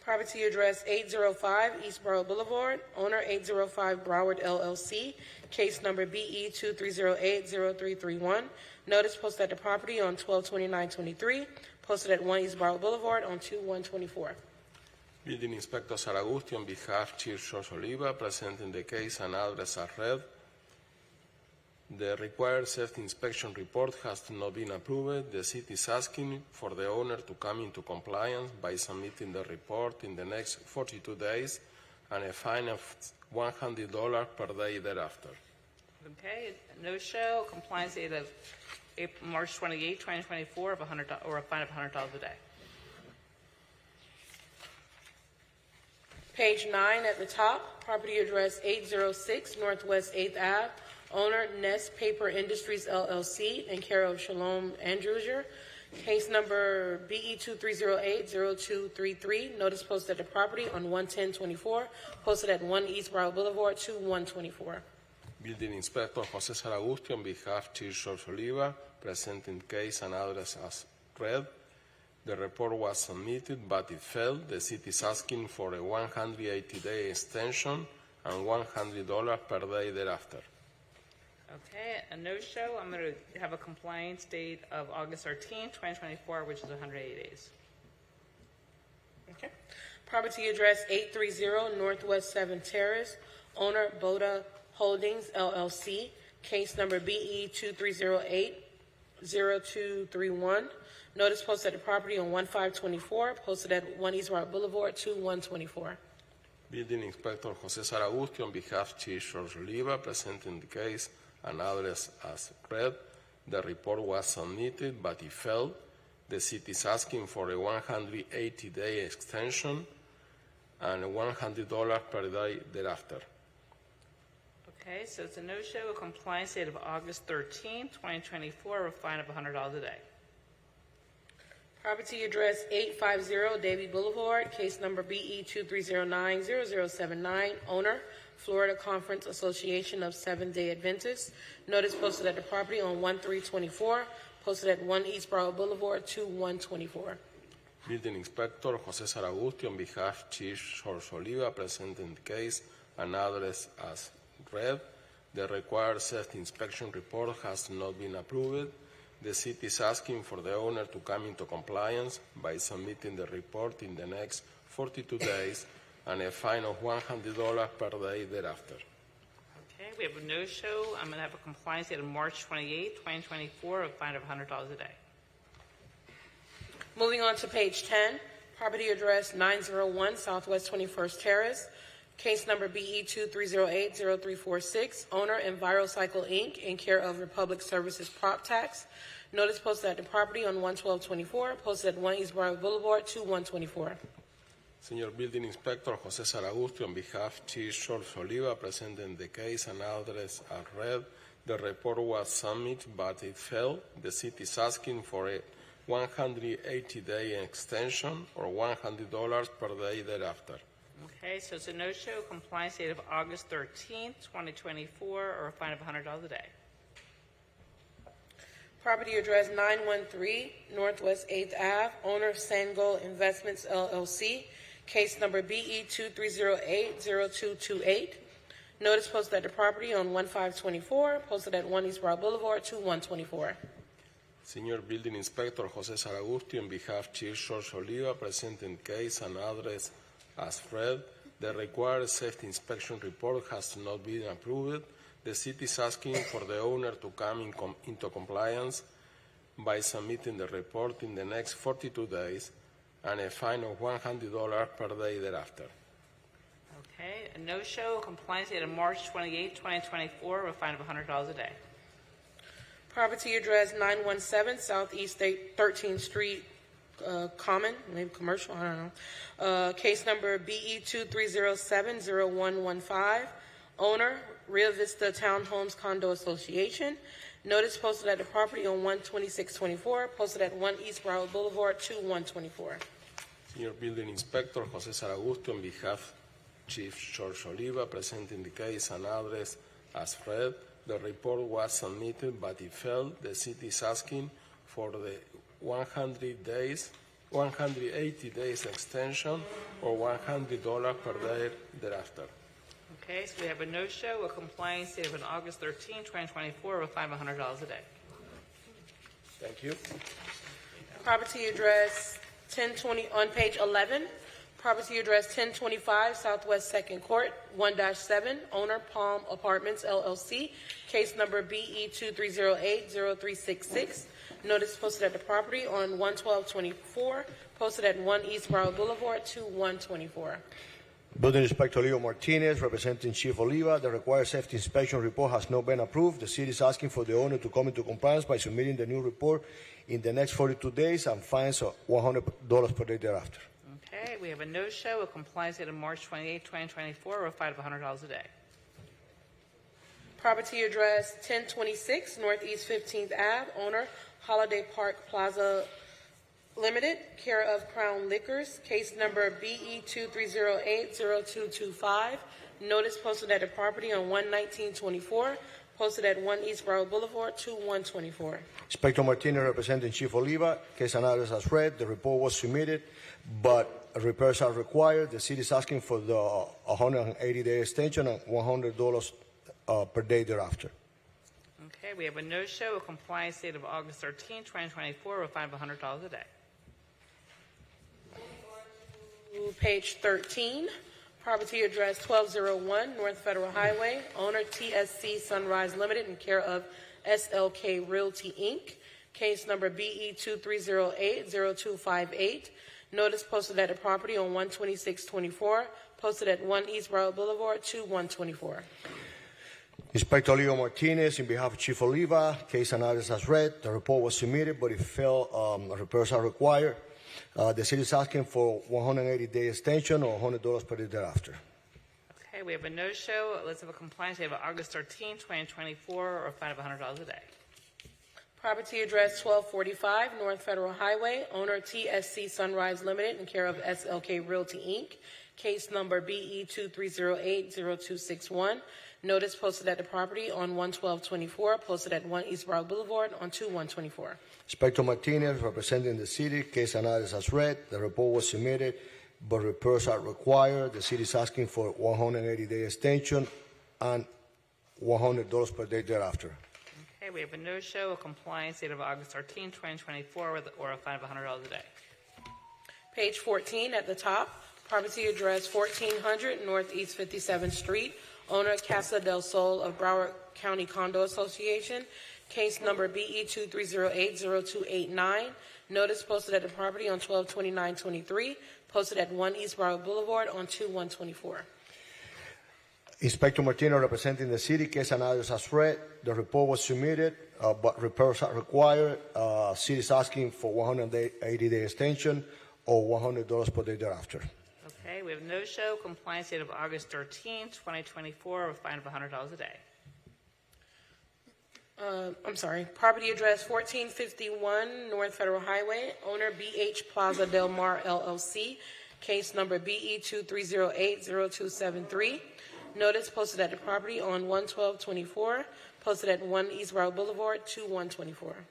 Property address 805 East Broward Boulevard, owner 805 Broward LLC, case number BE 2308-0331. Notice posted at the property on 12/29/23, posted at 1 East Broward Boulevard on 2/1/24. Building Inspector Saragusti, on behalf Chief George Oliva, presenting the case and address as read. The required safety inspection report has not been approved. The city is asking for the owner to come into compliance by submitting the report in the next 42 days and a fine of $100 per day thereafter. Okay, no show. Compliance date of March 28, 2024, of $100 or a fine of $100 a day. Page 9 at the top, property address 806 Northwest 8th Ave, owner Nest Paper Industries LLC, in care of Shalom Andrewser, Case number BE 2308-0233, notice posted at the property on 11024, posted at 1 East Broward Boulevard, 2124. Building Inspector Jose Saragusti on behalf of Chief George Oliva, presenting case and address as read. The report was submitted, but it failed. The city is asking for a 180-day extension and $100 per day thereafter. Okay, a no-show. I'm going to have a compliance date of August 13, 2024, which is 180 days. Okay. Property address 830 Northwest 7th Terrace, owner Boda Holdings, LLC, case number BE 2308-0231. Notice posted at the property on 1524, posted at 1 East Rock Boulevard, 2124. Building Inspector Jose Saragusti on behalf of Chief George Oliva, presenting the case and address as read. The report was submitted, but it failed. The city is asking for a 180-day extension and $100 per day thereafter. Okay, so it's a no-show. A compliance date of August 13, 2024, a fine of $100 a day. Property address 850 Davie Boulevard, case number BE 2309-0079, owner Florida Conference Association of Seventh-day Adventists. Notice posted at the property on 1324, posted at 1 East Broward Boulevard, 2124. Building Inspector Jose Saragusti on behalf of Chief George Oliva, presenting the case and address as read. The required safety inspection report has not been approved. The city is asking for the owner to come into compliance by submitting the report in the next 42 days and a fine of $100 per day thereafter. Okay, we have a no-show. I'm going to have a compliance date of March 28, 2024, a fine of $100 a day. Moving on to page 10, property address 901 Southwest 21st Terrace, case number BE 2308-0346, owner EnviroCycle Inc., in care of Republic Services Prop Tax. Notice posted at the property on 11224, posted at 1 East Broward Boulevard, 2124. Senior Building Inspector Jose Saragusti on behalf of Chief George Oliva, presenting the case and address as read. The report was submitted, but it failed. The city is asking for a 180-day extension or $100 per day thereafter. Okay, so it's a no-show. Compliance date of August 13, 2024, or a fine of $100 a day. Property address 913 Northwest 8th Ave, owner Sangold Investments LLC, case number BE 2308-0228. Notice posted at the property on 1524, posted at 1 East Broward Boulevard, 2124. Senior Building Inspector Jose Saragusti on behalf of Chief George Oliva, presenting case and address as read. The required safety inspection report has not been approved. The city is asking for the owner to come into compliance by submitting the report in the next 42 days and a fine of $100 per day thereafter. Okay, a no-show. Compliance date of March 28, 2024, a fine of $100 a day. Property address 917 Southeast 13th Street, Common, maybe commercial, I don't know. Case number BE 2307-0115. Owner, Rio Vista Townhomes Condo Association. Notice posted at the property on 12624, posted at 1 East Broward Boulevard, 2124. Senior Building Inspector Jose Saragusti on behalf of Chief George Oliva, presenting the case and address as read. The report was submitted, but it failed. The city is asking for the 180 days extension or $100 per day thereafter. Okay, so we have a no-show, a compliance date of an August 13, 2024, a fine of $100 a day. Thank you. Property address 1020 on page 11. Property address 1025 Southwest 2nd Court, 1-7, owner Palm Apartments LLC, case number BE 2308-0366. Notice posted at the property on 11224, posted at 1 East Broward Boulevard, 2124. Building Inspector Leo Martinez, representing Chief Oliva. The required safety inspection report has not been approved. The city is asking for the owner to come into compliance by submitting the new report in the next 42 days and fines of $100 per day thereafter. Okay, we have a no-show, a compliance date of March 28, 2024, or a fine of $100 a day. Property address 1026 Northeast 15th Ave, owner Holiday Park Plaza Limited, care of Crown Liquors, case number BE 23080225. Notice posted at the property on 1/19/24, posted at 1 East Broward Boulevard, 2/1/24. Inspector Martinez representing Chief Oliva. Case and address as read. The report was submitted, but repairs are required. The city is asking for the 180-day extension and $100 per day thereafter. Okay, we have a no-show, a compliance date of August 13, 2024, with a fine of $100 a day. Page 13, property address 1201 North Federal Highway, owner TSC Sunrise Limited in care of SLK Realty Inc., case number BE 23080258. Notice posted at the property on 1/26/24, posted at 1 East Broward Boulevard, 2/1/24. Inspector Leo Martinez, in behalf of Chief Oliva, case and address as read. The report was submitted, but it failed. Repairs are required. The city is asking for 180-day extension or $100 per day thereafter. Okay, we have a no-show. Let's have a compliance date of August 13, 2024, or a fine of $100 a day. Property address 1245 North Federal Highway, owner TSC Sunrise Limited in care of SLK Realty Inc., case number BE 23080261. Notice posted at the property on 1/12/24, posted at 1 East Broward Boulevard on 2/1/24. Inspector Martinez representing the city, case and address as read. The report was submitted, but repairs are required. The city is asking for 180-day extension and $100 per day thereafter. Okay, we have a no-show, a compliance date of August 13, 2024, or a fine of $100 a day. Page 14 at the top, property address 1400 Northeast 57th Street, owner Casa del Sol of Broward County Condo Association, case number BE 23080289. Notice posted at the property on 12/29/23, posted at 1 East Broward Boulevard on 2/1/24. Inspector Martinez representing the city, case and address as read. The report was submitted, but repairs are required. City is asking for 180-day extension or $100 per day thereafter. Okay, we have no-show, compliance date of August 13, 2024, or a fine of $100 a day. Property address 1451 North Federal Highway, owner BH Plaza Del Mar LLC, case number BE 23080273. Notice posted at the property on 1/12/24, posted at 1 East Broward Boulevard, 2/1/24.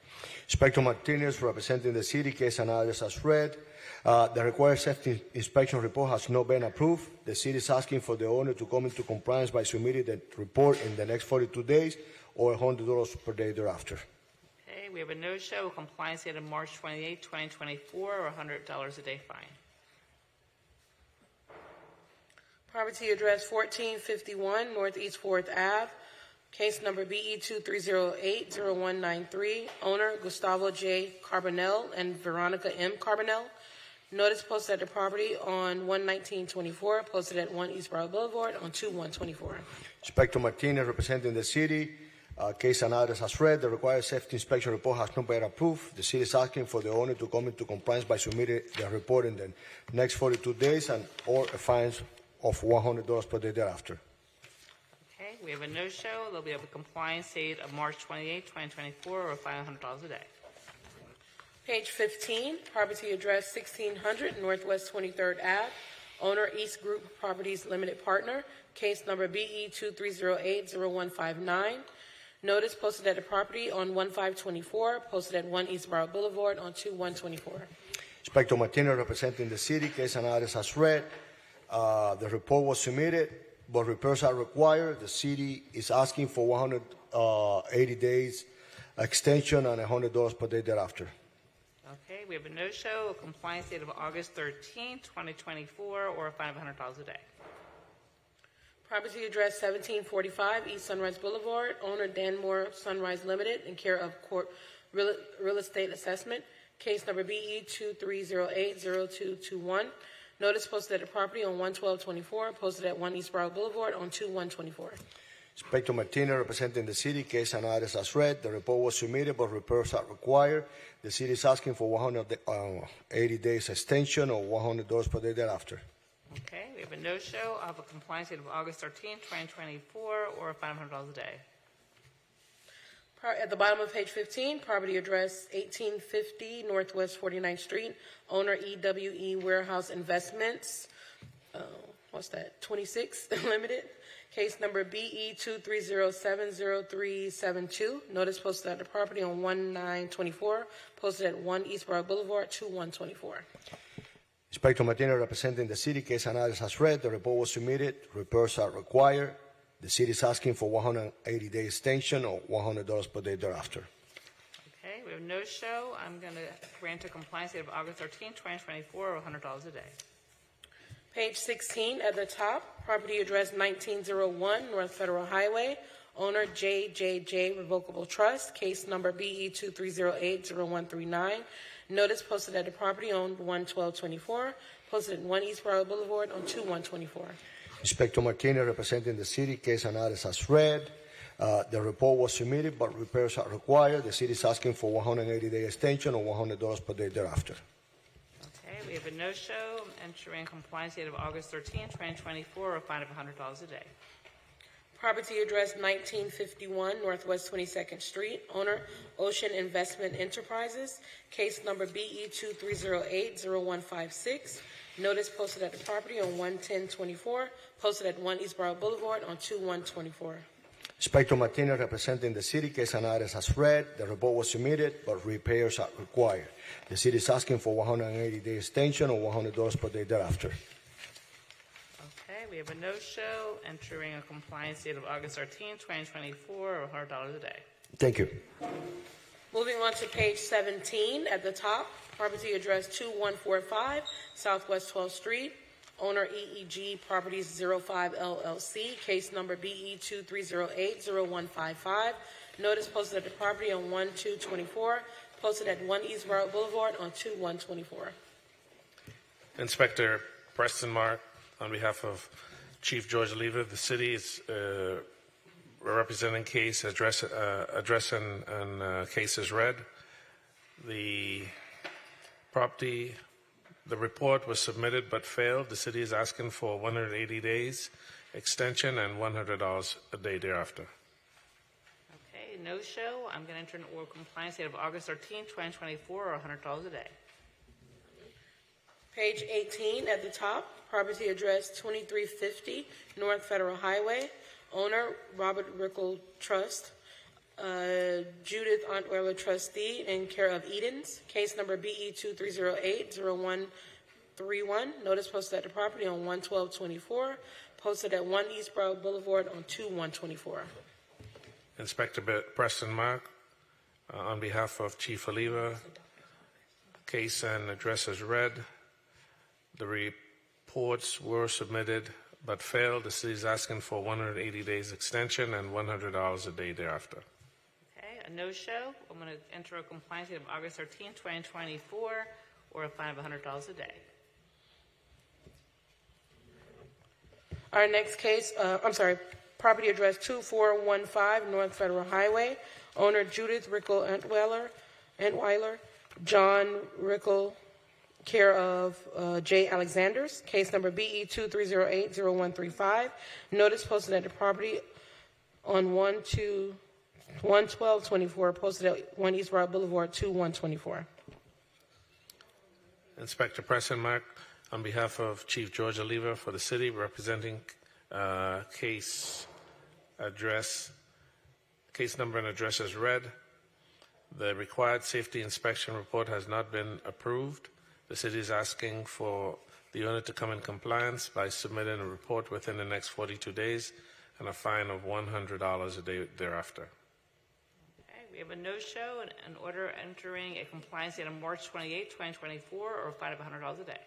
Inspector Martinez representing the city, case and address as read. The required safety inspection report has not been approved. The city is asking for the owner to come into compliance by submitting the report in the next 42 days or $100 per day thereafter. Okay, we have a no-show, compliance date of March 28, 2024, or $100 a day fine. Property address 1451 Northeast 4th Ave, case number BE 23080193, owner Gustavo J. Carbonell and Veronica M. Carbonell. Notice posted at the property on 1/19/24, posted at 1 East Broward Boulevard on 2/1/24. Inspector Martinez representing the city, case and address as read. The required safety inspection report has not been approved. The city is asking for the owner to come into compliance by submitting the report in the next 42 days and or a fine of $100 per day thereafter. Okay, we have a no-show. There'll be a compliance date of March 28, 2024, or a fine of $100 a day. Page 15, property address 1600 Northwest 23rd Ave, owner East Group Properties Limited Partner, case number BE 23080159. Notice posted at the property on 1/5/24, posted at 1 East Broward Boulevard on 2/1/24. Inspector Martinez representing the city, case and address as read. The report was submitted, but repairs are required. The city is asking for 180 days extension and $100 per day thereafter. Okay, we have a no-show, a compliance date of August 13, 2024, or a fine of $100 a day. Property address 1745 East Sunrise Boulevard, owner Danmore Sunrise Limited, in care of Court Real Estate Assessment, case number BE 23080221. Notice posted at the property on 1/12/24, posted at 1 East Broward Boulevard on 2/1/24. Inspector Martinez representing the city, case and address as read. The report was submitted, but repairs are required. The city is asking for 180 days extension or $100 per day thereafter. Okay, we have a no-show. I'll have a compliance date of August 13, 2024, or a fine of $100 a day. At the bottom of page 15, property address 1850 Northwest 49th Street, owner EWE Warehouse Investments, what's that, 26 Limited, case number BE 230703772, notice posted at the property on 1924, posted at 1 Eastborough Boulevard, 2124. Inspector Martinez representing the city, case analysis as read, the report was submitted, repairs are required. The city is asking for 180-day extension or $100 per day thereafter. Okay, we have no show. I'm going to grant a compliance date of August 13, 2024, or $100 a day. Page 16 at the top, property address 1901 North Federal Highway, owner JJJ Revocable Trust, case number BE 23080139, notice posted at the property on 11224, posted at 1 Eastborough Boulevard on 2124. Inspector Martinez representing the city, case analysis as read. The report was submitted, but repairs are required. The city is asking for 180-day extension or $100 per day thereafter. Okay, we have a no-show. Entering compliance date of August 13, 2024, or a fine of $100 a day. Property address 1951 Northwest 22nd Street, owner Ocean Investment Enterprises, case number BE 23080156, notice posted at the property on 11024, posted at 1 Eastborough Boulevard on 2124. Inspector Martinez representing the city, case analysis as read. The report was submitted, but repairs are required. The city is asking for 180-day extension or $100 per day thereafter. Okay, we have a no-show. Entering a compliance date of August 13, 2024, or $100 a day. Thank you. Moving on to page 17 at the top, property address 2145 Southwest 12th Street, owner EEG Properties 05 LLC, case number BE 23080155, notice posted at the property on 1224, posted at 1 Eastborough Boulevard on 2124. Inspector Preston Mark, on behalf of Chief George Oliva, the city is representing case, address and case is read. The property, the report was submitted but failed. The city is asking for 180 days extension and $100 a day thereafter. Okay, no show. I'm going to enter an oral compliance date of August 13, 2024, or $100 a day. Page 18 at the top, property address 2350 North Federal Highway, owner Robert Rickle Trust, Judith Ontweiler trustee in care of Edens, case number BE 23080131, notice posted at the property on 11224, posted at 1 Eastborough Boulevard on 2124. Inspector Preston Mark, on behalf of Chief Oliva, case and address is read. The reports were submitted but failed. The city is asking for 180 days extension and $100 a day thereafter. Okay, a no-show. I'm going to enter a compliance date of August 13, 2024, or a fine of $100 a day. Our next case, property address 2415 North Federal Highway, owner Judith Rickle Entweiler, John Rickle, care of J. Alexanders, case number BE 23080135, notice posted at the property on 11224, posted at 1 East Route Boulevard, 2124. Inspector Preston Mark, on behalf of Chief George Oliva for the city, representing case number and address as read. The required safety inspection report has not been approved. The city is asking for the owner to come in compliance by submitting a report within the next 42 days and a fine of $100 a day thereafter. Okay, we have a no-show and an order entering a compliance date on March 28, 2024, or a fine of $100 a day.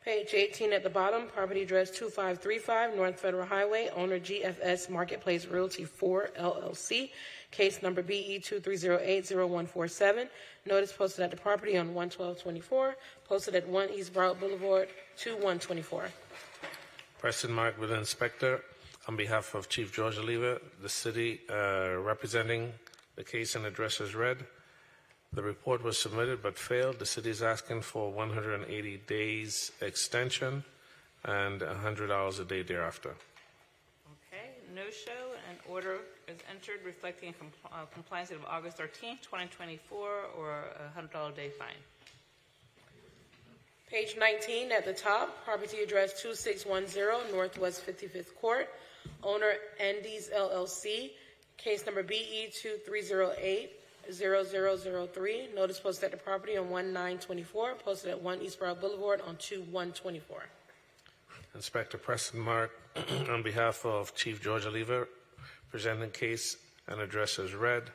Page 18 at the bottom, property address 2535 North Federal Highway, owner GFS Marketplace Realty 4 LLC, case number BE 23080147, notice posted at the property on 11224, posted at 1 East Broward Boulevard, 2124. Preston Mark with the inspector, on behalf of Chief George Oliva, the city representing the case and address as read. The report was submitted but failed. The city is asking for 180 days extension and $100 a day thereafter. Okay, no-show. An order is entered reflecting compliance date of August 13th, 2024, or a $100 day fine. Page 19 at the top, property address 2610 Northwest 55th Court, owner Andes LLC, case number BE 2308-0003, notice posted at the property on 1/9/24, posted at 1 Eastborough Boulevard on 2/1/24. Inspector Preston Mark, on behalf of Chief George Oliver, presenting case and address as read.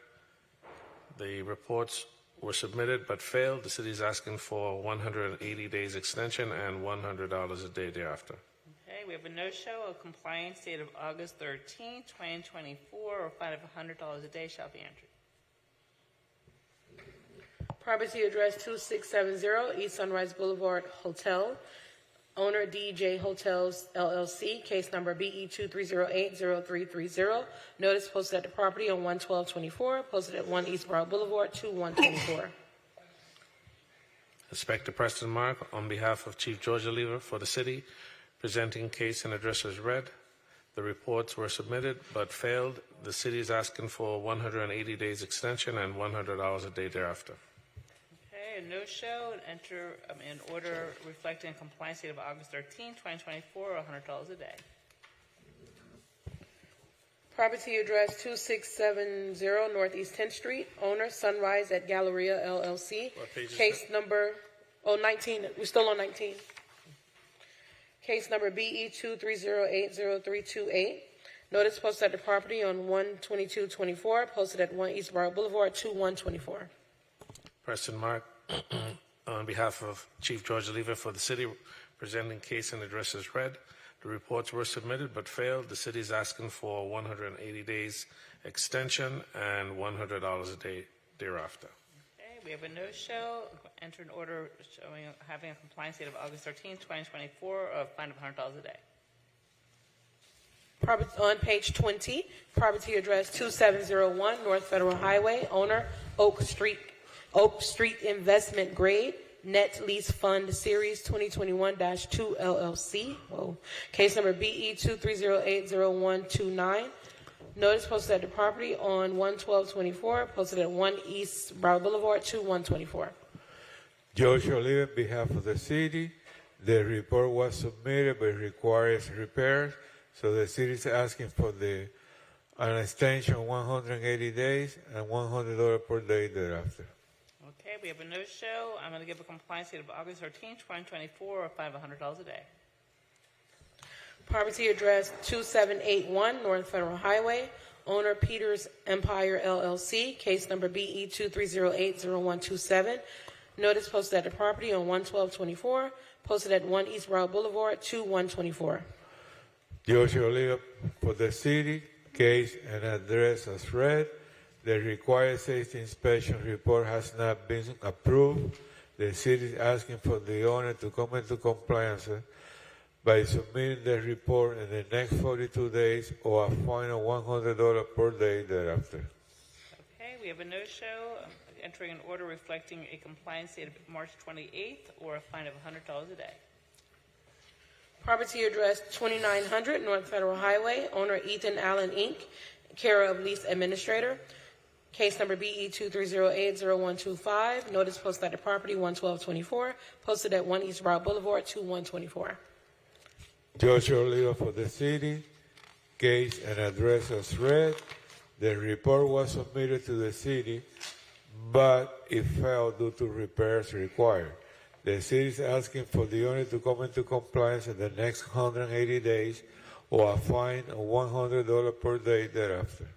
The reports were submitted but failed. The city is asking for 180 days extension and $100 a day thereafter. Okay, we have a no-show. A compliance date of August 13th, 2024, or a fine of $100 a day shall be entered. Property address 2670 East Sunrise Boulevard Hotel, owner DJ Hotels LLC, case number BE 2308-0330, notice posted at the property on 1/12/24, posted at 1 Eastborough Boulevard 2/1/24. Inspector Preston Mark, on behalf of Chief George Oliver for the city, presenting case and address as read. The reports were submitted but failed. The city is asking for 180 days extension and $100 a day thereafter. Okay, a no-show. Enter an order reflecting compliance date of August 13th, 2024, or $100 a day. Property address 2670 Northeast 10th Street, owner Sunrise at Galleria LLC, What page is case number 19, we're still on 19. Case number BE 2308-0328, notice posted at the property on 1/22/24, posted at 1 Eastborough Boulevard 2/1/24. Preston Mark, on behalf of Chief George Oliver for the city, presenting case and address as read. The reports were submitted but failed. The city is asking for 180 days extension and $100 a day thereafter. Okay, we have a no-show. Enter an order having a compliance date of August 13th, 2024, or a fine of $100 a day. On page 20, property address 2701 North Federal Highway, owner Oak Street Investment Grade, Net Lease Fund Series 2021-2 LLC. Whoa. Case number BE 2308-0129. Notice posted at the property on 1/12/24, posted at 1 East Broward Boulevard 2/1/24. George Oliver, on behalf of the city, the report was submitted but requires repairs, so the city is asking for an extension of 180 days and $100 per day thereafter. Okay, we have a no-show. I'm going to give a compliance date of August 13th, 2024, or a fine of $100 a day. Property address 2781 North Federal Highway, owner Peters Empire LLC, case number BE 2308-0127. Notice posted at the property on 1/12/24, posted at 1 East Broward Boulevard 2/1/24. George Oliver for the city, case and address as read. The required safety inspection report has not been approved. The city is asking for the owner to come into compliance by submitting the report in the next 42 days or a fine of $100 per day thereafter. Okay, we have a no-show. Entering an order reflecting a compliance date of March 28th, or a fine of $100 a day. Property address 2900 North Federal Highway, owner Ethan Allen Inc., care of lease administrator. Case number BE 2308-0125. Notice posted at the property 1/12/24, posted at 1 East Broward Boulevard 2/1/24. George Oliver for the city, case and address as read. The report was submitted to the city, but it failed due to repairs required. The city is asking for the owner to come into compliance in the next 180 days or a fine of $100 per day thereafter.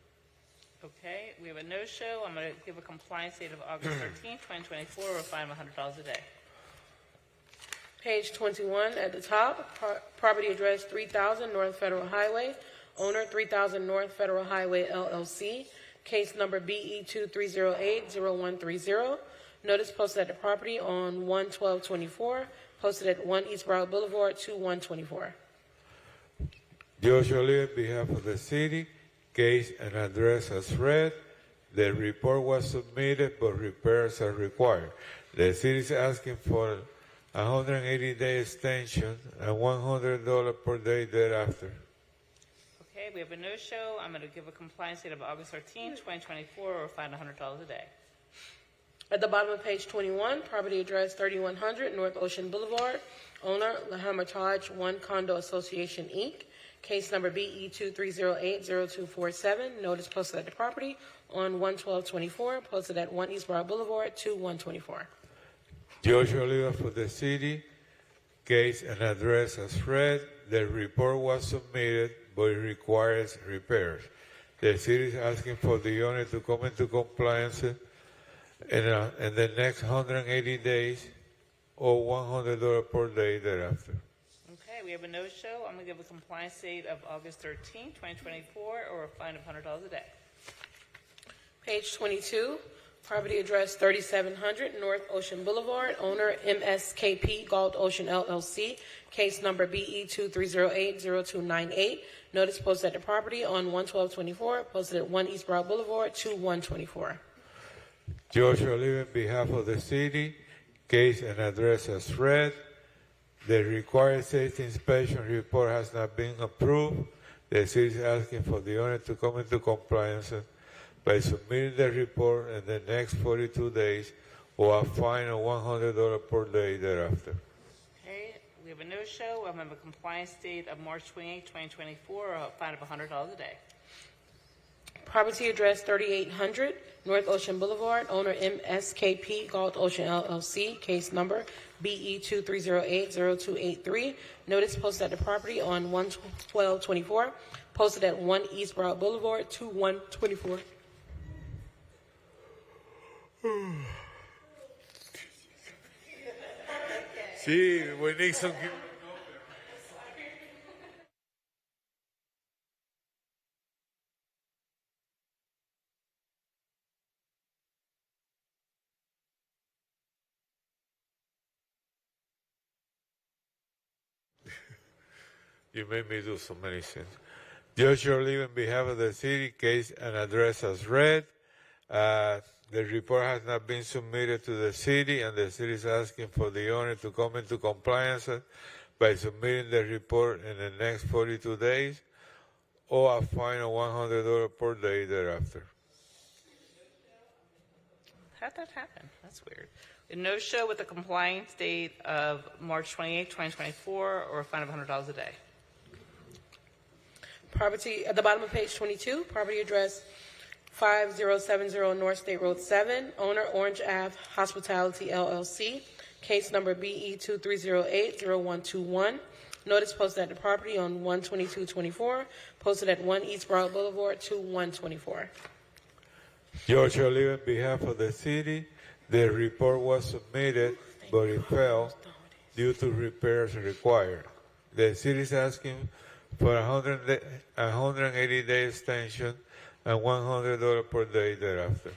Okay, we have a no-show. I'm going to give a compliance date of August 13th, 2024, or a fine of $100 a day. Page 21 at the top, property address 3000 North Federal Highway, owner 3000 North Federal Highway LLC, case number BE 2308-0130. Notice posted at the property on 1/12/24, posted at 1 East Broward Boulevard 2/1/24. George Oliver, on behalf of the city, case and address as read. The report was submitted, but repairs are required. The city is asking for a 180-day extension and $100 per day thereafter. Okay, we have a no-show. I'm going to give a compliance date of August 13, 2024, or fine $100 a day. At the bottom of page 21, property address 3100 North Ocean Boulevard, owner Lahamataj One Condo Association, Inc., case number BE 23080247, notice posted at the property on 1/12/24, posted at 1 East Broad Boulevard, 2/1/24. George Oliva for the city. Case and address as read. The report was submitted, but it requires repairs. The city is asking for the owner to come into compliance in the next 180 days or $100 per day thereafter. Okay, we have a no-show. I'm going to give a compliance date of August 13, 2024, or a fine of $100 a day. Page 22, property address 3700 North Ocean Boulevard, owner MSKP Gulf Ocean LLC, case number BE 23080298, notice posted at the property on 1/12/24, posted at 1 East Broad Boulevard, 2/1/24. George Oliva, on behalf of the city, case and address as read. The required safety inspection report has not been approved. The city is asking for the owner to come into compliance by submitting the report in the next 42 days or a fine of $100 per day thereafter. Okay, we have a no-show. I'm going to have a compliance date of March 28, 2024, or a fine of $100 a day. Property address 3800 North Ocean Boulevard, owner MSKP Gulf Ocean LLC, case number BE 23080283, notice posted at the property on 1/12/24, posted at 1 East Broad Boulevard, 2/1/24. See, we need some. You made me do so many things. Judge Oliva, on behalf of the city, case and address as read. The report has not been submitted to the city, and the city is asking for the owner to come into compliance by submitting the report in the next 42 days or a fine of $100 per day thereafter. How'd that happen? That's weird. A no-show with a compliance date of March 28, 2024, or a fine of $100 a day. Property at the bottom of page 22, property address 5070 North State Road 7, owner Orange Ave Hospitality LLC, case number BE 23080121, notice posted at the property on 1/22/24, posted at 1 East Broad Boulevard, 2/1/24. George Oliva, on behalf of the city, the report was submitted, but it failed due to repairs required. The city is asking for a 180-day extension and $100 per day thereafter.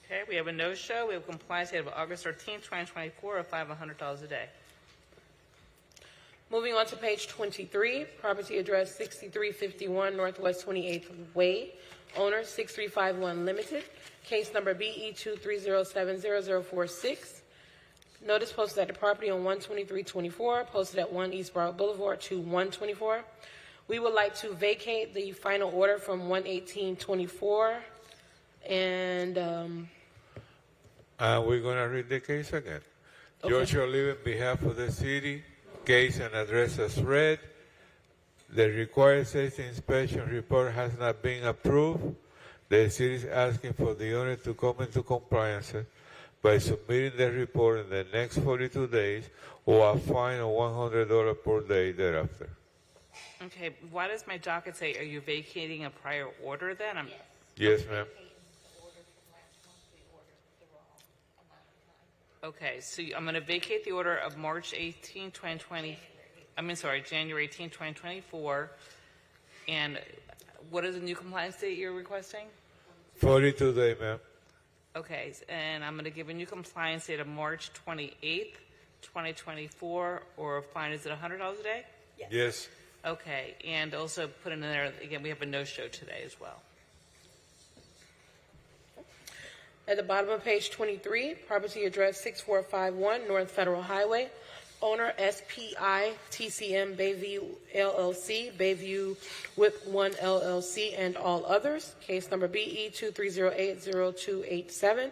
Okay, we have a no-show. We have a compliance date of August 13, 2024, or a fine of $100 a day. Moving on to page 23, property address 6351 Northwest 28th Way, owner 6351 Limited, case number BE 230700046. Notice posted at the property on 1/23/24, posted at 1 East Broad Boulevard, 2/1/24. We would like to vacate the final order from 1/18/24, and we're going to read the case again. Okay. George Oliva, on behalf of the city, case and address as read. The required safety inspection report has not been approved. The city is asking for the owner to come into compliance by submitting the report in the next 42 days or a fine of $100 per day thereafter. Okay, why does my docket say, are you vacating a prior order then? Yes, ma'am. Okay, so I'm going to vacate the order of March 18, 2020. January 18, 2024. And what is the new compliance date you're requesting? 42 days, ma'am. Okay, and I'm going to give a new compliance date of March 28th, 2024, or a fine, is it $100 a day? Yes. Okay, and also put in there, again, we have a no-show today as well. at the bottom of page 23, property address 6451 North Federal Highway, Owner SPI TCM Bayview LLC, Bayview Whip 1 LLC, and all others. Case number BE 23080287.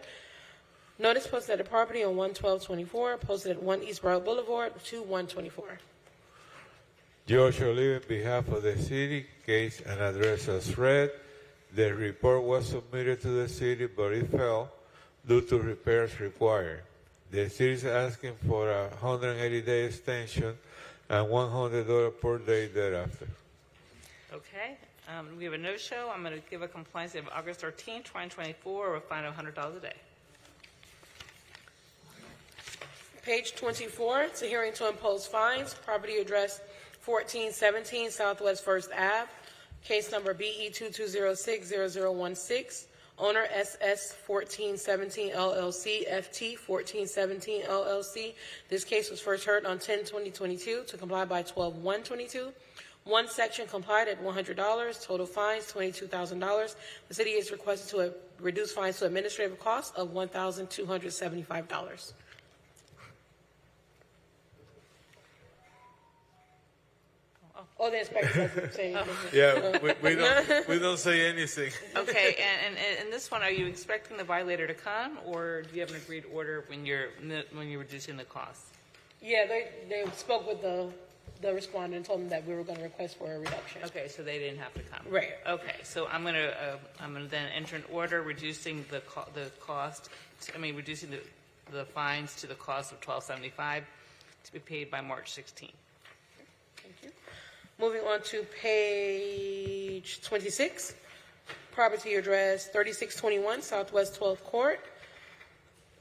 Notice posted at the property on 1/12/24, posted at 1 East Broward Boulevard to 124. George Olive, on behalf of the city, case and address as read. The report was submitted to the city, but it fell due to repairs required. The city is asking for a 180-day extension and $100 per day thereafter. Okay. We have a no-show. I'm going to give a compliance of August 13, 2024, with a fine of $100 a day. Page 24, it's a hearing to impose fines. Property address 1417 Southwest 1st Ave. Case number BE 22060016. Owner SS 1417 LLC, FT 1417 LLC. This case was first heard on 10/20/22 to comply by 12/1/22. One section complied at $100. Total fines $22,000. The city is requested to reduce fines to administrative costs of $1,275. Oh, the inspector doesn't say anything. Yeah, we don't say anything. Okay, and this one, are you expecting the violator to come, or do you have an agreed order when you're reducing the cost? Yeah, they spoke with the respondent and told them that we were going to request for a reduction. Okay, so they didn't have to come. Right. Okay, so I'm gonna then enter an order reducing the cost. Reducing the fines to the cost of $1,275 to be paid by March 16th. Thank you. Moving on to page 26, property address 3621 Southwest 12th Court.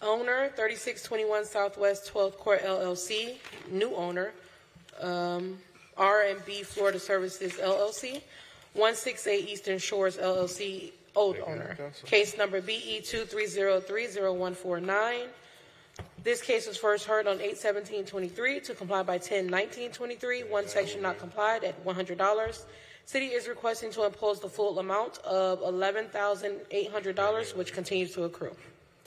Owner 3621 Southwest 12th Court LLC. New owner R&B Florida Services LLC. 168 Eastern Shores LLC. Old owner. Case number BE 23030149. This case was first heard on 8/17/23 to comply by 10/19/23. One section not complied at $100. City is requesting to impose the full amount of $11,800, which continues to accrue.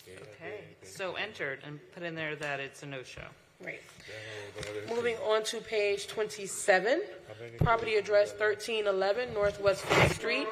Okay, so entered and put in there that it's a no-show. Right. Moving on to page 27, property address 1311 Northwest 4th Street.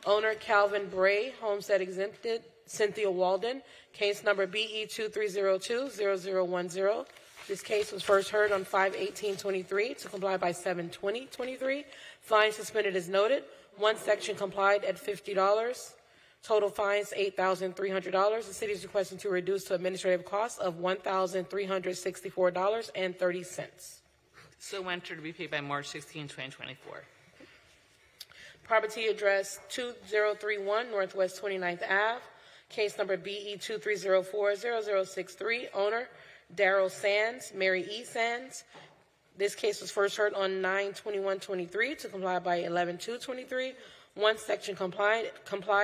Owner Calvin Bray, homestead exempted. Cynthia Walden, case number BE 23020010. This case was first heard on 5/18/23 to comply by 7/20/23. Fine suspended as noted. One section complied at $50. Total fines $8,300. The city is requesting to reduce to administrative costs of $1,364.30. So entered to be paid by March 16, 2024. Property address 2031 Northwest 29th Ave. Case number BE 23040063. Owner Daryl Sands, Mary E. Sands. This case was first heard on 9/21/23 to comply by 11/2/23. One section complied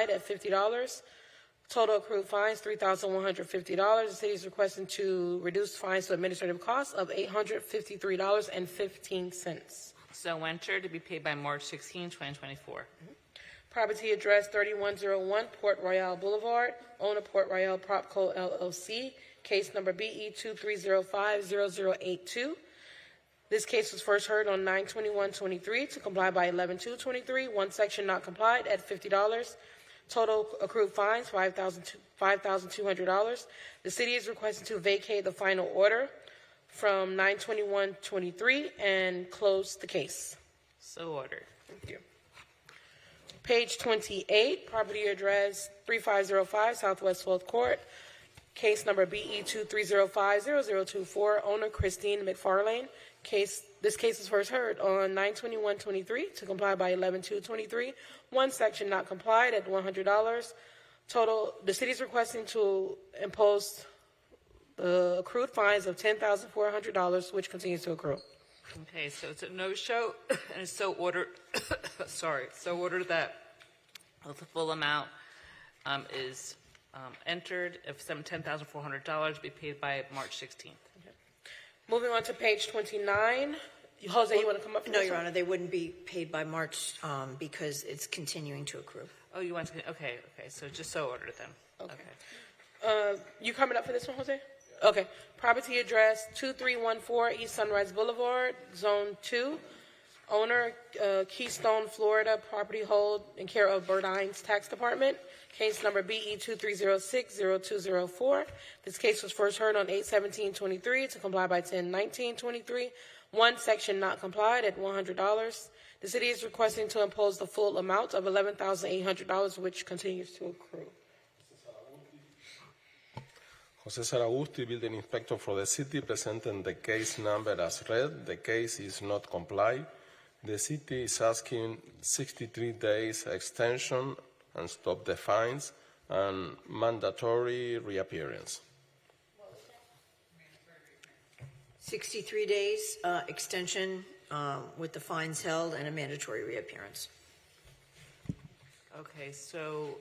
at $50. Total accrued fines $3,150. The city is requesting to reduce fines to administrative costs of $853.15. So entered to be paid by March 16, 2024. Property address 3101 Port Royale Boulevard. Owner Port Royale Propco LLC. Case number BE 23050082. This case was first heard on 9/21/23 to comply by 11/2/23. One section not complied at $50. Total accrued fines $5,200. The city is requesting to vacate the final order from 9/21/23 and close the case. So ordered. Thank you. Page 28, property address 3505 Southwest 12th Court. Case number BE 23050024. Owner Christine McFarlane. This case was first heard on 9/21/23 to comply by 11/2/23. One section not complied at $100. Total, the city is requesting to impose the accrued fines of $10,400, which continues to accrue. Okay, so it's a no-show, and it's so ordered. So ordered that the full amount is entered of $10,400 be paid by March 16th. Okay. Moving on to page 29. Jose, you want to come up? No, Your Honor, they wouldn't be paid by March because it's continuing to accrue. Oh, you want to? Okay. So just so ordered then. Okay. You coming up for this one, Jose? Okay. Property address 2314 East Sunrise Boulevard, Zone 2. Owner, Keystone, Florida, property hold in care of Burdines Tax Department. Case number BE 2306-0204. This case was first heard on 8/17/23 to comply by 10/19/23. One section not complied at $100. The city is requesting to impose the full amount of $11,800, which continues to accrue. Jose Saragusti, building inspector for the city, presenting the case number as read. The case is not complied. The city is asking 63 days extension and stop the fines and mandatory reappearance. 63 days extension with the fines held and a mandatory reappearance. Okay, so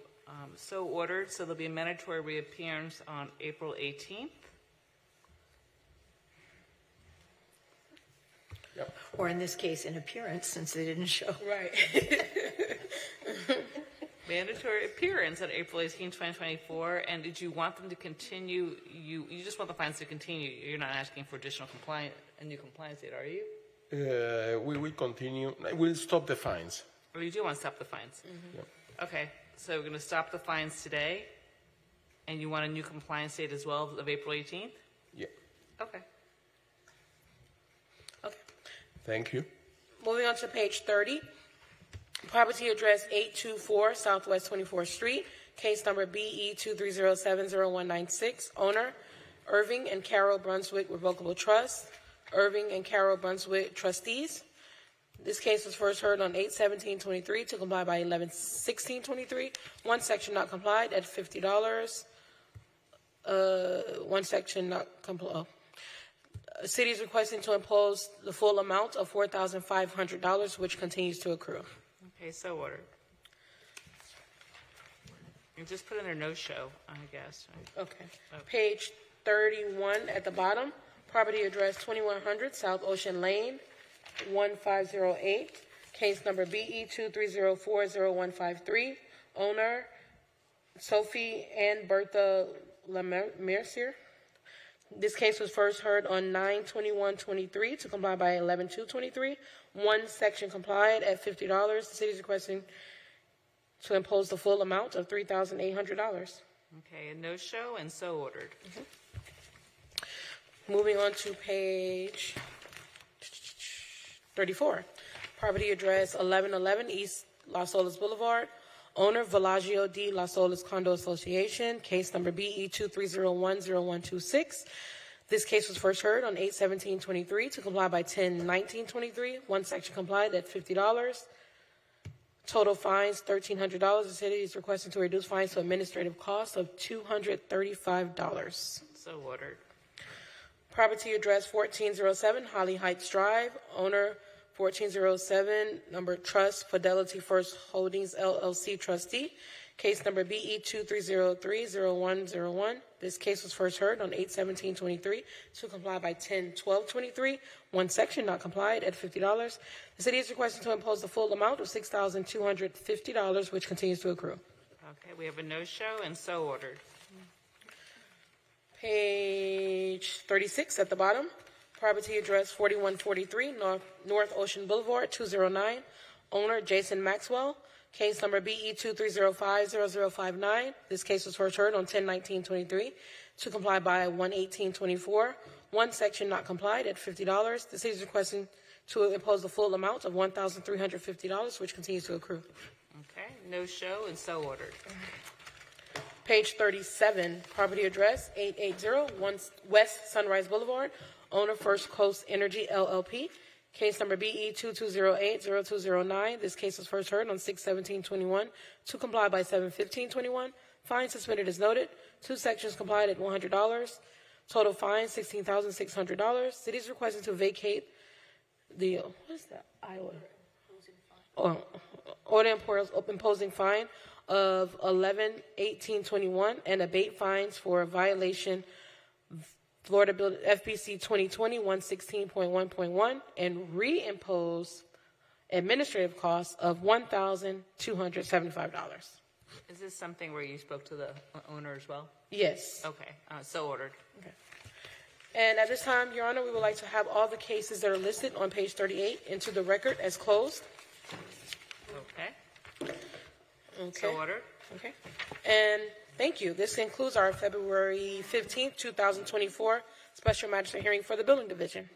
ordered. So there'll be a mandatory reappearance on April 18th. Yep. Or in this case, an appearance, since they didn't show. Right. Mandatory appearance on April 18, 2024. And did you want them to continue? You just want the fines to continue. You're not asking for additional a new compliance date, are you? We will continue. We'll stop the fines. Or you do want to stop the fines? Yep. Okay, so we're going to stop the fines today. And you want a new compliance date as well of April 18th? Yeah. Okay. Thank you. Moving on to page 30. Property address 824 Southwest 24th Street. Case number BE 23070196. Owner, Irving and Carol Brunswick Revocable Trust. Irving and Carol Brunswick Trustees. This case was first heard on 8/17/23 to comply by 11/16/23. One section not complied at $50. One section not complied. City is requesting to impose the full amount of $4,500, which continues to accrue. Okay, so ordered. You just put in there no show, I guess. Right? Okay. Page 31 at the bottom. Property address 2100 South Ocean Lane, 1508. Case number BE 23040153. Owner, Sophie and Bertha Mercier. This case was first heard on 9/21/23 to comply by 11/2/23. One section complied at $50. The city is requesting to impose the full amount of $3,800. Okay, a no show and so ordered. Moving on to page 34. Property address 1111 East Las Olas Boulevard. Owner, Villaggio D. Las Olas Condo Association. Case number BE 23010126. This case was first heard on 8/17/23 to comply by 10/19/23. One section complied at $50. Total fines $1,300. The city is requesting to reduce fines to administrative costs of $235. So ordered. Property address 1407 Holly Heights Drive. Owner, 1407, number Trust Fidelity First Holdings LLC trustee. Case number BE 23030101. This case was first heard on 8/17/23 to comply by 10/12/23. One section not complied at $50. The city is requesting to impose the full amount of $6,250, which continues to accrue. Okay, we have a no show and so ordered. Page 36 at the bottom. Property address 4143 North Ocean Boulevard, 209. Owner, Jason Maxwell. Case number BE 23050059. This case was first heard on 10/19/23 to comply by 1/18/24. One section not complied at $50. The city is requesting to impose the full amount of $1,350, which continues to accrue. Okay, no show and so ordered. Page 37, property address 880 West Sunrise Boulevard. Owner, First Coast Energy LLP. Case number BE 22080209. This case was first heard on 6/17/21 to comply by 7/15/21. Fine suspended as noted. Two sections complied at $100. Total fine $16,600. City is requesting to vacate the what is that? Order imposing fine of 11/18/21 and abate fines for violation Florida Bill FPC 2020-116.1.1 and reimpose administrative costs of $1,275. Is this something where you spoke to the owner as well? Yes. Okay, so ordered. Okay. And at this time, Your Honor, we would like to have all the cases that are listed on page 38 into the record as closed. Okay. Okay. So ordered. Okay. And thank you. This concludes our February 15th, 2024 Special Magistrate hearing for the Building Division.